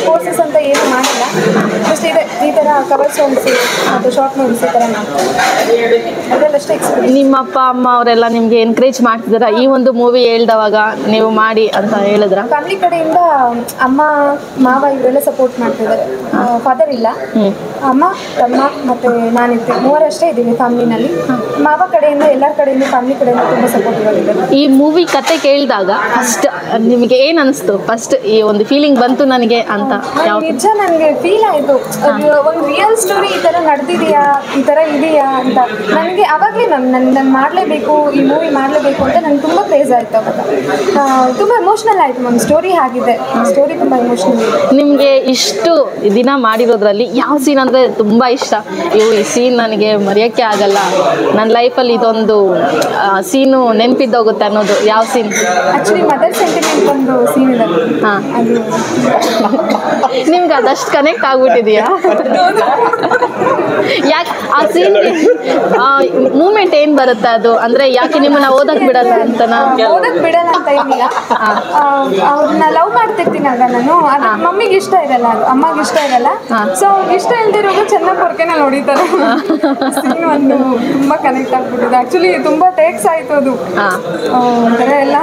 ಕೋರ್ಸಸ್ ಅಂತ ಏನು ಮಾಡಿಲ್ಲ, ಜಸ್ಟ್ ಇದೆ ಈ ಥರ ಕವರ್ ಸಾಂಗ್ಸ್ ಮತ್ತು ಶಾರ್ಟ್ ಮೂವೀಸ್ ಈ ಥರ ಅದರಲ್ಲಷ್ಟೇ ಎಕ್ಸ್ಪೀರಿಯನ್ಸ್. ನಿಮ್ಮ ಅಪ್ಪ ಅಮ್ಮ ಅವರೆಲ್ಲ ನಿಮಗೆ ಎನ್ಕರೇಜ್ ಮಾಡ್ತಿದ್ದೀರಾ ಈ ಒಂದು ಮೂವಿ ಹೇಳ್ದವಾಗ ನೀವು ಮಾಡಿ ಅಂತ ಹೇಳಿದ್ರ? ಫ್ಯಾಮಿಲಿ ಕಡೆಯಿಂದ ಅಮ್ಮ ಮಾವ ಇವರೆಲ್ಲ ಸಪೋರ್ಟ್ ಮಾಡ್ತಿದ್ದಾರೆ. ಫಾದರ್ ಇಲ್ಲ, ಅಮ್ಮ ತಮ್ಮ ಮತ್ತು ನಾನಿರ್ತೀನಿ, 3 ಅಷ್ಟೇ ಇದ್ದೀವಿ ಫ್ಯಾಮಿಲಿನಲ್ಲಿ. ಮಾವ ಕಡೆಯಿಂದ ಎಲ್ಲರ ಕಡೆಯಿಂದ ಫ್ಯಾಮಿಲಿ ಕಡೆಯಿಂದ ತುಂಬ ಸಪೋರ್ಟಿವ್ ಆಗಿದ್ದಾರೆ. ಈ ಮೂವಿ ಕತೆ ಕೇಳಿದಾಗ ಫಸ್ಟ್ ನಿಮಗೆ ಏನು ಅನಿಸ್ತು? ಫಸ್ಟ್ ಈ ಒಂದು ಫೀಲಿಂಗ್ ಬಂತು ನನಗೆ ಅಂತ? ನಿಜ ನನಗೆ ಫೀಲ್ ಆಯಿತು, ಒಂದು ರಿಯಲ್ ಸ್ಟೋರಿ ಈ ಥರ ನಡೆದಿದೆಯಾ, ಈ ಥರ ಇದೆಯಾ ಅಂತ ನನಗೆ ಅವಾಗಲೇ ನಾನು ಮಾಡಲೇಬೇಕು, ಈ ಮೂವಿ ಮಾಡಲೇಬೇಕು ಅಂತ ನನಗೆ ತುಂಬ ಕ್ರೇಜ್ ಆಯಿತು. ಅವಾಗ ತುಂಬ ಎಮೋಷ್ನಲ್ ಆಯಿತು ಮ್ಯಾಮ್. ಸ್ಟೋರಿ ಆಗಿದೆ, ಸ್ಟೋರಿ ತುಂಬ ಎಮೋಷ್ನಲ್ ಇದೆ. ನಿಮಗೆ ಇಷ್ಟು ದಿನ ಮಾಡಿರೋದ್ರಲ್ಲಿ ಯಾವ ಸೀನ್ ಅಂದರೆ ತುಂಬ ಇಷ್ಟ? ಈ ಸೀನ್ ನನಗೆ ಮರೆಯೋಕ್ಕೆ ಆಗಲ್ಲ, ನನ್ನ ಲೈಫಲ್ಲಿ ಇದೊಂದು ಸೀನು ನೆನಪಿದ್ದೋಗುತ್ತೆ ಅನ್ನೋದು ಯಾವ ಸೀನ್? ಆ್ಯಕ್ಚುಲಿ ಮದರ್ ಸೆಂಟಿಮೆಂಟ್ ಒಂದು ಸೀನ್ ಇದೆ. ಹಾಂ, ನಿಮ್ಗೆ ಅದಷ್ಟು ಕನೆಕ್ಟ್ ಆಗ್ಬಿಟ್ಟಿದೆಯಾ? ಯಾಕೆ ಆ ಸೀನ್ ಮೂಮೆಂಟ್ ಏನು ಬರುತ್ತೆ ಅದು? ಅಂದರೆ ಯಾಕೆ ನಿಮ್ಮನ್ನ ಓದಕ್ಕೆ ಬಿಡಲ್ಲ ಅಂತನಾ? ಓದಕ್ಕೆ ಬಿಡಲ್ಲ ಅಂತ ಏನಿಲ್ಲ, ಅವ್ರನ್ನ ಲವ್ ಮಾಡ್ತಿರ್ತೀನಿ ಆಗ ನಾನು. ಅದು ಮಮ್ಮಿಗೆ ಇಷ್ಟ ಇರಲ್ಲ, ಅದು ಅಮ್ಮಗೆ ಇಷ್ಟ ಇರಲ್ಲ. ಸೊ ಅವ್ರಿಗೆ ಇಷ್ಟ ಇಲ್ದಿರೋದು ಚೆನ್ನಾಗಿ ಹೊರಕೆನ ನೋಡಿತಾರೆ. ಸೀನ್ ಒಂದು ತುಂಬ ಕನೆಕ್ಟ್ ಆಗ್ಬಿಟ್ಟಿದೆ. ಆ್ಯಕ್ಚುಲಿ ತುಂಬ ಟೇಕ್ಸ್ ಆಯಿತು ಅದು. ಒಂಥರ ಎಲ್ಲ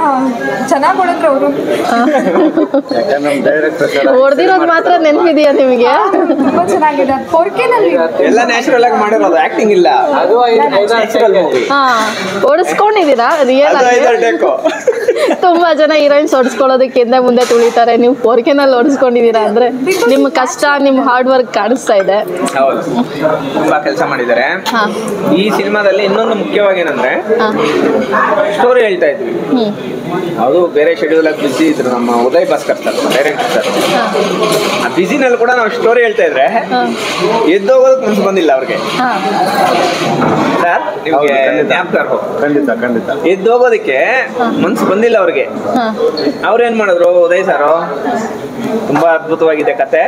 ಚೆನ್ನಾಗಿ ಹೊಡೆದ್ರು ಅವರು. ಹೊಡೆದಿರೋದು ಮಾತ್ರ ನೆನಪಿದೆಯಾ ನಿಮಗೆ? ತುಂಬ ಚೆನ್ನಾಗಿದೆ ಅದು. ಹೊರಕೆನಲ್ಲಿ ಎಲ್ಲ ನ್ಯಾಚುರಲ್ ಆಗಿ ಮಾಡಿರೋದು, ಆಕ್ಟಿಂಗ್ ಇಲ್ಲ. ಅದು ಹೊಡೆಸ್ಕೊಂಡಿದ್ದೀರಾ ರಿಯಲ್ ಆಗಿ? ತುಂಬಾ ಜನ ಹೀರೋಯಿನ್ಸ್ ಹೊಡೆಸ್ಕೊಳ್ಳೋದಕ್ಕೆ ಹಿಂದೆ ಮುಂದೆ ತುಳಿತಾರೆ, ನೀವು ಪೊರ್ಕೆನಲ್ಲಿ ಹೊಡೆಸ್ಕೊಂಡಿದ್ದೀರಾ ಅಂದ್ರೆ ನಿಮ್ಮ ಕಷ್ಟ, ನಿಮ್ಮ ಹಾರ್ಡ್ ವರ್ಕ್ ಕಾಣಿಸ್ತಾ ಇದೆ. ಹೌದು, ತುಂಬಾ ಕೆಲಸ ಮಾಡಿದ್ದಾರೆ ಈ ಸಿನಿಮಾದಲ್ಲಿ. ಇನ್ನೊಂದು ಮುಖ್ಯವಾಗಿ ಏನಂದ್ರೆ ಸ್ಟೋರಿ ಹೇಳ್ತಾ ಇದ್ವಿ. ಅದು ಬೇರೆ ಶೆಡ್ಯೂಲ್ ಆಗಿ ಬಿಸಿ ಇದ್ರು ನಮ್ಮ Uday Bhaskar sir, director sir. ಆ ಬಿಸಿನಲ್ಲಿ ಕೂಡ ನಾವು ಸ್ಟೋರಿ ಹೇಳ್ತಾ ಇದ್ರೆ ಎದ್ದೋಗೋದಕ್ಕೆ ಮನ್ಸು ಬಂದಿಲ್ಲ ಅವ್ರಿಗೆ ಸರ್. ನಿಮ್ಗೆ ಖಂಡಿತ ಖಂಡಿತ ಎದ್ದೋಗೋದಕ್ಕೆ ಮನ್ಸು ಬಂದಿಲ್ಲ ಅವ್ರಿಗೆ. ಅವ್ರೇನ್ ಮಾಡಿದ್ರು ಉದಯ್ ಸರ್, ತುಂಬಾ ಅದ್ಭುತವಾಗಿದೆ ಕತೆ.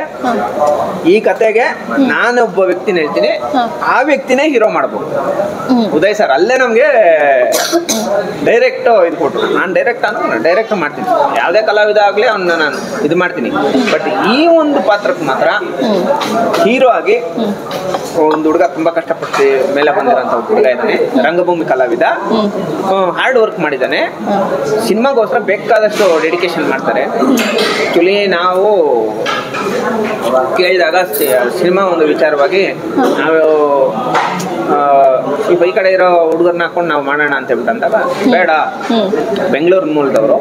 ಈ ಕತೆಗೆ ನಾನೊಬ್ಬ ವ್ಯಕ್ತಿನ ಹೇಳ್ತೀನಿ, ಆ ವ್ಯಕ್ತಿನೇ ಹೀರೋ ಮಾಡ್ಬೋದು. ಉದಯ್ ಸರ್ ಅಲ್ಲೇ ನಮ್ಗೆ ಡೈರೆಕ್ಟ್ ಇದು ಕೊಟ್ರು. ನಾನು ಡೈರೆಕ್ಟ್ ಡೈರೆಕ್ಟ್ ಮಾಡ್ತೀನಿ. ಯಾವುದೇ ಕಲಾವಿದ ಆಗಲಿ ಅವನ್ನ ನಾನು ಇದು ಮಾಡ್ತೀನಿ. ಬಟ್ ಈ ಒಂದು ಪಾತ್ರಕ್ಕೆ ಮಾತ್ರ ಹೀರೋ ಆಗಿ ಒಂದು ಹುಡುಗ ತುಂಬಾ ಕಷ್ಟಪಟ್ಟು ಮೇಲೆ ಬಂದಿರೋಂಥ ಹುಡುಗ ಇದ್ದಾನೆ, ರಂಗಭೂಮಿ ಕಲಾವಿದ, ಹಾರ್ಡ್ ವರ್ಕ್ ಮಾಡಿದ್ದಾನೆ. ಸಿನಿಮಾಗೋಸ್ಕರ ಬೇಕಾದಷ್ಟು ಡೆಡಿಕೇಶನ್ ಮಾಡ್ತಾರೆ. ಆ್ಯಕ್ಚುಲಿ ನಾವು ಕೇಳಿದಾಗ ಸಿನಿಮಾ ಒಂದು ವಿಚಾರವಾಗಿ ನಾವು ಈ ಕಡೆ ಇರೋ ಹುಡುಗರನ್ನ ಹಾಕೊಂಡು ನಾವು ಮಾಡೋಣ ಅಂತ ಹೇಳ್ಬಿಟ್ಟು ಅಂದಾಗ ಬೇಡ, ಬೆಂಗಳೂರು ಮೂಲದವರು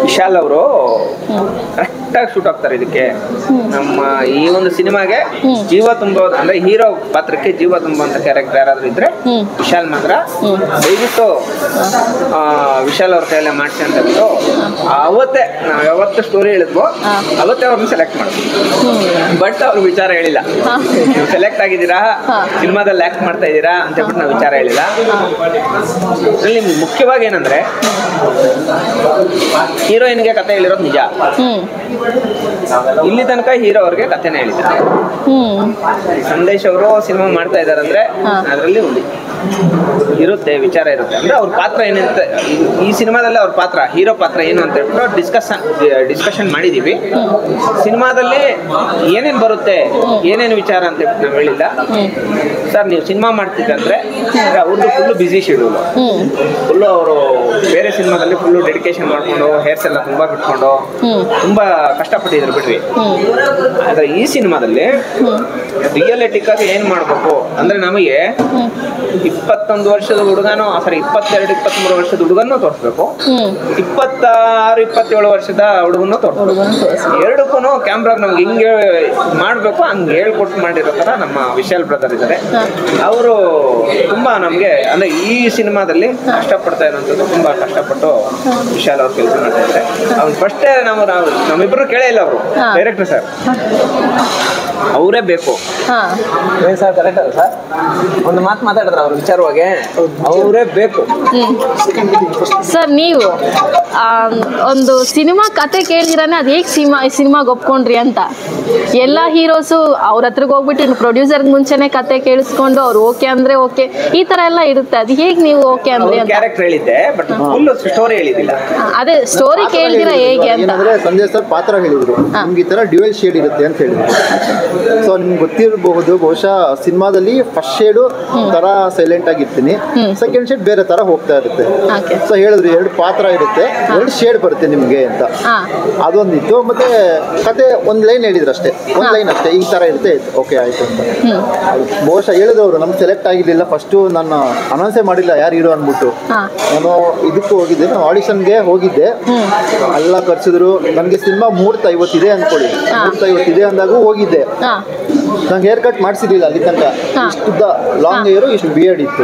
ವಿಶಾಲ್ ಅವರು ಕರೆಕ್ಟಾಗಿ ಶೂಟ್ ಆಗ್ತಾರೆ ಇದಕ್ಕೆ. ನಮ್ಮ ಈ ಒಂದು ಸಿನಿಮಾಗೆ ಜೀವ ತುಂಬೋ ಅಂದ್ರೆ ಹೀರೋ ಪಾತ್ರಕ್ಕೆ ಜೀವ ತುಂಬುವಂತ ಕ್ಯಾರೆಕ್ಟರ್ ಯಾರಾದ್ರೂ ಇದ್ರೆ ವಿಶಾಲ್ ಮಾತ್ರ. ದಯವಿಟ್ಟು ವಿಶಾಲ್ ಅವ್ರ ಕೈಯಲ್ಲೇ ಮಾಡ್ಸಿ ಅಂತ ಹೇಳ್ಬಿಟ್ಟು ಅವತ್ತೇ ನಾವು ಯಾವತ್ತು ಸ್ಟೋರಿ ಹೇಳಿದ್ವೋ ಅವತ್ತೇ ಅವ್ರನ್ನ ಸೆಲೆಕ್ಟ್ ಮಾಡಿದ್ವಿ. ಬಟ್ ಅವ್ರ ವಿಚಾರ ಹೇಳಿಲ್ಲ, ನೀವು ಸೆಲೆಕ್ಟ್ ಆಗಿದ್ದೀರಾ, ಸಿನಿಮಾದಲ್ಲಿ ಆಕ್ಟ್ ಮಾಡ್ತಾ ಇದ್ದೀರಾ ಅಂತ ಹೇಳ್ಬಿಟ್ಟು ನಾವು ವಿಚಾರ ಹೇಳಿಲ್ಲ. ಅದ್ರಲ್ಲಿ ಮುಖ್ಯವಾಗಿ ಏನಂದ್ರೆ ಹೀರೋಯಿನ್ಗೆ ಕತೆ ಹೇಳಿರೋದು ನಿಜ. ಇಲ್ಲಿ ತನಕ ಹೀರೋ ಅವ್ರಿಗೆ ಕಥೆನೇ ಹೇಳಿದ್ದಾರೆ. ಸಂದೇಶ್ ಅವರು ಸಿನಿಮಾ ಮಾಡ್ತಾ ಇದಾರೆ ಅಂದ್ರೆ ಅದರಲ್ಲಿ ಇರುತ್ತೆ, ವಿಚಾರ ಇರುತ್ತೆ. ಅಂದ್ರೆ ಅವ್ರ ಪಾತ್ರ ಏನಂತ ಈ ಸಿನಿಮಾದಲ್ಲಿ ಅವ್ರ ಪಾತ್ರ ಹೀರೋ ಪಾತ್ರ ಏನು ಅಂತ ಹೇಳ್ಬಿಟ್ಟು ಡಿಸ್ಕಷನ್ ಮಾಡಿದೀವಿ. ಸಿನಿಮಾದಲ್ಲಿ ಏನೇನು ಬರುತ್ತೆ, ಏನೇನು ವಿಚಾರ ಅಂತ ಹೇಳ್ಬಿಟ್ಟು ನಾವು ಹೇಳಿಲ್ಲ. ಸರ್ ನೀವು ಸಿನಿಮಾ ಮಾಡ್ತಿದ್ದಂದ್ರೆ ಅವ್ರದ್ದು ಫುಲ್ಲು ಬ್ಯುಸಿ ಶೆಡ್ಯೂಲ್, ಫುಲ್ಲು ಅವರು ಬೇರೆ ಸಿನಿಮಾದಲ್ಲಿ ಫುಲ್ಲು ಡೆಡಿಕೇಶನ್ ಮಾಡ್ಕೊಂಡು ಹೇರ್ಸ್ ಎಲ್ಲ ತುಂಬಾ ಬಿಟ್ಕೊಂಡು ತುಂಬಾ ಕಷ್ಟಪಟ್ಟಿದ್ರು ಬಿಡ್ರಿ. ಆದ್ರೆ ಈ ಸಿನಿಮಾದಲ್ಲಿ ರಿಯಲಿಟಿಕ್ ಆಗಿ ಏನ್ ಮಾಡ್ಬೇಕು ಅಂದ್ರೆ ನಮಗೆ 21 ವರ್ಷದ ಹುಡುಗನೋ 22-23 ವರ್ಷದ ಹುಡುಗನೂ ತೋರಿಸ್ಬೇಕು, 26-27 ವರ್ಷದ ಹುಡುಗನೂ ತೋರಿಸ್ಬೇಕು. ಎರಡಕ್ಕೂ ಕ್ಯಾಮ್ರಾಗ ನಮ್ಗೆ ಹಿಂಗೆ ಮಾಡ್ಬೇಕು ಹಂಗೆ ಹೇಳ್ಕೊಟ್ಟು ಮಾಡಿರೋ ತರ ನಮ್ಮ ವಿಶಾಲ್ ಬ್ರದರ್ ಇದ್ದಾರೆ. ಅವರು ತುಂಬಾ ನಮ್ಗೆ ಅಂದ್ರೆ ಈ ಸಿನಿಮಾದಲ್ಲಿ ಕಷ್ಟಪಡ್ತಾ ಇರೋಂಥದ್ದು, ತುಂಬಾ ಕಷ್ಟಪಟ್ಟು ವಿಶಾಲ್ ಅವ್ರು ಕೆಲಸ ಮಾಡ್ತಾ ಇದ್ದಾರೆ. ಅವ್ನು ಫಸ್ಟೇ ನಮ್ಮಿಬ್ರು ಕೇಳೇ ಇಲ್ಲ, ಅವರು ಡೈರೆಕ್ಟರ್ ಸರ್ ಅವರೇ ಬೇಕು. ಏನ್ ಸರ್ ಕರೆಕ್ಟ್ ಅಲ್ಲ ಸರ್? ಒಂದು ಮಾತು ಮಾತಾಡಿದ್ರೆ ಅವ್ರ ವಿಚಾರವಾಗಿ ಅವರೇ ಬೇಕು. ಸರ್ ನೀವು ಒಂದು ಸಿನಿಮಾ ಕತೆ ಕೇಳಿದಿರಾನೆ ಅದು ಹೇಗೆ ಸಿನಿಮಾಗೆ ಒಪ್ಕೊಂಡ್ರಿ ಅಂತ. ಎಲ್ಲ ಹೀರೋಸು ಅವ್ರ ಹತ್ರಕ್ಕೆ ಹೋಗ್ಬಿಟ್ಟು ಇನ್ನು ಪ್ರೊಡ್ಯೂಸರ್ ಮುಂಚೆನೆ ಕತೆ ಕೇಳಿಸ್ಕೊಂಡು ಅವ್ರು ಓಕೆ ಅಂದ್ರೆ ಓಕೆ, ಈ ತರ ಎಲ್ಲ ಇರುತ್ತೆ. ಅದು ಹೇಗೆ ನೀವು ಓಕೆ ಅಂದ್ರೆ ಅಂತ ಕ್ಯಾರೆಕ್ಟರ್ ಹೇಳಿದ್ದೆ, ಬಟ್ ಫುಲ್ ಸ್ಟೋರಿ ಹೇಳಿದಿಲ್ಲ. ಅದೇ ಸ್ಟೋರಿ ಕೇಳಿದಿರಾ ಹೇಗೆ ಅಂತ? ಸಂಜಯ್ ಸರ್ ಪಾತ್ರ ಹೇಳಿದ್ರು ನಿಮ್ಗೆ ಈ ತರ ಡ್ಯುಯಲ್ ಶೇಡ್ ಇರುತ್ತೆ ಅಂತ ಹೇಳಿದ್ರು. ಸೊ ನಿಮ್ಗೆ ಗೊತ್ತಿರಬಹುದು, ಬಹುಶಃ ಸಿನಿಮಾದಲ್ಲಿ ಫಸ್ಟ್ ಶೇಡು ತರ ಸೈಲೆಂಟ್ ಆಗಿರ್ತೀನಿ, ಸೆಕೆಂಡ್ ಶೇಡ್ ಬೇರೆ ತರ ಹೋಗ್ತಾ ಇರುತ್ತೆ. ಸೊ ಹೇಳಿದ್ರು 2 ಪಾತ್ರ ಇರುತ್ತೆ, 2 ಶೇಡ್ ಬರುತ್ತೆ ನಿಮ್ಗೆ ಅಂತ. ಅದೊಂದಿತ್ತು. ಮತ್ತೆ ಕತೆ ಒಂದ್ ಲೈನ್ ಹೇಳಿದ್ರು ಅಷ್ಟೇ, ಒಂದ್ ಲೈನ್ ಅಷ್ಟೇ, ಈ ತರ ಇರುತ್ತೆ, ಓಕೆ ಆಯ್ತು ಅಂತ. ಬಹುಶಃ ಹೇಳಿದವರು ನಮ್ಗೆ ಸೆಲೆಕ್ಟ್ ಆಗಿರ್ಲಿಲ್ಲ. ಫಸ್ಟ್ ನಾನು ಅನೌನ್ಸೇ ಮಾಡಿಲ್ಲ ಯಾರು ಹೀರೋ ಅಂದ್ಬಿಟ್ಟು. ನಾನು ಇದಕ್ಕೂ ಹೋಗಿದ್ದೆ, ನಾನು ಆಡಿಷನ್ಗೆ ಹೋಗಿದ್ದೆ, ಎಲ್ಲ ಕರ್ಸಿದ್ರು. ನನಗೆ ಸಿನಿಮಾ 3:50 ಇದೆ ಅನ್ಕೊಳ್ಳಿ, 3:50 ಇದೆ ಅಂದಾಗೂ ಹೋಗಿದ್ದೆ. ನಂಗೆ ಹೇರ್ ಕಟ್ ಮಾಡಿಸಿರ್ಲಿಲ್ಲ ಅಲ್ಲಿ ತನಕ. ಇಷ್ಟುದ್ದ ಲಾಂಗ್ ಹೇರು, ಇಷ್ಟು ಬಿಯರ್ಡ್ ಇತ್ತು.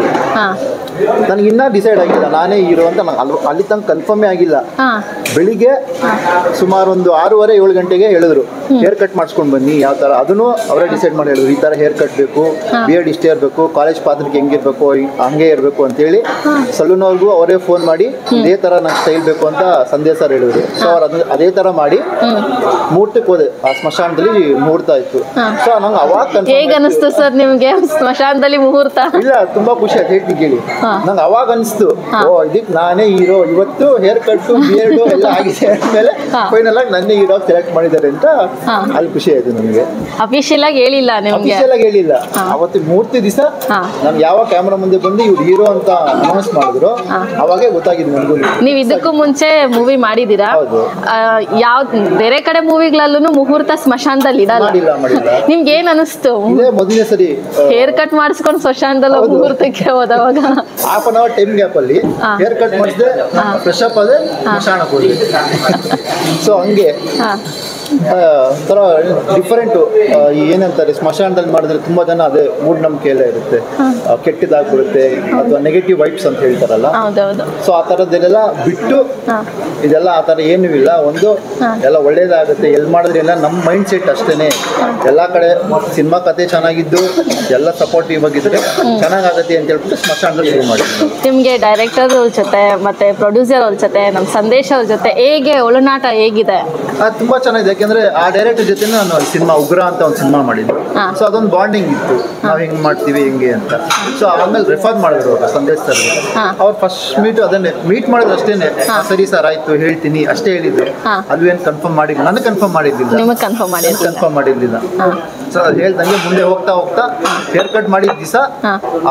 ನನಗೆ ಇನ್ನೂ ಡಿಸೈಡ್ ಆಗಿಲ್ಲ ನಾನೇ ಹೀರೋ ಅಂತ. ನಂಗೆ ಅಲ್ಲಿ ತನಕ ಕನ್ಫರ್ಮೇ ಆಗಿಲ್ಲ. ಬೆಳಿಗ್ಗೆ ಸುಮಾರು ಒಂದು 6:30-7 ಗಂಟೆಗೆ ಹೇಳಿದ್ರು ಹೇರ್ ಕಟ್ ಮಾಡಿಸ್ಕೊಂಡು ಬನ್ನಿ ಯಾವ ಥರ. ಅದನ್ನು ಅವರೇ ಡಿಸೈಡ್ ಮಾಡಿ ಹೇಳಿದ್ರು, ಈ ಥರ ಹೇರ್ ಕಟ್ ಬೇಕು, ಬಿಯರ್ಡ್ ಇಷ್ಟೇ ಇರಬೇಕು, ಕಾಲೇಜ್ ಪಾತ್ರಕ್ಕೆ ಹೆಂಗಿರ್ಬೇಕು ಹಂಗೆ ಇರಬೇಕು ಅಂತೇಳಿ. ಸಲೂನವ್ರಿಗೂ ಅವರೇ ಫೋನ್ ಮಾಡಿ ಇದೇ ಥರ ನಂಗೆ ಸ್ಟೈಲ್ ಬೇಕು ಅಂತ ಸಂದೇಶ ಸರ್ ಹೇಳಿದ್ರು. ಸೊ ಅವ್ರು ಅದೇ ಥರ ಮಾಡಿ ಮುಹೂರ್ತಕ್ಕೆ ಹೋದೆ. ಆ ಸ್ಮಶಾನದಲ್ಲಿ ಮುಹೂರ್ತ ಇತ್ತು. ಸೊ ನಂಗೆ ಅವಾಗ ಹೇಗೆ ಅನಿಸ್ತು ಸರ್ ನಿಮ್ಗೆ ಸ್ಮಶಾನದಲ್ಲಿ ಮುಹೂರ್ತ? ಇಲ್ಲ, ತುಂಬಾ ಖುಷಿ ಆಯ್ತು ಹೇಳ್ತಿ ಕೇಳಿ. ನಂಗೆ ಅವಾಗ ಅನಿಸ್ತು, ಓ ಇದಕ್ಕೆ ನಾನೇ ಹೀರೋ. ಇವತ್ತು ಹೇರ್ ಕಟ್ಟು ಬಿಯರ್ಡು ಎಲ್ಲ ಆಗಿದೆ ಅಂದ್ಮೇಲೆ ಫೈನಲ್ ಆಗಿ ನನ್ನೇ ಹೀರೋ ಸೆಲೆಕ್ಟ್ ಮಾಡಿದ್ದಾರೆ ಅಂತ ಅಲ್ಲಿ ಖುಷಿ ಆಯ್ತು ನಮಗೆ. ಅಫಿಷಿಯಲ್ ಆಗಿ ಹೇಳಿಲ್ಲ ನಿಮ್ಗೆ? ಅಫಿಷಿಯಲ್ ಆಗಿ ಹೇಳಿಲ್ಲ. ಅವತ್ತು ಮೂರ್ತಿ ದಿವಸ ನಾನು ಯಾವ ಕ್ಯಾಮ್ರಾ ಮುಂದೆ ಬಂದು ಇವ್ರು ಹೀರೋ ಅಂತ ಅನೌನ್ಸ್ ಮಾಡಿದ್ರು, ಅವಾಗೇ ಗೊತ್ತಾಗಿದ್ದು ನನಗೂ. ನೀವು ಇದಕ್ಕೂ ಮುಂಚೆ ಮೂವಿ ಮಾಡಿದೀರಾ? ಯಾವ ಬೇರೆ ಕಡೆ ಮೂವಿಗಳಲ್ಲೂ ಮುಹೂರ್ತ ಸ್ಮಶಾನದಲ್ಲಿ ಇಡಲ್ಲ. ನಿಮ್ಗೆ ಏನ್ ಅನಿಸ್ತು ಮೊದಲನೇ ಸರಿ ಹೇರ್ ಕಟ್ ಮಾಡಿಸ್ಕೊಂಡು ಸ್ಮಶಾನದಲ್ಲಿ ಮುಹೂರ್ತಕ್ಕೆ ಹೋದವಾಗ? Half an hour time gap ಅಲ್ಲಿ ಹೇರ್ ಕಟ್ ಮಾಡಿಸಿದೆ, ಫ್ರೆಶ್ ಅಪ್ ಆದ್ರೆ ಸ್ಮಶಾನಕ್ಕೆ ಹೋದ್ವಿ. ಸೊ ಹಂಗೆ ಥರ ಡಿಫರೆಂಟು. ಏನಂತಾರೆ, ಸ್ಮಶಾನದಲ್ಲಿ ಮಾಡಿದ್ರೆ ತುಂಬ ಜನ ಅದೇ ಮೂಢನಂಬಿಕೆ ಎಲ್ಲ ಇರುತ್ತೆ, ಕೆಟ್ಟದಾಗ್ಬಿಡುತ್ತೆ ಅಥವಾ ನೆಗೆಟಿವ್ ವೈಬ್ಸ್ ಅಂತ ಹೇಳ್ತಾರಲ್ಲ. ಸೊ ಆ ಥರದ್ದೆಲ್ಲ ಬಿಟ್ಟು ಇದೆಲ್ಲ ಆ ಥರ ಏನೂ ಇಲ್ಲ. ಒಂದು ಎಲ್ಲ ಒಳ್ಳೇದಾಗುತ್ತೆ, ಎಲ್ಲಿ ಮಾಡಿದ್ರೆ ಎಲ್ಲ ನಮ್ಮ ಮೈಂಡ್ ಸೆಟ್ ಅಷ್ಟೇ. ಎಲ್ಲ ಕಡೆ ಸಿನಿಮಾ ಕತೆ ಚೆನ್ನಾಗಿದ್ದು ಎಲ್ಲ ಸಪೋರ್ಟಿವ್ ಆಗಿದ್ರೆ ಚೆನ್ನಾಗಾಗತ್ತೆ ಅಂತ ಹೇಳ್ಬಿಟ್ಟು ಸ್ಮಶಾನದಲ್ಲಿ ಶುರು ಮಾಡಿ. ನಿಮಗೆ ಡೈರೆಕ್ಟರ್ ಅವ್ರ ಜೊತೆ ಮತ್ತೆ ಪ್ರೊಡ್ಯೂಸರ್ ಅವ್ರ ಜೊತೆ ನಮ್ಮ ಸಂದೇಶ್ ಅವ್ರ ಜೊತೆ ಹೇಗೆ ಒಳನಾಟ ಹೇಗಿದೆ? ತುಂಬ ಚೆನ್ನಾಗಿದೆ. ಯಾಕೆಂದ್ರೆ ಆ ಡೈರೆಕ್ಟರ್ ಜೊತೆ ನಾನು ಸಿನಿಮಾ ಉಗ್ರ ಅಂತ ಒಂದು ಸಿನಿಮಾ ಮಾಡಿದ್ದು. ಸೊ ಅದೊಂದು ಬಾಂಡಿಂಗ್ ಇತ್ತು, ನಾವು ಹೆಂಗ್ ಮಾಡ್ತೀವಿ ಹೆಂಗೆ ಅಂತ. ಸೊ ಆಮೇಲೆ ರೆಫರ್ ಮಾಡಿದ್ರು ಅವರು ಸಂದೇಶ್ ಸರ್. ಅವ್ರು ಫಸ್ಟ್ ಅದನ್ನೇ ಮೀಟ್ ಮಾಡಿದ್ರು ಅಷ್ಟೇನೆ. ಸರಿ ಸರ್ ಆಯ್ತು ಹೇಳ್ತೀನಿ ಅಷ್ಟೇ ಹೇಳಿದ್ರು. ಅಲ್ವೇನು ಕನ್ಫರ್ಮ್ ಮಾಡಿಲ್ಲ, ನನಗೆ ಕನ್ಫರ್ಮ್ ಮಾಡಿರ್ಲಿಲ್ಲ. ಸೊ ಅದು ಹೇಳ್ದಂಗೆ ಮುಂದೆ ಹೋಗ್ತಾ ಹೇರ್ ಕಟ್ ಮಾಡಿದ ದಿವಸ,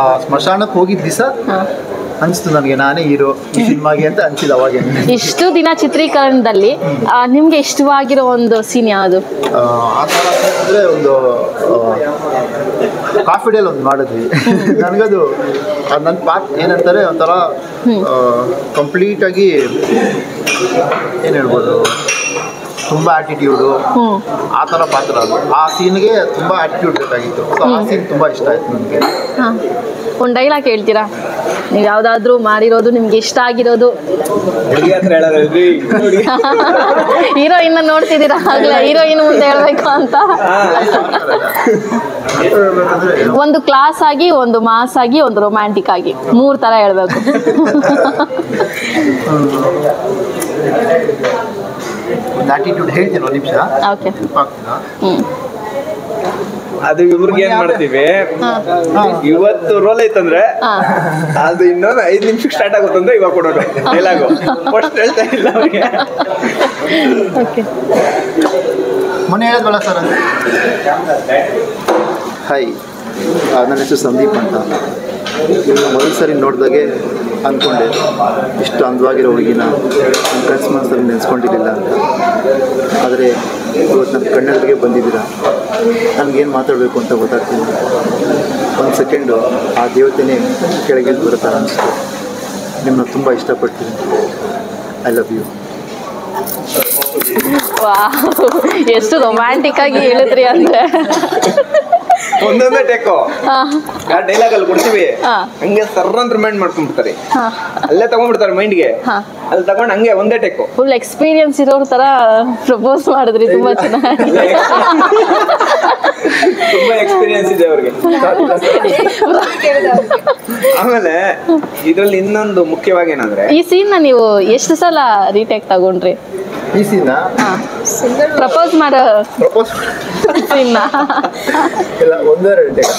ಆ ಸ್ಮಶಾನಕ್ಕೆ ಹೋಗಿದ್ದ ದಿವಸ ಅನಿಸ್ತು ನನಗೆ ನಾನೇ ಹೀರೋ ಈ ಸಿನಿಮಾಗೆ ಅಂತ ಅನ್ಸಿದ್ದು ಅವಾಗೆ. ಇಷ್ಟು ದಿನ ಚಿತ್ರೀಕರಣದಲ್ಲಿ ನಿಮ್ಗೆ ಇಷ್ಟವಾಗಿರೋ ಒಂದು ಸೀನ್ ಯಾವುದು? ಆ ಥರ ಅಂದರೆ ಒಂದು ಕಾಫಿ ಡೇಲ್ ಒಂದು ಮಾಡಿದ್ವಿ. ನನಗದು ನನ್ನ ಪಾರ್ಟ್ ಏನಂತಾರೆ ಒಂಥರ ಕಂಪ್ಲೀಟಾಗಿ ಏನು ಹೇಳ್ಬೋದು, ತುಂಬ ಆಟಿಟ್ಯೂಡು ಆ ಥರ ಪಾತ್ರ ಅದು. ಆ ಸೀನ್ಗೆ ತುಂಬ ಆಟಿಟ್ಯೂಡ್ ಬೇಕಾಗಿತ್ತು. ಸೊ ಆ ಸೀನ್ ತುಂಬ ಇಷ್ಟ ಆಯ್ತು ನನಗೆ. ಒಂದು ಡೈಲಾಗ್ ಹೇಳ್ತೀರಾ ನೀವು, ಯಾವ್ದಾದ್ರು ಮಾಡಿರೋದು ನಿಮ್ಗೆ ಇಷ್ಟ ಆಗಿರೋದು? ಹೀರೋಯಿನ್ ನೋಡ್ತಿದ್ದೀರಾ ಆಗ್ಲೇ, ಹೀರೋಯಿನ್ ಮುಂದೆ ಹೇಳ್ಬೇಕು ಅಂತ. ಒಂದು ಕ್ಲಾಸ್ ಆಗಿ, ಒಂದು ಮಾಸ್ ಆಗಿ, ಒಂದು ರೊಮ್ಯಾಂಟಿಕ್ ಆಗಿ, 3 ತರ ಹೇಳ್ಬೇಕು. ಆಟಿಟ್ಯೂಡ್ ಹೇಳ್ತೀನಿ ಒಂದು ನಿಮಿಷ. ಓಕೆ. ಅದು ಇವ್ರಿಗೆ ಏನ್ ಮಾಡ್ತೀವಿ, ಇವತ್ತು ರೋಲ್ ಐತಂದ್ರೆ ಅದು ಇನ್ನೊಂದು 5 ನಿಮಿಷಕ್ಕೆ ಸ್ಟಾರ್ಟ್ ಆಗುತ್ತಂದ್ರೆ ಇವಾಗ ಕೊಡೋದು ಡೈಲಾಗು. ಫಸ್ಟ್ ಹೇಳ್ತಾ ಇಲ್ಲ ಅವ್ರಿಗೆ. ಮೊನ್ನೆ ಹೇಳಿದ್ವಲ್ಲ ಸರ್. ಹಾಯ್, ನನ್ನ ಹೆಸರು ಸಂದೀಪ್ ಅಂತ. ಮೊದಲು ಸರಿ ನೋಡಿದಾಗೆ ಅಂದ್ಕೊಂಡೆ ಇಷ್ಟು ಅಂದವಾಗಿರೋ ಹುಡುಗಿನ ನನ್ನ ಕನಸು ಮನಸ್ಸಲ್ಲಿ ನೆನೆಸ್ಕೊಂಡಿರಲಿಲ್ಲ ಅಂತ. ಆದರೆ ಇವತ್ತು ನನ್ನ ಕಣ್ಣೆದುರಿಗೆ ಬಂದಿದ್ದೀರಾ. ನನಗೇನು ಮಾತಾಡಬೇಕು ಅಂತ ಗೊತ್ತಾಗ್ತಿಲ್ಲ. ಒಂದು ಸೆಕೆಂಡು ಆ ದೇವತೆನೇ ಕೆಳಗಿಳಿದು ಬರೋ ಅನಿಸ್ತು. ನಿಮ್ಮನ್ನ ತುಂಬ ಇಷ್ಟಪಡ್ತೀನಿ. I love you. ಎಷ್ಟು ರೊಮ್ಯಾಂಟಿಕ್ ಆಗಿ ಹೇಳಿದ್ರಿ ಅಂದ್ರೆ. ಒಂದೊಂದೇ ಟೇಕು ಡೈಲಾಗ್ ಅಲ್ಲಿ ಕೊಡ್ತೀವಿ, ಹಂಗೆ ಸರ್ರಂತ ರಿಮೈಂಡ್ ಮಾಡ್ಕೊಂಡ್ಬಿಡ್ತಾರೆ, ಅಲ್ಲೇ ತಗೊಂಡ್ಬಿಡ್ತಾರೆ ಮೈಂಡ್ಗೆ. ಅಲ್ಲಿ ತಗೊಂಡು ಹಂಗೆ ಒಂದೇ ಟೇಕು. ಫುಲ್ ಎಕ್ಸ್ಪೀರಿಯನ್ಸ್ ಇರೋರ್ ತರ ಪ್ರಪೋಸ್ ಮಾಡಿದ್ರಿ, ತುಂಬಾ ಚೆನ್ನಾಗಿ. ತುಂಬಾ ಎಕ್ಸ್ಪೀರಿಯನ್ಸ್ ಇದೆ ಅವ್ರಿಗೆ. ಆಮೇಲೆ ಇದ್ರಲ್ಲಿ ಇನ್ನೊಂದು ಮುಖ್ಯವಾಗಿ ಏನಂದ್ರೆ, ಈ ಸೀನ್ ನೀವು ಎಷ್ಟು ಸಲ ರೀಟೇಕ್ ತಗೊಂಡ್ರಿ? ಈ ಸೀನ್ ಪ್ರಪೋಸ್ ಮಾಡೋ ಸೀನ್ ಇಲ್ಲ, 1-2 ಟೇಕ್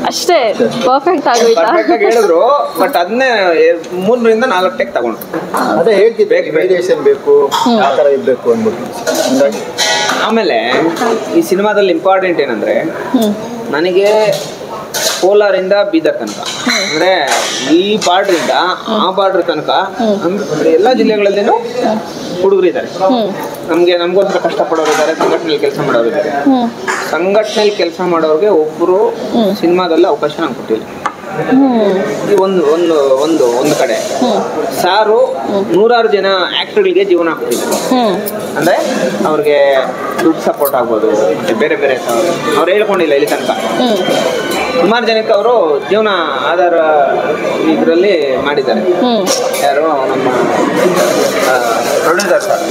ಅಷ್ಟೇ ಪರ್ಫೆಕ್ಟ್ ಆಗೋಯ್ತಾ? ಪರ್ಫೆಕ್ಟ್ ಆಗಿ ಹೇಳಿದ್ರು, ಬಟ್ ಅದನ್ನೇ 3ರಿಂದ 4 ಟೇಕ್ ತಗೊಂಡು. ಅದೇ ಹೇಳ್ತಿದ್ದೆ, ವೇರಿಯೇಷನ್ ಬೇಕು, ಆ ಥರ ಇರಬೇಕು ಅಂದ್ಬಿಟ್ಟು. ಆಮೇಲೆ ಈ ಸಿನಿಮಾದಲ್ಲಿ ಇಂಪಾರ್ಟೆಂಟ್ ಏನಂದ್ರೆ, ನನಗೆ ಕೋಲಾರಿಂದ ಬೀದರ್ ತನಕ, ಅಂದ್ರೆ ಈ ಬಾರ್ಡ್ರಿಂದ ಆ ಬಾರ್ಡ್ರ್ ತನಕ ಎಲ್ಲ ಜಿಲ್ಲೆಗಳಲ್ಲಿನೂ ಹುಡುಗರಿದ್ದಾರೆ. ನಮ್ಗೋಸ್ಕರ ಕಷ್ಟಪಡೋರು ಇದ್ದಾರೆ, ಸಂಘಟನೆಯಲ್ಲಿ ಕೆಲಸ ಮಾಡೋರು ಇದ್ದಾರೆ. ಸಂಘಟನೆಯಲ್ಲಿ ಕೆಲಸ ಮಾಡೋರಿಗೆ ಒಬ್ಬರು ಸಿನಿಮಾದಲ್ಲಿ ಅವಕಾಶ ನಂಗೆ ಕೊಟ್ಟಿಲ್ಲ. ಒಂದು ಕಡೆ ಸಾರು 100 ಜನ ಆಕ್ಟರ್ಗಳಿಗೆ ಜೀವನ ಹಾಕ್ತಿದ್ದಾರೆ. ಅಂದ್ರೆ ಅವ್ರಿಗೆ ದುಡ್ಡು ಸಪೋರ್ಟ್ ಆಗ್ಬೋದು, ಬೇರೆ ಬೇರೆ ಅವ್ರು ಹೇಳ್ಕೊಂಡಿಲ್ಲ ಇಲ್ಲಿ ತನಕ. ಸುಮಾರು ಜನಕ್ಕೆ ಅವರು ಜೀವನ ಆಧಾರ ಇದರಲ್ಲಿ ಮಾಡಿದ್ದಾರೆ. ಯಾರು ನಮ್ಮ ಪ್ರೊಡ್ಯೂಸರ್ ಸರ್,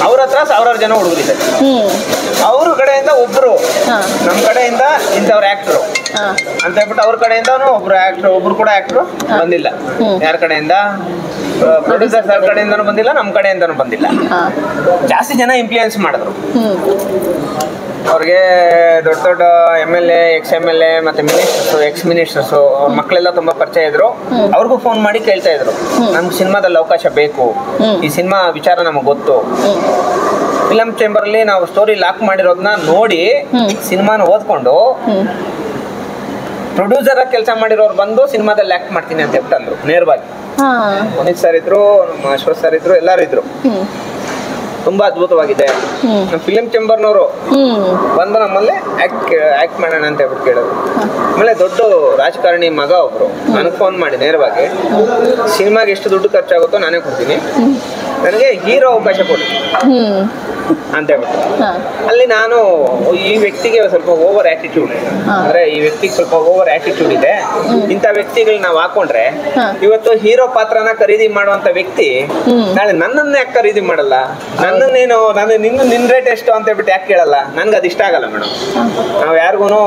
ಅವ್ರ ಹತ್ರ 1000 ಜನ ಹುಡುಗರಿದ್ದಾರೆ. ಅವ್ರ ಕಡೆಯಿಂದ ಒಬ್ರು, ನಮ್ಮ ಕಡೆಯಿಂದ ಇಂಥವ್ರ ಆಕ್ಟರು ಅಂತ ಹೇಳ್ಬಿಟ್ಟು ಅವ್ರ ಕಡೆಯಿಂದನೂ ಒಬ್ರು ಕೂಡ ಆಕ್ಟರು ಬಂದಿಲ್ಲ. ಯಾರ ಕಡೆಯಿಂದ? ಪ್ರೊಡ್ಯೂಸರ್ ಸರ್ ಕಡೆಯಿಂದನೂ ಬಂದಿಲ್ಲ, ನಮ್ಮ ಕಡೆಯಿಂದನೂ ಬಂದಿಲ್ಲ. ಜಾಸ್ತಿ ಜನ ಇನ್ಫ್ಲೂಯೆನ್ಸ್ ಮಾಡಿದ್ರು. ಅವ್ರಿಗೆ ದೊಡ್ಡ MLA, ex-MLA ಮತ್ತೆ ಮಿನಿಸ್ಟರ್ಸು, ಎಕ್ಸ್-ಮಿನಿಸ್ಟರ್ಸು ಅವ್ರ ಮಕ್ಕಳೆಲ್ಲ ತುಂಬಾ ಪರಿಚಯ ಇದ್ರು. ಅವ್ರಿಗೂ ಫೋನ್ ಮಾಡಿ ಕೇಳ್ತಾ ಇದ್ರು, ನಮ್ಗೆ ಸಿನಿಮಾದಲ್ಲಿ ಅವಕಾಶ ಬೇಕು, ಈ ಸಿನಿಮಾ ವಿಚಾರ ನಮಗೆ ಗೊತ್ತು. ಫಿಲಂ ಚೇಂಬರ್ ಅಲ್ಲಿ ನಾವು ಸ್ಟೋರಿ ಲಾಕ್ ಮಾಡಿರೋದನ್ನ ನೋಡಿ ಸಿನಿಮಾನ ಓದ್ಕೊಂಡು ಪ್ರೊಡ್ಯೂಸರ್ ಕೆಲಸ ಮಾಡಿರೋರು ಬಂದು ಸಿನಿಮಾದಲ್ಲಿ ಆಕ್ಟ್ ಮಾಡ್ತೀನಿ ಅಂತ ಹೇಳ್ಬಿಟ್ಟು ಅಂದ್ರು ನೇರವಾಗಿ. ಪುನೀತ್ ಸರ್ ಇದ್ರು, ನಮ್ಮ ಅಶ್ವಥ್ ಸರ್ ಇದ್ರು, ಎಲ್ಲರೂ ಇದ್ರು. ತುಂಬಾ ಅದ್ಭುತವಾಗಿದೆ. ನಮ್ಮ ಫಿಲಿಂ ಚೇಂಬರ್ನವರು ಬಂದು ನಮ್ಮಲ್ಲಿ ಆಕ್ಟ್ ಮಾಡೋಣ ಅಂತ ಹೇಳ್ಬಿಟ್ಟು ಕೇಳೋದು. ಆಮೇಲೆ ದೊಡ್ಡ ರಾಜಕಾರಣಿ ಮಗ ಒಬ್ರು ನನಗೆ ಫೋನ್ ಮಾಡಿ ನೇರವಾಗಿ, ಸಿನಿಮಾಗೆ ಎಷ್ಟು ದುಡ್ಡು ಖರ್ಚಾಗುತ್ತೋ ನಾನೇ ಕೊಡ್ತೀನಿ, ನನಗೆ ಹೀರೋ ಅವಕಾಶ ಕೊಡಿ ಅಂತ ಹೇಳ್ಬಿಟ್ಟು. ಅಲ್ಲಿ ನಾನು ಈ ವ್ಯಕ್ತಿಗೆ ಸ್ವಲ್ಪ ಓವರ್ ಆಟಿಟ್ಯೂಡ್, ಅಂದ್ರೆ ಈ ವ್ಯಕ್ತಿಗೆ ಸ್ವಲ್ಪ ಓವರ್ ಆಟಿಟ್ಯೂಡ್ ಇದೆ, ಇಂಥ ವ್ಯಕ್ತಿಗಳನ್ನ ನಾವು ಹಾಕೊಂಡ್ರೆ ಇವತ್ತು ಹೀರೋ ಪಾತ್ರನ ಖರೀದಿ ಮಾಡುವಂತ ವ್ಯಕ್ತಿ ನಾಳೆ ನನ್ನನ್ನೇ ಯಾಕೆ ಖರೀದಿ ಮಾಡಲ್ಲ, ನನ್ನನ್ನೇನು ನಿನ್ ರೇಟ್ ಎಷ್ಟು ಅಂತ ಹೇಳ್ಬಿಟ್ಟು ಯಾಕೆ ಕೇಳಲ್ಲ? ನನ್ಗೆ ಅದು ಇಷ್ಟ ಆಗಲ್ಲ ಮೇಡಮ್. ನಾವು ಯಾರಿಗೂ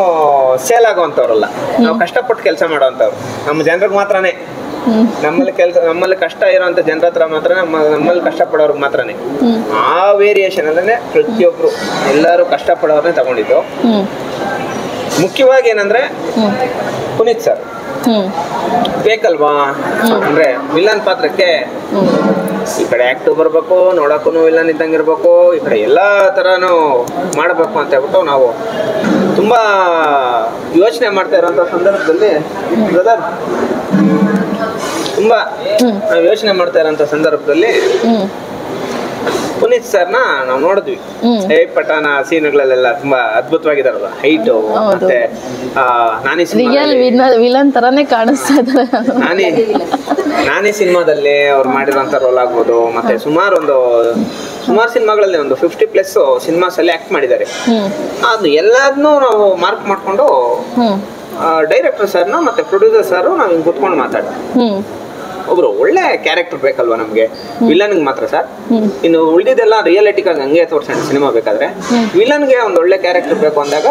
ಸೇಲ್ ಆಗುವಂಥವ್ರಲ್ಲ, ನಾವು ಕಷ್ಟಪಟ್ಟು ಕೆಲಸ ಮಾಡೋವಂಥವ್ರು, ನಮ್ಮ ಜನರಿಗೆ ಮಾತ್ರನೇ ನಮ್ಮಲ್ಲಿ ಕಷ್ಟ ಇರೋಂಥ ಜನರ ಹತ್ರ ಮಾತ್ರ ನಮ್ಮಲ್ಲಿ ಕಷ್ಟಪಡೋರ್ಗೆ ಮಾತ್ರನೇ ಆ ವೇರಿಯೇಷನ್ ಅಲ್ಲೇ ಪ್ರತಿಯೊಬ್ರು ಎಲ್ಲರೂ ಕಷ್ಟಪಡೋರ್ನೇ ತಗೊಂಡಿದ್ದು. ಮುಖ್ಯವಾಗಿ ಏನಂದ್ರೆ ಪುನೀತ್ ಸರ್ ಬೇಕಲ್ವಾ ಅಂದ್ರೆ ವಿಲನ್ ಪಾತ್ರಕ್ಕೆ ಈ ಕಡೆ ಆಕ್ಟಿವ್ ಬರ್ಬೇಕು, ನೋಡಕ್ಕೂ ವಿಲನ್ ಇದ್ದಂಗೆ ಇರ್ಬೇಕು, ಈ ಕಡೆ ಎಲ್ಲಾ ತರಾನು ಮಾಡಬೇಕು ಅಂತ ಹೇಳ್ಬಿಟ್ಟು ನಾವು ತುಂಬಾ ಯೋಚನೆ ಮಾಡ್ತಾ ಇರೋಂಥ ಸಂದರ್ಭದಲ್ಲಿ ಬ್ರದರ್ ತುಂಬಾ ಯೋಚನೆ ಮಾಡ್ತಾ ಇರೋಂಥ ಸಂದರ್ಭದಲ್ಲಿ ಪುನೀತ್ ಸರ್ನ ನಾವು ನೋಡಿದ್ವಿ. ಪಠಾಣ ಸೀನ್ಗಳಲ್ಲೆಲ್ಲ ತುಂಬಾ ಅದ್ಭುತವಾಗಿದಾರಲ್ಲ, ಹೈಟು ಮತ್ತೆ ವಿಲನ್ ತರಾನೇ ಕಾಣಿಸ್ತಾ ಇದ್ದಾರೆ. ನಾನೇ ಸಿನಿಮಾದಲ್ಲಿ ಅವ್ರು ಮಾಡಿರೋಂಥ ರೋಲ್ ಆಗ್ಬೋದು, ಮತ್ತೆ ಸುಮಾರು ಸಿನಿಮಾಗಳಲ್ಲಿ ಒಂದು 50+ ಸಿನಿಮಾಸ್ ಅಲ್ಲಿ ಆಕ್ಟ್ ಮಾಡಿದ್ದಾರೆ. ಅದು ಎಲ್ಲಾದ್ನೂ ನಾವು ಮಾರ್ಕ್ ಮಾಡ್ಕೊಂಡು ಡೈರೆಕ್ಟರ್ ಸರ್ನ ಮತ್ತೆ ಪ್ರೊಡ್ಯೂಸರ್ ಸರ್ ನಾವು ಹಿಂಗ್ ಕುತ್ಕೊಂಡು ಮಾತಾಡ್ತೀವಿ. ಒಬ್ರು ಒಳ್ಳೆ ಕ್ಯಾರೆಕ್ಟರ್ ಬೇಕಲ್ವಾ ನಮ್ಗೆ, ವಿಲನ್ಗೆ ಮಾತ್ರ ಸರ್. ಇನ್ನು ಉಳಿದಿದ್ದೆಲ್ಲ ರಿಯಾಲಿಟಿಗಾಗಿ ಹಂಗೆ ತೋರ್ಸೋಣ ಸಿನಿಮಾ ಬೇಕಾದ್ರೆ. ವಿಲನ್ಗೆ ಒಂದು ಒಳ್ಳೆ ಕ್ಯಾರೆಕ್ಟರ್ ಬೇಕು ಅಂದಾಗ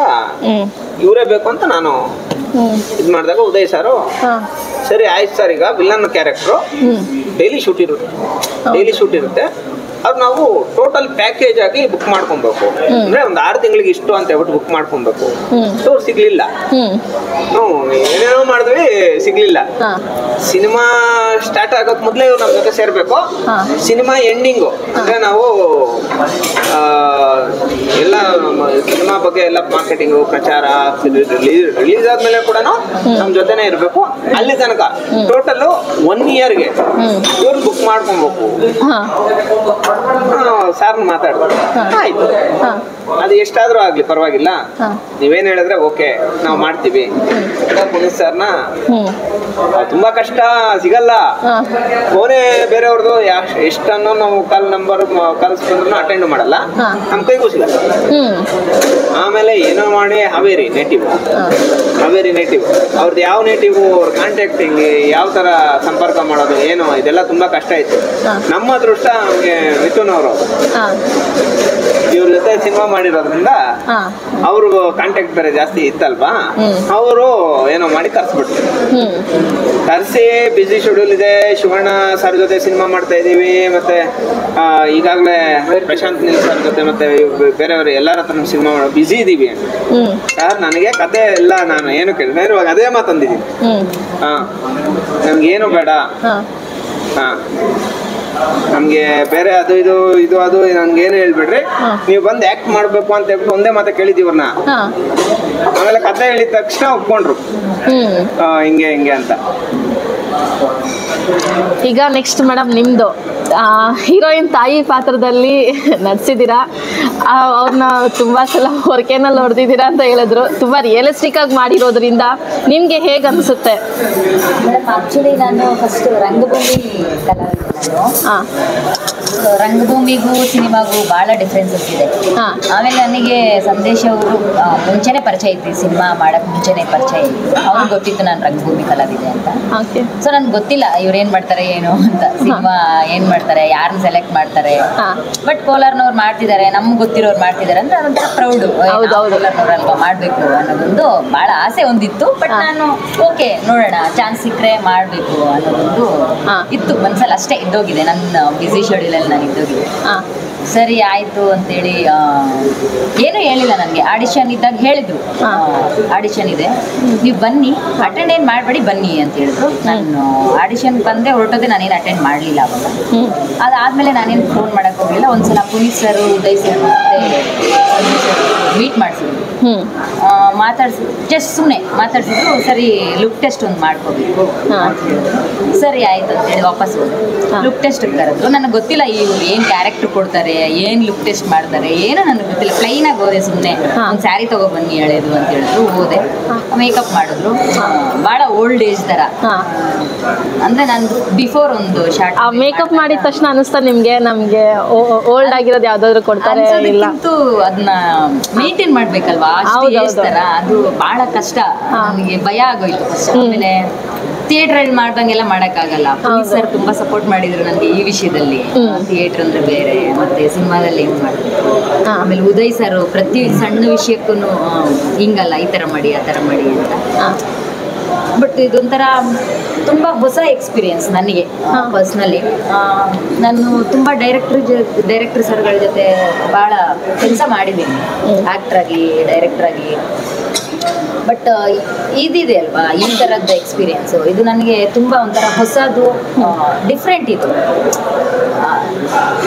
ಇವರೇ ಬೇಕು ಅಂತ ನಾನು ಇದ್ ಮಾಡಿದಾಗ ಉದಯ್ ಸಾರು ಸರಿ ಆಯ್ತು ಸರ್, ಈಗ ವಿಲನ್ ಕ್ಯಾರೆಕ್ಟರ್ ಡೈಲಿ ಶೂಟ್ ಇರುತ್ತೆ, ಅದು ನಾವು ಟೋಟಲ್ ಪ್ಯಾಕೇಜ್ ಆಗಿ ಬುಕ್ ಮಾಡ್ಕೊಬೇಕು. ಅಂದ್ರೆ ಒಂದು 6 ತಿಂಗಳಿಗೆ ಇಷ್ಟು ಅಂತ ಹೇಳ್ಬಿಟ್ಟು ಬುಕ್ ಮಾಡ್ಕೊಬೇಕು. ಟೂರ್ ಸಿಗ್ಲಿಲ್ಲ, ಏನೇನೋ ಮಾಡಿದ್ವಿ, ಸಿಗ್ಲಿಲ್ಲ. ಸಿನಿಮಾ ಸ್ಟಾರ್ಟ್ ಆಗೋಕ್ ಮೊದ್ಲೇ ಇವ್ರು ನಮ್ಮ ಜೊತೆ ಸೇರ್ಬೇಕು. ಸಿನಿಮಾ ಎಂಡಿಂಗು ಅಂದ್ರೆ ನಾವು ಎಲ್ಲ ಸಿನಿಮಾ ಬಗ್ಗೆ ಎಲ್ಲ ಮಾರ್ಕೆಟಿಂಗು, ಪ್ರಚಾರ, ರಿಲೀಸ್ ಆದ್ಮೇಲೆ ಕೂಡ ನಮ್ ಜೊತೆನೆ ಇರ್ಬೇಕು. ಅಲ್ಲಿ ತನಕ ಟೋಟಲ್ 1 ಇಯರ್ಗೆ ಇವ್ರು ಬುಕ್ ಮಾಡ್ಕೊಬೇಕು. ಸಾರ್ ಮಾತಾಡ್ತಾರೆ, ಆಯ್ತು ಅದು ಎಷ್ಟಾದ್ರೂ ಆಗ್ಲಿ ಪರವಾಗಿಲ್ಲ, ನೀವೇನ್ ಹೇಳಿದ್ರೆ ಓಕೆ ನಾವು ಮಾಡ್ತೀವಿ. ಪುನೀತ್ ಸರ್ನ ತುಂಬಾ ಕಷ್ಟ, ಸಿಗಲ್ಲ ಫೋನೇ ಬೇರೆಯವ್ರದ್ದು ಎಷ್ಟನ್ನೋ ನಾವು ಕಾಲ್ ನಂಬರ್ ಕರೆಸ್ಕೊಂಡ್ರು ಅಟೆಂಡ್ ಮಾಡಲ್ಲ, ನಮ್ ಕೈಗೂ ಸಿಗಲ್ಲ. ಆಮೇಲೆ ಏನೋ ಮಾಡಿ ಹಾವೇರಿ ನೇಟಿವ್ ಅವ್ರದ್ದು ಯಾವ ನೇಟಿವ್, ಅವ್ರ ಕಾಂಟ್ಯಾಕ್ಟಿಂಗ್ ಯಾವ ತರ ಸಂಪರ್ಕ ಮಾಡೋದು ಏನು, ಇದೆಲ್ಲ ತುಂಬಾ ಕಷ್ಟ ಇತ್ತು. ನಮ್ಮ ಅದೃಷ್ಟ ನಮ್ಗೆ ಮಿಥುನ್ ಅವರು ಇವ್ರ ಜೊತೆ ಸಿನಿಮಾ ಮಾಡಿರೋದ್ರಿಂದ ಅವ್ರಿಗೂ ಕಾಂಟ್ಯಾಕ್ಟ್ ಬೇರೆ ಜಾಸ್ತಿ ಇತ್ತಲ್ವಾ, ಅವರು ಏನೋ ಮಾಡಿ ಕರ್ಸಿ ಬಿಸಿ ಶೆಡ್ಯೂಲ್ ಇದೆ. ಶಿವಣ್ಣ ಸರ್ ಜೊತೆ ಸಿನಿಮಾ ಮಾಡ್ತಾ ಇದೀವಿ, ಮತ್ತೆ ಈಗಾಗಲೇ ಪ್ರಶಾಂತ್ ನೀಲ್ ಸರ್ ಜೊತೆ ಮತ್ತೆ ಬೇರೆಯವರು ಎಲ್ಲರ ಹತ್ರ ಸಿನಿಮಾ ಬಿಸಿ ಇದೀವಿ ಸರ್. ನನಗೆ ಕತೆ ಎಲ್ಲ ನಾನು ಏನು ಕೇಳಿದೆ ಇವಾಗ ಅದೇ ಮಾತಂದಿದ್ದೀನಿ, ನಮ್ಗೇನು ಬೇಡ, ನಮ್ಗೆ ಬೇರೆ ಅದು ಇದು ನನ್ಗೇನು ಹೇಳ್ಬಿಡ್ರಿ, ನೀವು ಬಂದು ಆಕ್ಟ್ ಮಾಡ್ಬೇಕು ಅಂತ ಹೇಳ್ಬಿಟ್ಟು ಒಂದೇ ಮಾತ ಕೇಳಿದೀವ್ರನ್ನ. ಆಮೇಲೆ ಕತೆ ಹೇಳಿದ ತಕ್ಷಣ ಒಪ್ಕೊಂಡ್ರು ಹಿಂಗೆ ಅಂತ. ಈಗ ನೆಕ್ಸ್ಟ್ ಮೇಡಮ್ ನಿಮ್ದು ಹೀರೋಯಿನ್ ತಾಯಿ ಪಾತ್ರದಲ್ಲಿ ನಡ್ಸಿದ್ದೀರಾ, ಅವ್ರನ್ನ ತುಂಬಾ ಸಲ ಹೊರಕೆನಲ್ಲಿ ಹೊಡೆದಿದ್ದೀರಾ ಅಂತ ಹೇಳಿದ್ರು. ತುಂಬಾ ರಿಯಲಿಸ್ಟಿಕ್ ಆಗಿ ಮಾಡಿರೋದ್ರಿಂದ ನಿಮ್ಗೆ ಹೇಗೆ ಅನ್ಸುತ್ತೆ? ಮೇಡಮ್ ಆಕ್ಚುಲಿ ನಾನು ಫಸ್ಟ್ ರಂಗಭೂಮಿ ರಂಗಭೂಮಿಗೂ ಸಿನಿಮಾಗೂ ಭಾಳ ಡಿಫ್ರೆನ್ಸಸ್ ಇದೆ. ಆಮೇಲೆ ನನಗೆ ಸಂದೇಶ್ ಅವರು ಮುಂಚೆನೆ ಪರಿಚಯ ಇತ್ತು, ಸಿನಿಮಾ ಮಾಡಕ್ ಮುಂಚೆನೆ ಪರಿಚಯ ಇತ್ತು. ಅವ್ರಿಗೆ ಗೊತ್ತಿತ್ತು ನಾನು ರಂಗಭೂಮಿ ಕಲಾವಿದೆ ಅಂತ. ಸೊ ನನ್ಗೆ ಗೊತ್ತಿಲ್ಲ ಇವ್ರು ಏನ್ ಮಾಡ್ತಾರೆ ಏನು ಅಂತ, ಸಿನಿಮಾ ಏನ್ ಮಾಡ್ತಾರೆ, ಯಾರನ್ನ ಸೆಲೆಕ್ಟ್ ಮಾಡ್ತಾರೆ. ಬಟ್ ಕೋಲಾರ್ನವ್ರು ಮಾಡ್ತಿದ್ದಾರೆ, ನಮ್ಗೆ ಗೊತ್ತಿರೋರು ಮಾಡ್ತಿದ್ದಾರೆ ಅಂದ್ರೆ ಅದೊಂಥರ ಪ್ರೌಡ್, ಕೋಲಾರ್ನವ್ರಲ್ವಾ ಮಾಡ್ಬೇಕು ಅನ್ನೋದೊಂದು ಭಾಳ ಆಸೆ ಒಂದಿತ್ತು. ಬಟ್ ನಾನು ಓಕೆ ನೋಡೋಣ, ಚಾನ್ಸ್ ಸಿಕ್ಕರೆ ಮಾಡ್ಬೇಕು ಅನ್ನೋದೊಂದು ಇತ್ತು ಮನ್ಸಲ್ಲಿ, ಅಷ್ಟೇ ಇದ್ದೋಗಿದೆ. ನನ್ನ ಬಿಸಿ ಶೆಡ್ಯೂಲಲ್ಲಿ ನಾನು ಇದ್ದೋಗಿದೆ. ಸರಿ ಆಯಿತು ಅಂತೇಳಿ ಏನೂ ಹೇಳಿಲ್ಲ ನನಗೆ. ಆಡಿಷನ್ ಇದ್ದಾಗ ಹೇಳಿದ್ರು, ಆಡಿಷನ್ ಇದೆ ನೀವು ಬನ್ನಿ, ಅಟೆಂಡ್ ಏನು ಮಾಡಬೇಡಿ ಬನ್ನಿ ಅಂತ ಹೇಳಿದ್ರು. ನಾನು ಆಡಿಷನ್ ಬಂದೆ, ಹೊರಟೋದೆ, ನಾನೇನು ಅಟೆಂಡ್ ಮಾಡಲಿಲ್ಲ ಅವಾಗ. ಅದಾದಮೇಲೆ ನಾನೇನು ಫೋನ್ ಮಾಡೋಕ್ಕೆ ಹೋಗಲಿಲ್ಲ. ಒಂದ್ಸಲ ಪುನೀತ್ ಸರ್, ಉದಯ್ ಸರ್ ಮತ್ತೆ ಮೀಟ್ ಮಾಡಿಸಿದ್ರು, ಜಸ್ಟ್ ಸುಮ್ಮನೆ ಮಾತಾಡ್ಸಿದ್ರು. ಸರಿ ಲುಕ್ ಟೆಸ್ಟ್ ಒಂದು ಮಾಡ್ಕೋಬೇಕು ಅಂತ ಹೇಳಿದ್ರು. ಸರಿ ಆಯ್ತು ಅಂತೇಳಿ ವಾಪಸ್ ಹೋದೆ. ಲುಕ್ ಟೆಸ್ಟ್ ಕರೆದ್ರು. ನನಗೆ ಗೊತ್ತಿಲ್ಲ ಇವ್ರು ಏನು ಕ್ಯಾರೆಕ್ಟರ್ ಕೊಡ್ತಾರೆ, ಏನು ಲುಕ್ ಟೆಸ್ಟ್ ಮಾಡ್ತಾರೆ ಏನೋ ನನಗೆ ಗೊತ್ತಿಲ್ಲ. ಪ್ಲೈನಾಗಿ ಹೋದೆ, ಸುಮ್ಮನೆ ಒಂದು ಸ್ಯಾರಿ ತಗೊಬನ್ನಿ ಹೇಳೋದು ಅಂತ ಹೇಳಿದ್ರು. ಹೋದೆ, ಮೇಕಪ್ ಮಾಡಿದ್ರು. ಭಾಳ ಓಲ್ಡ್ ಏಜ್ ಥರ, ಅಂದರೆ ನಂದು ಬಿಫೋರ್ ಒಂದು ಶಾರ್ಟ್ ಮೇಕಪ್ ಮಾಡಿದ ತಕ್ಷಣ ಅನಿಸ್ತಾ ನಿಮಗೆ ನಮಗೆ ಓಲ್ಡ್ ಆಗಿರೋದು ಯಾವುದಾದ್ರು ಕೊಡ್ತಾರೆ? ಇಲ್ಲ, ಅದನ್ನ ಮೇಂಟೈನ್ ಮಾಡ್ಬೇಕಲ್ವಾ, ಅಷ್ಟು ಏಜ್ ಥರ. ಅದು ಭಾಳ ಕಷ್ಟ, ನನಗೆ ಭಯ ಆಗೋಯ್ತು ಫಸ್ಟ್. ಆಮೇಲೆ ಥಿಯೇಟ್ರಲ್ಲಿ ಮಾಡ್ದಂಗೆಲ್ಲ ಮಾಡೋಕ್ಕಾಗಲ್ಲ. ಪುನೀತ್ ಸರ್ ತುಂಬ ಸಪೋರ್ಟ್ ಮಾಡಿದ್ರು ನನಗೆ ಈ ವಿಷಯದಲ್ಲಿ. ಥಿಯೇಟ್ರ್ ಅಂದರೆ ಬೇರೆ, ಮತ್ತು ಸಿನಿಮಾದಲ್ಲಿ ಹೆಂಗೆ ಮಾಡಬೇಕು. ಆಮೇಲೆ ಉದಯ್ ಸರ್ ಪ್ರತಿ ಸಣ್ಣ ವಿಷಯಕ್ಕೂ ಹಿಂಗಲ್ಲ, ಈ ಥರ ಮಾಡಿ ಆ ಥರ ಮಾಡಿ ಅಂತ ಬಟ್ ಇದೊಂಥರ ತುಂಬ ಹೊಸ ಎಕ್ಸ್ಪೀರಿಯನ್ಸ್ ನನಗೆ ಪರ್ಸ್ನಲಿ. ನಾನು ತುಂಬ ಡೈರೆಕ್ಟರ್ ಸರ್ಗಳ ಜೊತೆ ಭಾಳ ಕೆಲಸ ಮಾಡಿದ್ದೀನಿ, ಆ್ಯಕ್ಟ್ರಾಗಿ ಡೈರೆಕ್ಟ್ರಾಗಿ. ಬಟ್ ಇದಿದೆ ಅಲ್ವಾ ಈ ಥರದ್ದು ಎಕ್ಸ್ಪೀರಿಯನ್ಸು, ಇದು ನನಗೆ ತುಂಬ ಒಂಥರ ಹೊಸದು, ಡಿಫ್ರೆಂಟ್ ಇದು.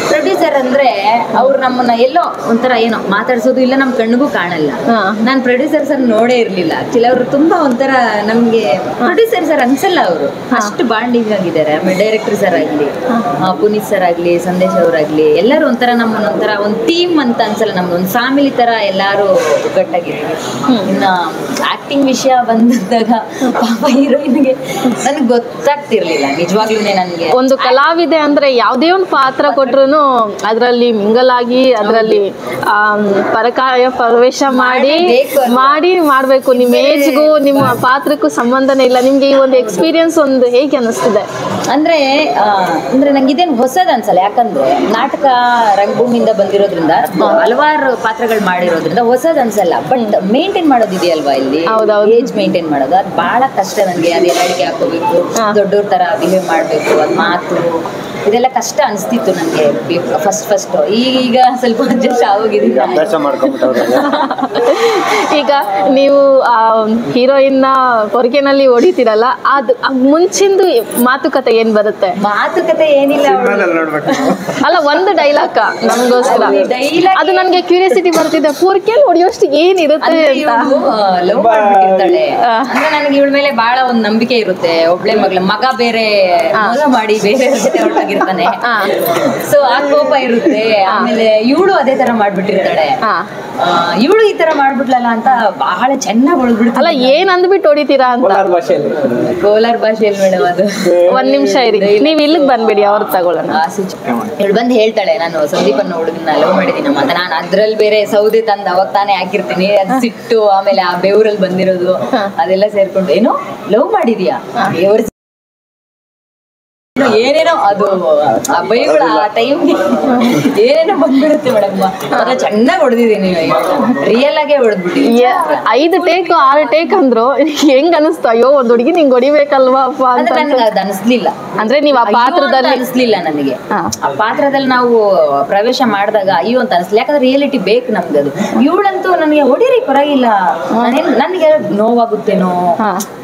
ಪ್ರೊಡ್ಯೂಸರ್ ಅಂದರೆ ಅವ್ರು ನಮ್ಮನ್ನ ಎಲ್ಲೋ ಒಂಥರ ಏನೋ ಮಾತಾಡ್ಸೋದು ಇಲ್ಲ, ನಮ್ಮ ಕಣ್ಣಿಗೂ ಕಾಣಲ್ಲ. ನಾನು ಪ್ರೊಡ್ಯೂಸರ್ ಸರ್ ನೋಡೇ ಇರಲಿಲ್ಲ ಆ್ಯಕ್ಚುಲಿ. ಅವರು ತುಂಬ ಒಂಥರ ನಮಗೆ ಪ್ರೊಡ್ಯೂಸರ್ ಸರ್ ಅನ್ಸಲ್ಲ, ಅವರು ಅಷ್ಟು ಬಾಂಡಿಂಗ್ ಆಗಿದ್ದಾರೆ. ಆಮೇಲೆ ಡೈರೆಕ್ಟರ್ ಸರ್ ಆಗಲಿ, ಪುನೀತ್ ಸರ್ ಆಗಲಿ, ಸಂದೇಶ್ ಅವರಾಗಲಿ, ಎಲ್ಲರೂ ಒಂಥರ ನಮ್ಮನ್ನ ಒಂಥರ ಒಂದು ಟೀಮ್ ಅಂತ ಅನ್ಸಲ್ಲ, ನಮ್ದು ಒಂದು ಫ್ಯಾಮಿಲಿ ಥರ ಎಲ್ಲರೂ ಒಗ್ಗಟ್ಟಾಗಿದ್ದೀವಿ. ಇನ್ನು ಆ್ಯಕ್ಟಿಂಗ್ ವಿಷಯ ಬಂದಾಗ ಪಾಪ ಹೀರೋಯಿನ್ಗೆ ನನಗೆ ಗೊತ್ತಾಗ್ತಿರ್ಲಿಲ್ಲ ನಿಜವಾಗ್ಲೂ. ನನಗೆ ಒಂದು ಕಲಾವಿದೆ ಅಂದ್ರೆ ಯಾವುದೇ ಒಂದು ಪಾತ್ರ ಕೊಟ್ರು ಅದರಲ್ಲಿ ಮಿಂಗಲ್ ಆಗಿ ಅದರಲ್ಲಿ ಪರಕಾಯ ಪ್ರವೇಶ ಮಾಡಬೇಕು. ನಿಮ್ಮ ಏಜ್ಗೂ ನಿಮ್ಮ ಪಾತ್ರಕ್ಕೂ ಸಂಬಂಧನೇ ಇಲ್ಲ. ನಿಮ್ಗೆ ಈ ಒಂದು ಎಕ್ಸ್ಪೀರಿಯನ್ಸ್ ಒಂದು ಹೇಗೆ ಅನಿಸ್ತಿದೆ? ಅಂದ್ರೆ ನಂಗೆ ಇದೇನು ಹೊಸದು ಅನ್ಸಲ್ಲ, ಯಾಕಂದ್ರೆ ನಾಟಕ ರಂಗಭೂಮಿಯಿಂದ ಬಂದಿರೋದ್ರಿಂದ ಹಲವಾರು ಪಾತ್ರಗಳು ಮಾಡಿರೋದ್ರಿಂದ ಹೊಸದು ಅನ್ಸಲ್ಲ. ಬಟ್ ಮೇಂಟೈನ್ ಮಾಡೋದಿದೆಯಲ್ವಾ ಇಲ್ಲಿ, ಏಜ್ ಮೇಂಟೈನ್ ಮಾಡೋದು ಅದು ಬಹಳ ಕಷ್ಟ ನನಗೆ. ಅದೆಲ್ಲ ಅಡಿಗೆ ಹಾಕೋಬೇಕು, ದೊಡ್ಡವ್ರ ತರ ಬಿಹೇವ್ ಮಾಡಬೇಕು, ಅದು ಮಾತು ಇದೆಲ್ಲ ಕಷ್ಟ ಅನಿಸ್ತಿತ್ತು ನನಗೆ ಫಸ್ಟ್. ಈಗ ಸ್ವಲ್ಪ ಅಡ್ಜಸ್ಟ್ ಆಗೋಗಿದ್ದೀನಿ. ಈಗ ನೀವು ಹೀರೋಯಿನ್ನ ಹೊರಗೆನಲ್ಲಿ ಹೊಡಿತೀರಲ್ಲ, ಅದು ಮುಂಚಿಂದು ಮಾತುಕತೆ ಏನ್ ಬರುತ್ತೆ? ಮಾತುಕತೆ ಏನಿಲ್ಲ, ಅಲ್ಲ ಒಂದು ಡೈಲಾಗ್ ನಮಗೋಸ್ಕರ. ಅದು ನನಗೆ ಕ್ಯೂರಿಯಾಸಿಟಿ ಬರ್ತಿದೆ, ಪೊರ್ಕೆಲ್ ಹೊಡಿಯೋಷ್ಟು ಏನಿರುತ್ತೆ ಅಂತ. ಲವ್ ಮಾಡ್ಬಿಟ್ಟಿರ್ತಾಳೆ ಅಂದ್ರೆ ನನಗೆ ಇವಳ ಮೇಲೆ ಬಹಳ ಒಂದು ನಂಬಿಕೆ ಇರುತ್ತೆ. ಒಬ್ಳೆ ಮಗ ಬೇರೆ ಮೋಸ ಮಾಡಿ ಬೇರೆ ಜೊತೆ ಹೊರಟಾಗಿರ್ತಾನೆ, ಸೊ ಆ ಕೋಪ ಇರುತ್ತೆ. ಆಮೇಲೆ ಇವಳು ಅದೇ ತರ ಮಾಡ್ಬಿಟ್ಟಿರ್ತಾಳೆ, ಇವಳು ಈ ತರ ಮಾಡ್ಬಿಟ್ಲಲ್ಲ ಅಂತ ಬಹಳ ಚೆನ್ನಾಗಿ ಹೊಡೆದ್ಬಿಡ್ತಾಳೆ. ಅಲ್ಲ ಏನ್ ಅಂದ್ಬಿಟ್ಟು ಹೊಡಿತೀರಾ ಅಂತ? ಕೋಲಾರ ಭಾಷೆಯಲ್ಲಿ ಮೇಡಮ್. ಅದು ಒಂದ್ ನಿಮಿಷ ಇರಿ, ನೀವ್ ಇಲ್ಲಿಗೆ ಬಂದ್ಬಿಡಿ, ಅವ್ರು ತಗೊಳ್ಳೋಣ. ಇವಳು ಬಂದು ಹೇಳ್ತಾಳೆ, ನಾನು ಸಂದೀಪನ್ನ ಹುಡುಗನ ಲವ್ ಮಾಡಿದ್ದೀನಮ್ಮ ಅಂತ. ನಾನು ಅದ್ರಲ್ಲಿ ಬೇರೆ ಸೌದೆ ತಂದು ಅವಾಗ ತಾನೇ ಹಾಕಿರ್ತೀನಿ, ಅದು ಸಿಟ್ಟು ಆಮೇಲೆ ಆ ಬೆವರಲ್ಲಿ ಬಂದಿರೋದು ಅದೆಲ್ಲ ಸೇರ್ಕೊಂಡು ಏನು ಲವ್ ಮಾಡಿದ್ಯಾ ಬೆವರು ಏನೇನೋ ಅದು ಆ ಬೈಗಳ ಆ ಟೈಮ್ಗೆ ಏನೇನೋ ಬಂದ್ಬಿಡುತ್ತೆ ಮೇಡಮ್. ಅದ ಚೆನ್ನಾಗಿ ಹೊಡೆದಿದ್ದೀನಿ, ರಿಯಲ್ ಆಗೇ ಹೊಡೆದ್ಬಿಟ್ಟಿದ್ದೀನಿ. 5 ಟೇಕ್ 6 ಟೇಕ್ ಅಂದ್ರು ಹೆಂಗ್ ಅನಿಸ್ತು? ಅಯ್ಯೋ ಒಂದ್ ಹುಡುಗಿ ನಿಂಗೆ ಹೊಡಿಬೇಕಲ್ವಾ ಅಂತ. ನನಗೆ ಅದು ಅನಿಸ್ಲಿಲ್ಲ. ಅಂದ್ರೆ ನೀವು ಆ ಪಾತ್ರದಲ್ಲಿ ಅನಿಸ್ಲಿಲ್ಲ ನನಗೆ. ಆ ಪಾತ್ರದಲ್ಲಿ ನಾವು ಪ್ರವೇಶ ಮಾಡಿದಾಗ ಅಯ್ಯೋ ಅಂತ ಅನಿಸ್ಲಿಲ್ಲ, ಯಾಕಂದ್ರೆ ರಿಯಾಲಿಟಿ ಬೇಕು ನಮ್ಗೆ. ಅದು ಇವಳಂತೂ ನನಗೆ ಹೊಡಿರಿ ಪರವಾಗಿಲ್ಲ, ನನಗೆ ನೋವಾಗುತ್ತೇನೋ,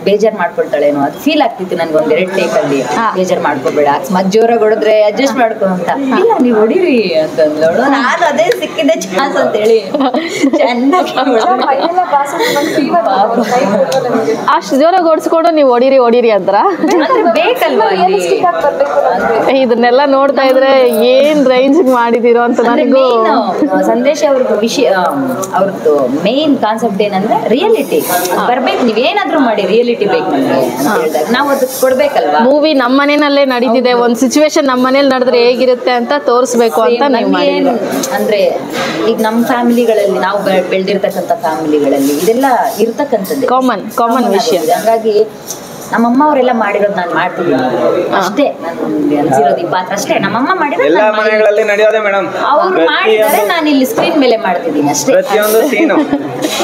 ಬೇಜಾರ್ ಮಾಡ್ಕೊಳ್ತಾಳೇನೋ ಅದು ಫೀಲ್ ಆಗ್ತಿತ್ತು ನನ್ಗೆ. 1-2 ಟೇಕ್ ಅಲ್ಲಿ ಬೇಜಾರ್ ಮಾಡ್ಕೋಬೇಡ, ಅಕಸ್ಮಾತ್ ಜೋರಾಗಿ ಹೊಡೆದ್ರೆ ಅಡ್ಜಸ್ಟ್ ಮಾಡ್ಕೊ ಅಂತ. ಇಲ್ಲ ನೀವು ಹೊಡಿರಿ ಅಂತಂದ್ಲು. ನಾನು ಅದೇ ಸಿಕ್ಕಿದೆ ಚಾನ್ಸ್ ಅಂತ ಹೇಳಿ ಚೆನ್ನಾಗಿ ಅಷ್ಟು ಜೋರಾಗಿ ಓಡಿಸ್ಕೊಂಡು ನೀವು ಹೊಡಿರಿ ಅಂದ್ರ ಬೇಕಲ್ವಾ? ಇದನ್ನೆಲ್ಲ ನೋಡ್ತಾ ಇದ್ರೆ ಏನ್ ರೇಂಜ್ ಮಾಡಿದಿರೋ ಅಂತ ನನಗೂ. ಸಂದೇಶ್ ಅವ್ರದ್ದು ವಿಷಯ, ಅವ್ರದ್ದು ಮೇನ್ ಕಾನ್ಸೆಪ್ಟ್ ಏನಂದ್ರೆ ರಿಯಾಲಿಟಿ ಬರ್ಬೇಕು. ನೀವೇನಾದ್ರೂ ಮಾಡಿ ರಿಯಾಲಿಟಿ ಬೇಕು ನಮ್ಗೆ ಅಂತ ಹೇಳಿದಾಗ ನಾವು ಅದಕ್ಕೆ ಕೊಡ್ಬೇಕಲ್ವಾ. ಮೂವಿ ನಮ್ಮ ಮನೆಯಲ್ಲೇ ನಡೀತಿದೆ, ಒಂದ್ ಸಿಚುವೇಶನ್ ನಮ್ಮ ಮನೇಲಿ ನಡೆದ್ರೆ ಹೇಗಿರುತ್ತೆ ಅಂತ ತೋರಿಸ್ಬೇಕು ಅಂತ ನೀವು ಅಂದ್ರೆ ಈಗ ನಮ್ಮ ಫ್ಯಾಮಿಲಿಗಳಲ್ಲಿ ನಾವು ಬೆಳೆದಿರ್ತಕ್ಕಂಥ ಫ್ಯಾಮಿಲಿಗಳಲ್ಲಿ ಇದೆಲ್ಲ ಇರ್ತಕ್ಕಂಥದ್ದು ಕಾಮನ್ ವಿಷಯ. ಹಂಗಾಗಿ ನಮ್ಮಮ್ಮ ಅವರೆಲ್ಲ ಮಾಡಿರೋದು ನಾನು ಮಾಡ್ತಿದ್ದೀನಿ ಅಷ್ಟೇ. ನನ್ಗೆ ಅನ್ಸಿರೋದು ಈ ಪಾತ್ರ ಅಷ್ಟೇ. ನಮ್ಮಮ್ಮ ಮಾಡಿರೋದು ಎಲ್ಲ ಮನೆಗಳಲ್ಲಿ ನಡೆಯೋದೇ ಮೇಡಮ್. ಅವ್ರು ಮಾಡಿದರೆ ನಾನು ಇಲ್ಲಿ ಸ್ಕ್ರೀನ್ ಮೇಲೆ ಮಾಡ್ತಿದ್ದೀನಿ ಅಷ್ಟೇ. ಪ್ರತಿಯೊಂದು ಸೀನು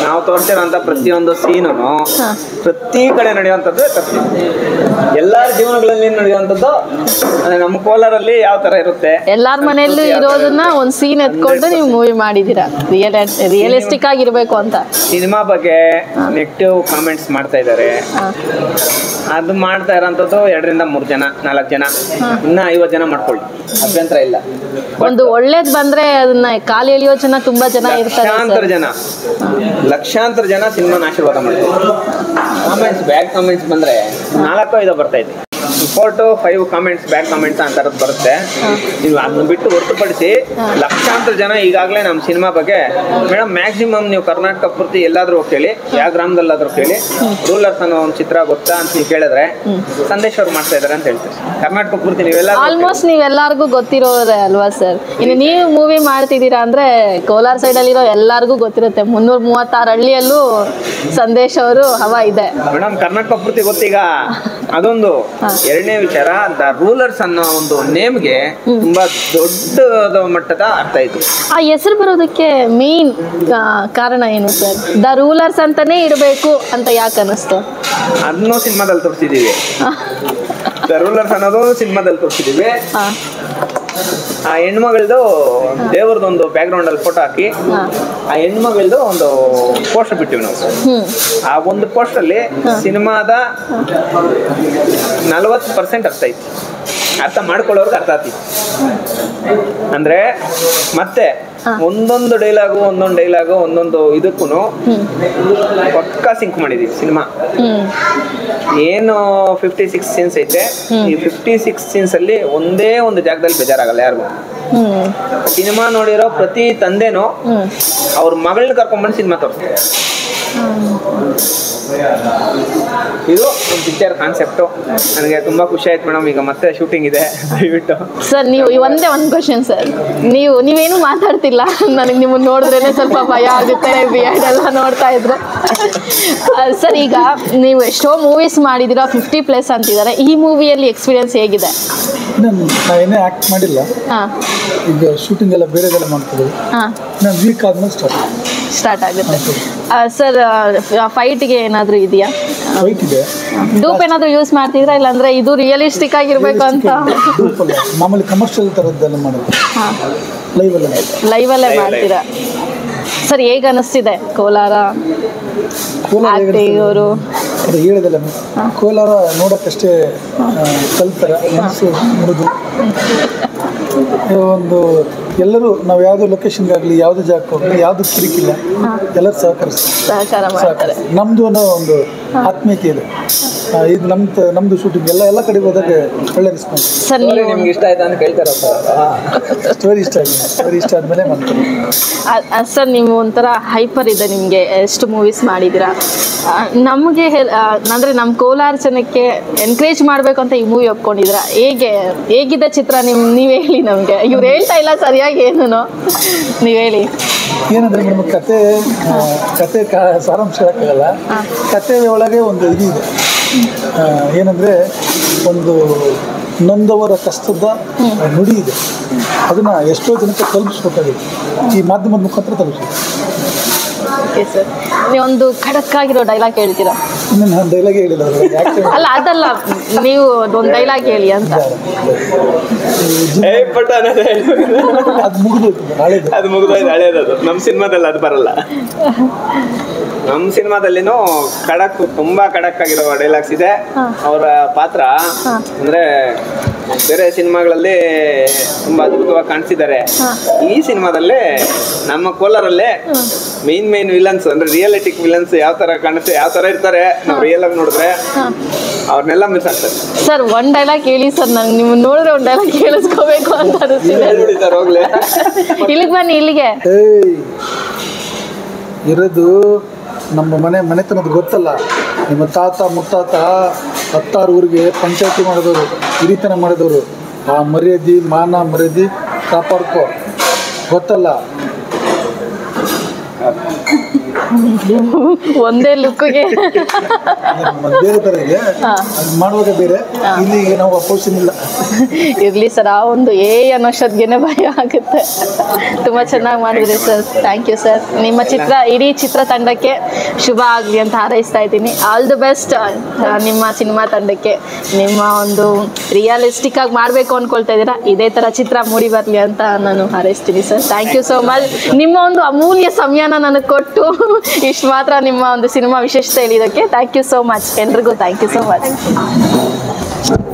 ನಾವು ತೋರಿಸಿರೋಂಥ ಪ್ರತಿಯೊಂದು ಸೀನು ಪ್ರತಿ ಕಡೆ ನಡೆಯುವಂಥದ್ದು ಎಲ್ಲಾರ ಜೀವನಗಳಲ್ಲಿ ನಡೆಯುವಂಥದ್ದು. ನಮ್ಮ ಕೋಲಾರಲ್ಲಿ ಯಾವ ತರ ಇರುತ್ತೆ, ಎಲ್ಲಾರ ಮನೆಯಲ್ಲೂ ಇರೋದನ್ನ ಒಂದ್ ಸೀನ್ ಎತ್ಕೊಂಡು ನೀವು ಮೂವಿ ಮಾಡಿದೀರಾ, ರಿಯಲಿಸ್ಟಿಕ್ ಆಗಿರ್ಬೇಕು ಅಂತ. ಸಿನಿಮಾ ಬಗ್ಗೆ ನೆಗೆಟಿವ್ ಕಾಮೆಂಟ್ಸ್ ಮಾಡ್ತಾ ಇದ್ದಾರೆ. ಅದು ಮಾಡ್ತಾ ಇರೋಂಥದ್ದು 2-3 ಜನ 4 ಜನ, ಇನ್ನ 50 ಜನ ಮಾಡ್ಕೊಳ್ಳಿ, ಅಭ್ಯಂತರ ಇಲ್ಲ. ಒಂದು ಒಳ್ಳೇದ್ ಬಂದ್ರೆ ಅದನ್ನ ಕಾಲು ಎಳೆಯೋ ಜನ ತುಂಬಾ ಜನ ಇರ್ತಾರೆ. ಲಕ್ಷಾಂತರ ಜನ ಸಿನಿಮಾನ ಆಶೀರ್ವಾದ ಮಾಡ್ತಾರೆ. ಕಾಮೆಂಟ್ಸ್ ಬ್ಯಾಡ್ ಕಾಮೆಂಟ್ಸ್ ಬಂದ್ರೆ 4-5 ಬರ್ತಾ ಇದೆ. 4 to 5 ಕಾಮೆಂಟ್ಸ್ ಬ್ಯಾಡ್ ಕಾಮೆಂಟ್ಸ್ ಅಂತರದ್ದು ಬರುತ್ತೆ. ನೀವು ಅದನ್ನ ಬಿಟ್ಟು ಹೊರತುಪಡಿಸಿ ಲಕ್ಷಾಂತರ ಜನ ಈಗಾಗಲೇ ನಮ್ಮ ಸಿನಿಮಾ ಬಗ್ಗೆ ಮೇಡಮ್ ಮ್ಯಾಕ್ಸಿಮಮ್ ನೀವು ಕರ್ನಾಟಕ ಪೂರ್ತಿ ಎಲ್ಲಾದ್ರೂ ಕೇಳಿ, ಯಾವ ಗ್ರಾಮದಲ್ಲಾದ್ರೂ ಕೇಳಿ, ರೂಲರ್ಸ್ ಅನ್ನೋ ಒಂದು ಚಿತ್ರ ಗೊತ್ತಾ ಅಂತ ಕೇಳಿದ್ರೆ ಸಂದೇಶ್ ಅವ್ರು ಮಾಡ್ತಾ ಇದಾರೆ ಅಂತ ಹೇಳ್ತೀವಿ. ಕರ್ನಾಟಕ ಪೂರ್ತಿ ನೀವೆಲ್ಲ ಆಲ್ಮೋಸ್ಟ್ ನೀವೆಲ್ಲರಿಗೂ ಗೊತ್ತಿರೋರೆ ಅಲ್ವಾ ಸರ್? ಇನ್ನು ನೀವು ಮೂವಿ ಮಾಡ್ತಿದ್ದೀರಾ ಅಂದ್ರೆ ಕೋಲಾರ ಸೈಡ್ ಅಲ್ಲಿರೋ ಎಲ್ಲರಿಗೂ ಗೊತ್ತಿರುತ್ತೆ. 336 ಹಳ್ಳಿಯಲ್ಲೂ ಸಂದೇಶ್ ಅವರು ಹವಾ ಇದೆ ಮೇಡಮ್. ಕರ್ನಾಟಕ ಪೂರ್ತಿ ಗೊತ್ತೀಗ ಅದೊಂದು. 2 ಎರಡನೇ ವಿಚಾರ, ದ ರೂಲರ್ಸ್ ಅನ್ನೋ ಒಂದು ನೇಮ್ಗೆ ತುಂಬಾ ದೊಡ್ಡ ಮಟ್ಟದ ಅರ್ಥ ಇತ್ತು. ಆ ಹೆಸರು ಬರೋದಕ್ಕೆ ಮೇನ್ ಕಾರಣ ಏನು ಸರ್? ದ ರೂಲರ್ಸ್ ಅಂತಾನೆ ಇರಬೇಕು ಅಂತ ಯಾಕೆ ಅನ್ನಿಸ್ತು? ಅದನ್ನೂ ಸಿನಿಮಾದಲ್ಲಿ ತೋರಿಸಿದೀವಿ. ದ ರೂಲರ್ಸ್ ಅನ್ನೋದು ಸಿನಿಮಾದಲ್ಲಿ ತೋರಿಸಿದೀವಿ. ಆ ಹೆಣ್ಮಗಳದು ದೇವ್ರದೊಂದು ಬ್ಯಾಕ್ ಗ್ರೌಂಡ್ ಅಲ್ಲಿ ಫೋಟೋ ಹಾಕಿ ಆ ಹೆಣ್ಮಗಳದು ಒಂದು ಪೋಸ್ಟರ್ ಬಿಟ್ಟಿವಿ ನಾವು. ಆ ಒಂದು ಪೋಸ್ಟರ್ ಅಲ್ಲಿ ಸಿನಿಮಾದ 40% ಅರ್ಥ ಐತಿ. ಅರ್ಥ ಮಾಡ್ಕೊಳ್ಳೋರ್ಗೆ ಅರ್ಥ ಆಗ್ತಿತ್ತು. ಅಂದ್ರೆ ಮತ್ತೆ ಒಂದೊಂದು ಡೈಲಾಗು ಒಂದೊಂದು ಇದಕ್ಕೂ ಪಕ್ಕಾ ಸಿಂಕ್ ಮಾಡಿದೀವಿ ಸಿನಿಮಾ. ಏನು 56 ಸೀನ್ಸ್ ಐತೆ, ಈ 56 ಸೀನ್ಸ್ ಅಲ್ಲಿ ಒಂದೇ ಒಂದು ಜಾಗದಲ್ಲಿ ಬೇಜಾರಾಗಲ್ಲ ಯಾರಿಗೂ. ಸಿನಿಮಾ ನೋಡಿರೋ ಪ್ರತಿ ತಂದೆನೂ ಅವ್ರ ಮಗಳನ್ನ ಕರ್ಕೊಂಡ್ಬಂದು ಸಿನಿಮಾ ತೋರಿಸ್ತಾರೆ. ಇದು ಒಂದು ಪಿಕ್ಚರ್ ಕಾನ್ಸೆಪ್ಟು. ನನಗೆ ತುಂಬಾ ಖುಷಿ ಆಯ್ತು ಮೇಡಮ್. ಈಗ ಮತ್ತೆ ಶೂಟಿಂಗ್ ಇದೆ, ದಯವಿಟ್ಟು. ಸರ್ ನೀವು ಒಂದು ಕ್ವಶನ್ ಸರ್, ನೀವೇನು ಮಾತಾಡ್ತಿಲ್ಲ. ನನಗೆ ನಿಮ್ಮನ್ನ ನೋಡಿದ್ರೇನೆ ಸ್ವಲ್ಪ ಭಯ ಆಗುತ್ತೆ. ಬಿಯರ್ಡ್ ಎಲ್ಲ ನೋಡ್ತಾ ಇದ್ರೆ ಸರ್, ಈಗ ನೀವು ಎಷ್ಟೋ ಮೂವೀಸ್ ಮಾಡಿದಿರ, 50+ ಅಂತಿದ್ದಾರೆ. ಈ ಮೂವಿಯಲ್ಲಿ ಎಕ್ಸ್ಪೀರಿಯನ್ಸ್ ಹೇಗಿದೆ? ನಾವೇನೇ ಆಕ್ಟ್ ಮಾಡಿಲ್ಲ. ಈಗ ಶೂಟಿಂಗ್ ಎಲ್ಲ ಬೇರೆದೆಲ್ಲ ಮಾಡ್ತೀವಿ. ನಾನು ವೀಕ್ ಆದ್ಮೇಲೆ ಸ್ಟಾರ್ಟ್ ಆಗುತ್ತೆ. ಸರ್, ಫೈಟ್ಗೆ ಏನಾದರೂ ಇದೆಯಾ? ಫೈಟ್ ಇದೆ. ಡೂಪ್ ಏನಾದರೂ ಯೂಸ್ ಮಾಡ್ತಿದ್ರಾ? ಇಲ್ಲಾಂದ್ರೆ ಇದು ರಿಯಲಿಸ್ಟಿಕ್ ಆಗಿರ್ಬೇಕು ಅಂತ? ಮಾಮೂಲಿ ಕಮರ್ಷಿಯಲ್ ಥರದ್ದೆಲ್ಲ ಮಾಡೋದು. ಲೈವಲ್ಲೇ ಮಾಡ್ತೀರಾ? ಸರ್, ಹೇಗೆ ಅನ್ನಿಸ್ತಿದೆ ಕೋಲಾರ ಅವರು? ಅದು ಹೇಳಿದಲ್ಲ, ಕೋಲಾರ ನೋಡೋಕ್ಕಷ್ಟೇ ಕಲ್ತರ ಮನಸ್ಸು ಮುರಿದು ಒಂದು ಎಲ್ಲರೂ ನಾವು ಯಾವುದೋ ಲೊಕೇಶನ್ಗಾಗಲಿ ಯಾವುದೇ ಜಾಗಕ್ಕೆ ಹೋಗಲಿ ಯಾವುದು ಕಿರಿಕಿಲ್ಲ, ಎಲ್ಲರೂ ಸಹಕಾರ ನಮ್ಮದು ಅನ್ನೋ ಒಂದು ಆತ್ಮೀಯತೆ ಇದೆ. ಇದು ನಮ್ಮದು ಶೂಟಿಂಗ್ ಎಲ್ಲ ಕಡೆಗೆ ಹೋದಾಗ ಒಳ್ಳೆ ರೆಸ್ಪಾನ್ಸ್. ಸರ್, ನಿಮ್ಗೆ ಇಷ್ಟ ಆಯ್ತಾ ಅಂತ ಕೇಳ್ತಾರಪ್ಪ. ಸ್ಟೋರಿ ಇಷ್ಟ ಆಗಿದೆ. ಸ್ಟೋರಿ ಇಷ್ಟ ಆದಮೇಲೆ ಮಾಡ್ತೀನಿ. ಸರ್, ನೀವು ಒಂಥರ ಹೈಪರ್ ಇದೆ, ನಿಮಗೆ ಎಷ್ಟು ಮೂವೀಸ್ ಮಾಡಿದ್ದೀರಾ. ನಮಗೆ ಅಂದರೆ ನಮ್ಮ ಕೋಲಾರ ಜನಕ್ಕೆ ಎನ್ಕರೇಜ್ ಮಾಡಬೇಕು ಅಂತ ಈ ಮೂವಿ ಒಪ್ಕೊಂಡಿದ್ದೀರಾ. ಹೇಗಿದೆ ಚಿತ್ರ? ನೀವು ಹೇಳಿ ನಮಗೆ. ಇವ್ರು ಹೇಳ್ತಾ ಇಲ್ಲ ಸರಿಯಾಗಿ ಏನೂ, ನೀವು ಹೇಳಿ. ಏನಂದರೆ ನಮ್ಮ ಕತೆ ಸಾರಾಂಶ ಹೇಳೋಕ್ಕಾಗಲ್ಲ. ಕತೆ ಒಳಗೆ ಒಂದು ಇದು ಇದೆ. ಏನಂದರೆ ಒಂದು ನೊಂದವರ ಕಷ್ಟದ ನುಡಿ ಇದೆ. ಅದನ್ನು ಎಷ್ಟೋ ಜನಕ್ಕೆ ತಲುಪಿಸ್ಬೇಕಾಗಿದೆ. ಈ ಮಾಧ್ಯಮದ ಮುಖಾಂತರ ತಲುಪಿಸಿ. ಓಕೆ ಸರ್, ನೀವೊಂದು ಖಡಕ್ ಆಗಿರೋ ಡೈಲಾಗ್ ಹೇಳ್ತೀರಾ? ಇನ್ನು ನಾನು ಡೈಲಾಗ್ ಹೇಳಿಲ್ಲ. ಅಲ್ಲ, ಅದಲ್ಲ, ನೀವು ಒಂದು ಡೈಲಾಗ್ ಹೇಳಿ ಅಂತ. ಅದು ಮುಗಿದೋಯ್ತು, ಹಳೇದು. ನಮ್ಮ ಸಿನಿಮಾದಲ್ಲಿ ಅದು ಬರಲ್ಲ. ನಮ್ಮ ಸಿನಿಮಾದಲ್ಲಿನೂ ತುಂಬಾ ಖಡಕ್ ಆಗಿರೋ ಡೈಲಾಗ್ಸ್ ಇದೆ. ಅವರ ಪಾತ್ರ ಅಂದ್ರೆ ಬೇರೆ ಸಿನಿಮಾಗಳಲ್ಲಿ ತುಂಬಾ ಅದ್ಭುತವಾಗಿ ಕಾಣಿಸಿದ್ದಾರೆ. ಈ ಸಿನಿಮಾದಲ್ಲೇ ನಮ್ಮ ಕೋಲಾರಲ್ಲೇ ಮೇನ್ ವಿಲನ್ಸ್ ಅಂದ್ರೆ ರಿಯಲಿಟಿಕ್ ವಿಲನ್ಸ್ ಯಾವ ತರ ಕಾಣಿಸುತ್ತೆ, ಯಾವ ತರ ಇರ್ತಾರೆ, ನಾವು ರಿಯಲ್ ಆಗಿ ನೋಡಿದ್ರೆ ಅವ್ರನ್ನೆಲ್ಲ ಮಿಸ್ ಆಗ್ತಾರೆ. ಸರ್, ಒಂದ್ ಡೈಲಾಗ್ ಹೇಳಿ ಸರ್. ನಂಗೆ ನೀವು ನೋಡಿದ್ರೆ ಒಂದ್ ಡೈಲಾಗ್ ಕೇಳಿಸ್ಕೋಬೇಕು ಅಂತ ಅನಿಸ್ತಿದೆ. ಹೋಗ್ಲಿ, ಇಲ್ಲಿಗೆ ಬನ್ನಿ. ಇಲ್ಲಿಗೆ ಇರೋದು ನಮ್ಮ ಮನೆತನದ ಗೊತ್ತಲ್ಲ. ನಿಮ್ಮ ತಾತ ಮುತ್ತಾತ 16 ಊರಿಗೆ ಪಂಚಾಯತಿ ಮಾಡಿದವರು, ಹಿರಿತನ ಮಾಡಿದವರು. ಆ ಮಾನ ಮರ್ಯಾದೆ ಕಾಪಾಡ್ಕೋ, ಗೊತ್ತಲ್ಲ? ಒಂದೇ ಲುಕ್ಗೆ ಬೇರೆ ಥರ ಇದೆ, ಮಾಡುವಾಗ ಬೇರೆ. ಇಲ್ಲಿ ನಾವು ಅಪೋಸಿಷನ್ ಇಲ್ಲ. ಇರ್ಲಿ ಸರ್, ಆ ಒಂದು ಅನ್ನೋಷ್ಟೊತ್ತಿಗೆ ಭಯ ಆಗುತ್ತೆ. ತುಂಬಾ ಚೆನ್ನಾಗಿ ಮಾಡಿದ್ರಿ ಸರ್. Thank you sir. ನಿಮ್ಮ ಇಡೀ ಚಿತ್ರತಂಡಕ್ಕೆ ಶುಭ ಆಗಲಿ ಅಂತ ಹಾರೈಸ್ತಾ ಇದ್ದೀನಿ. ಆಲ್ ದಿ ಬೆಸ್ಟ್ ನಿಮ್ಮ ಸಿನಿಮಾ ತಂಡಕ್ಕೆ. ನಿಮ್ಮ ಒಂದು ರಿಯಲಿಸ್ಟಿಕ್ ಆಗಿ ಮಾಡಬೇಕು ಅಂದ್ಕೊಳ್ತಾ ಇದ್ದೀರಾ, ಇದೇ ಥರ ಚಿತ್ರ ಮೂಡಿ ಬರಲಿ ಅಂತ ನಾನು ಹಾರೈಸ್ತೀನಿ sir. Thank you so much. ನಿಮ್ಮ ಒಂದು ಅಮೂಲ್ಯ ಸಮಯನ ನನಗೆ ಕೊಟ್ಟು ಇಷ್ಟು ಮಾತ್ರ ನಿಮ್ಮ ಒಂದು ಸಿನಿಮಾ ವಿಶೇಷತೆ ಹೇಳಿದ್ದಕ್ಕೆ ಥ್ಯಾಂಕ್ ಯು ಸೋ ಮಚ್. ಎಲ್ರಿಗೂ ಥ್ಯಾಂಕ್ ಯು ಸೋ ಮಚ್.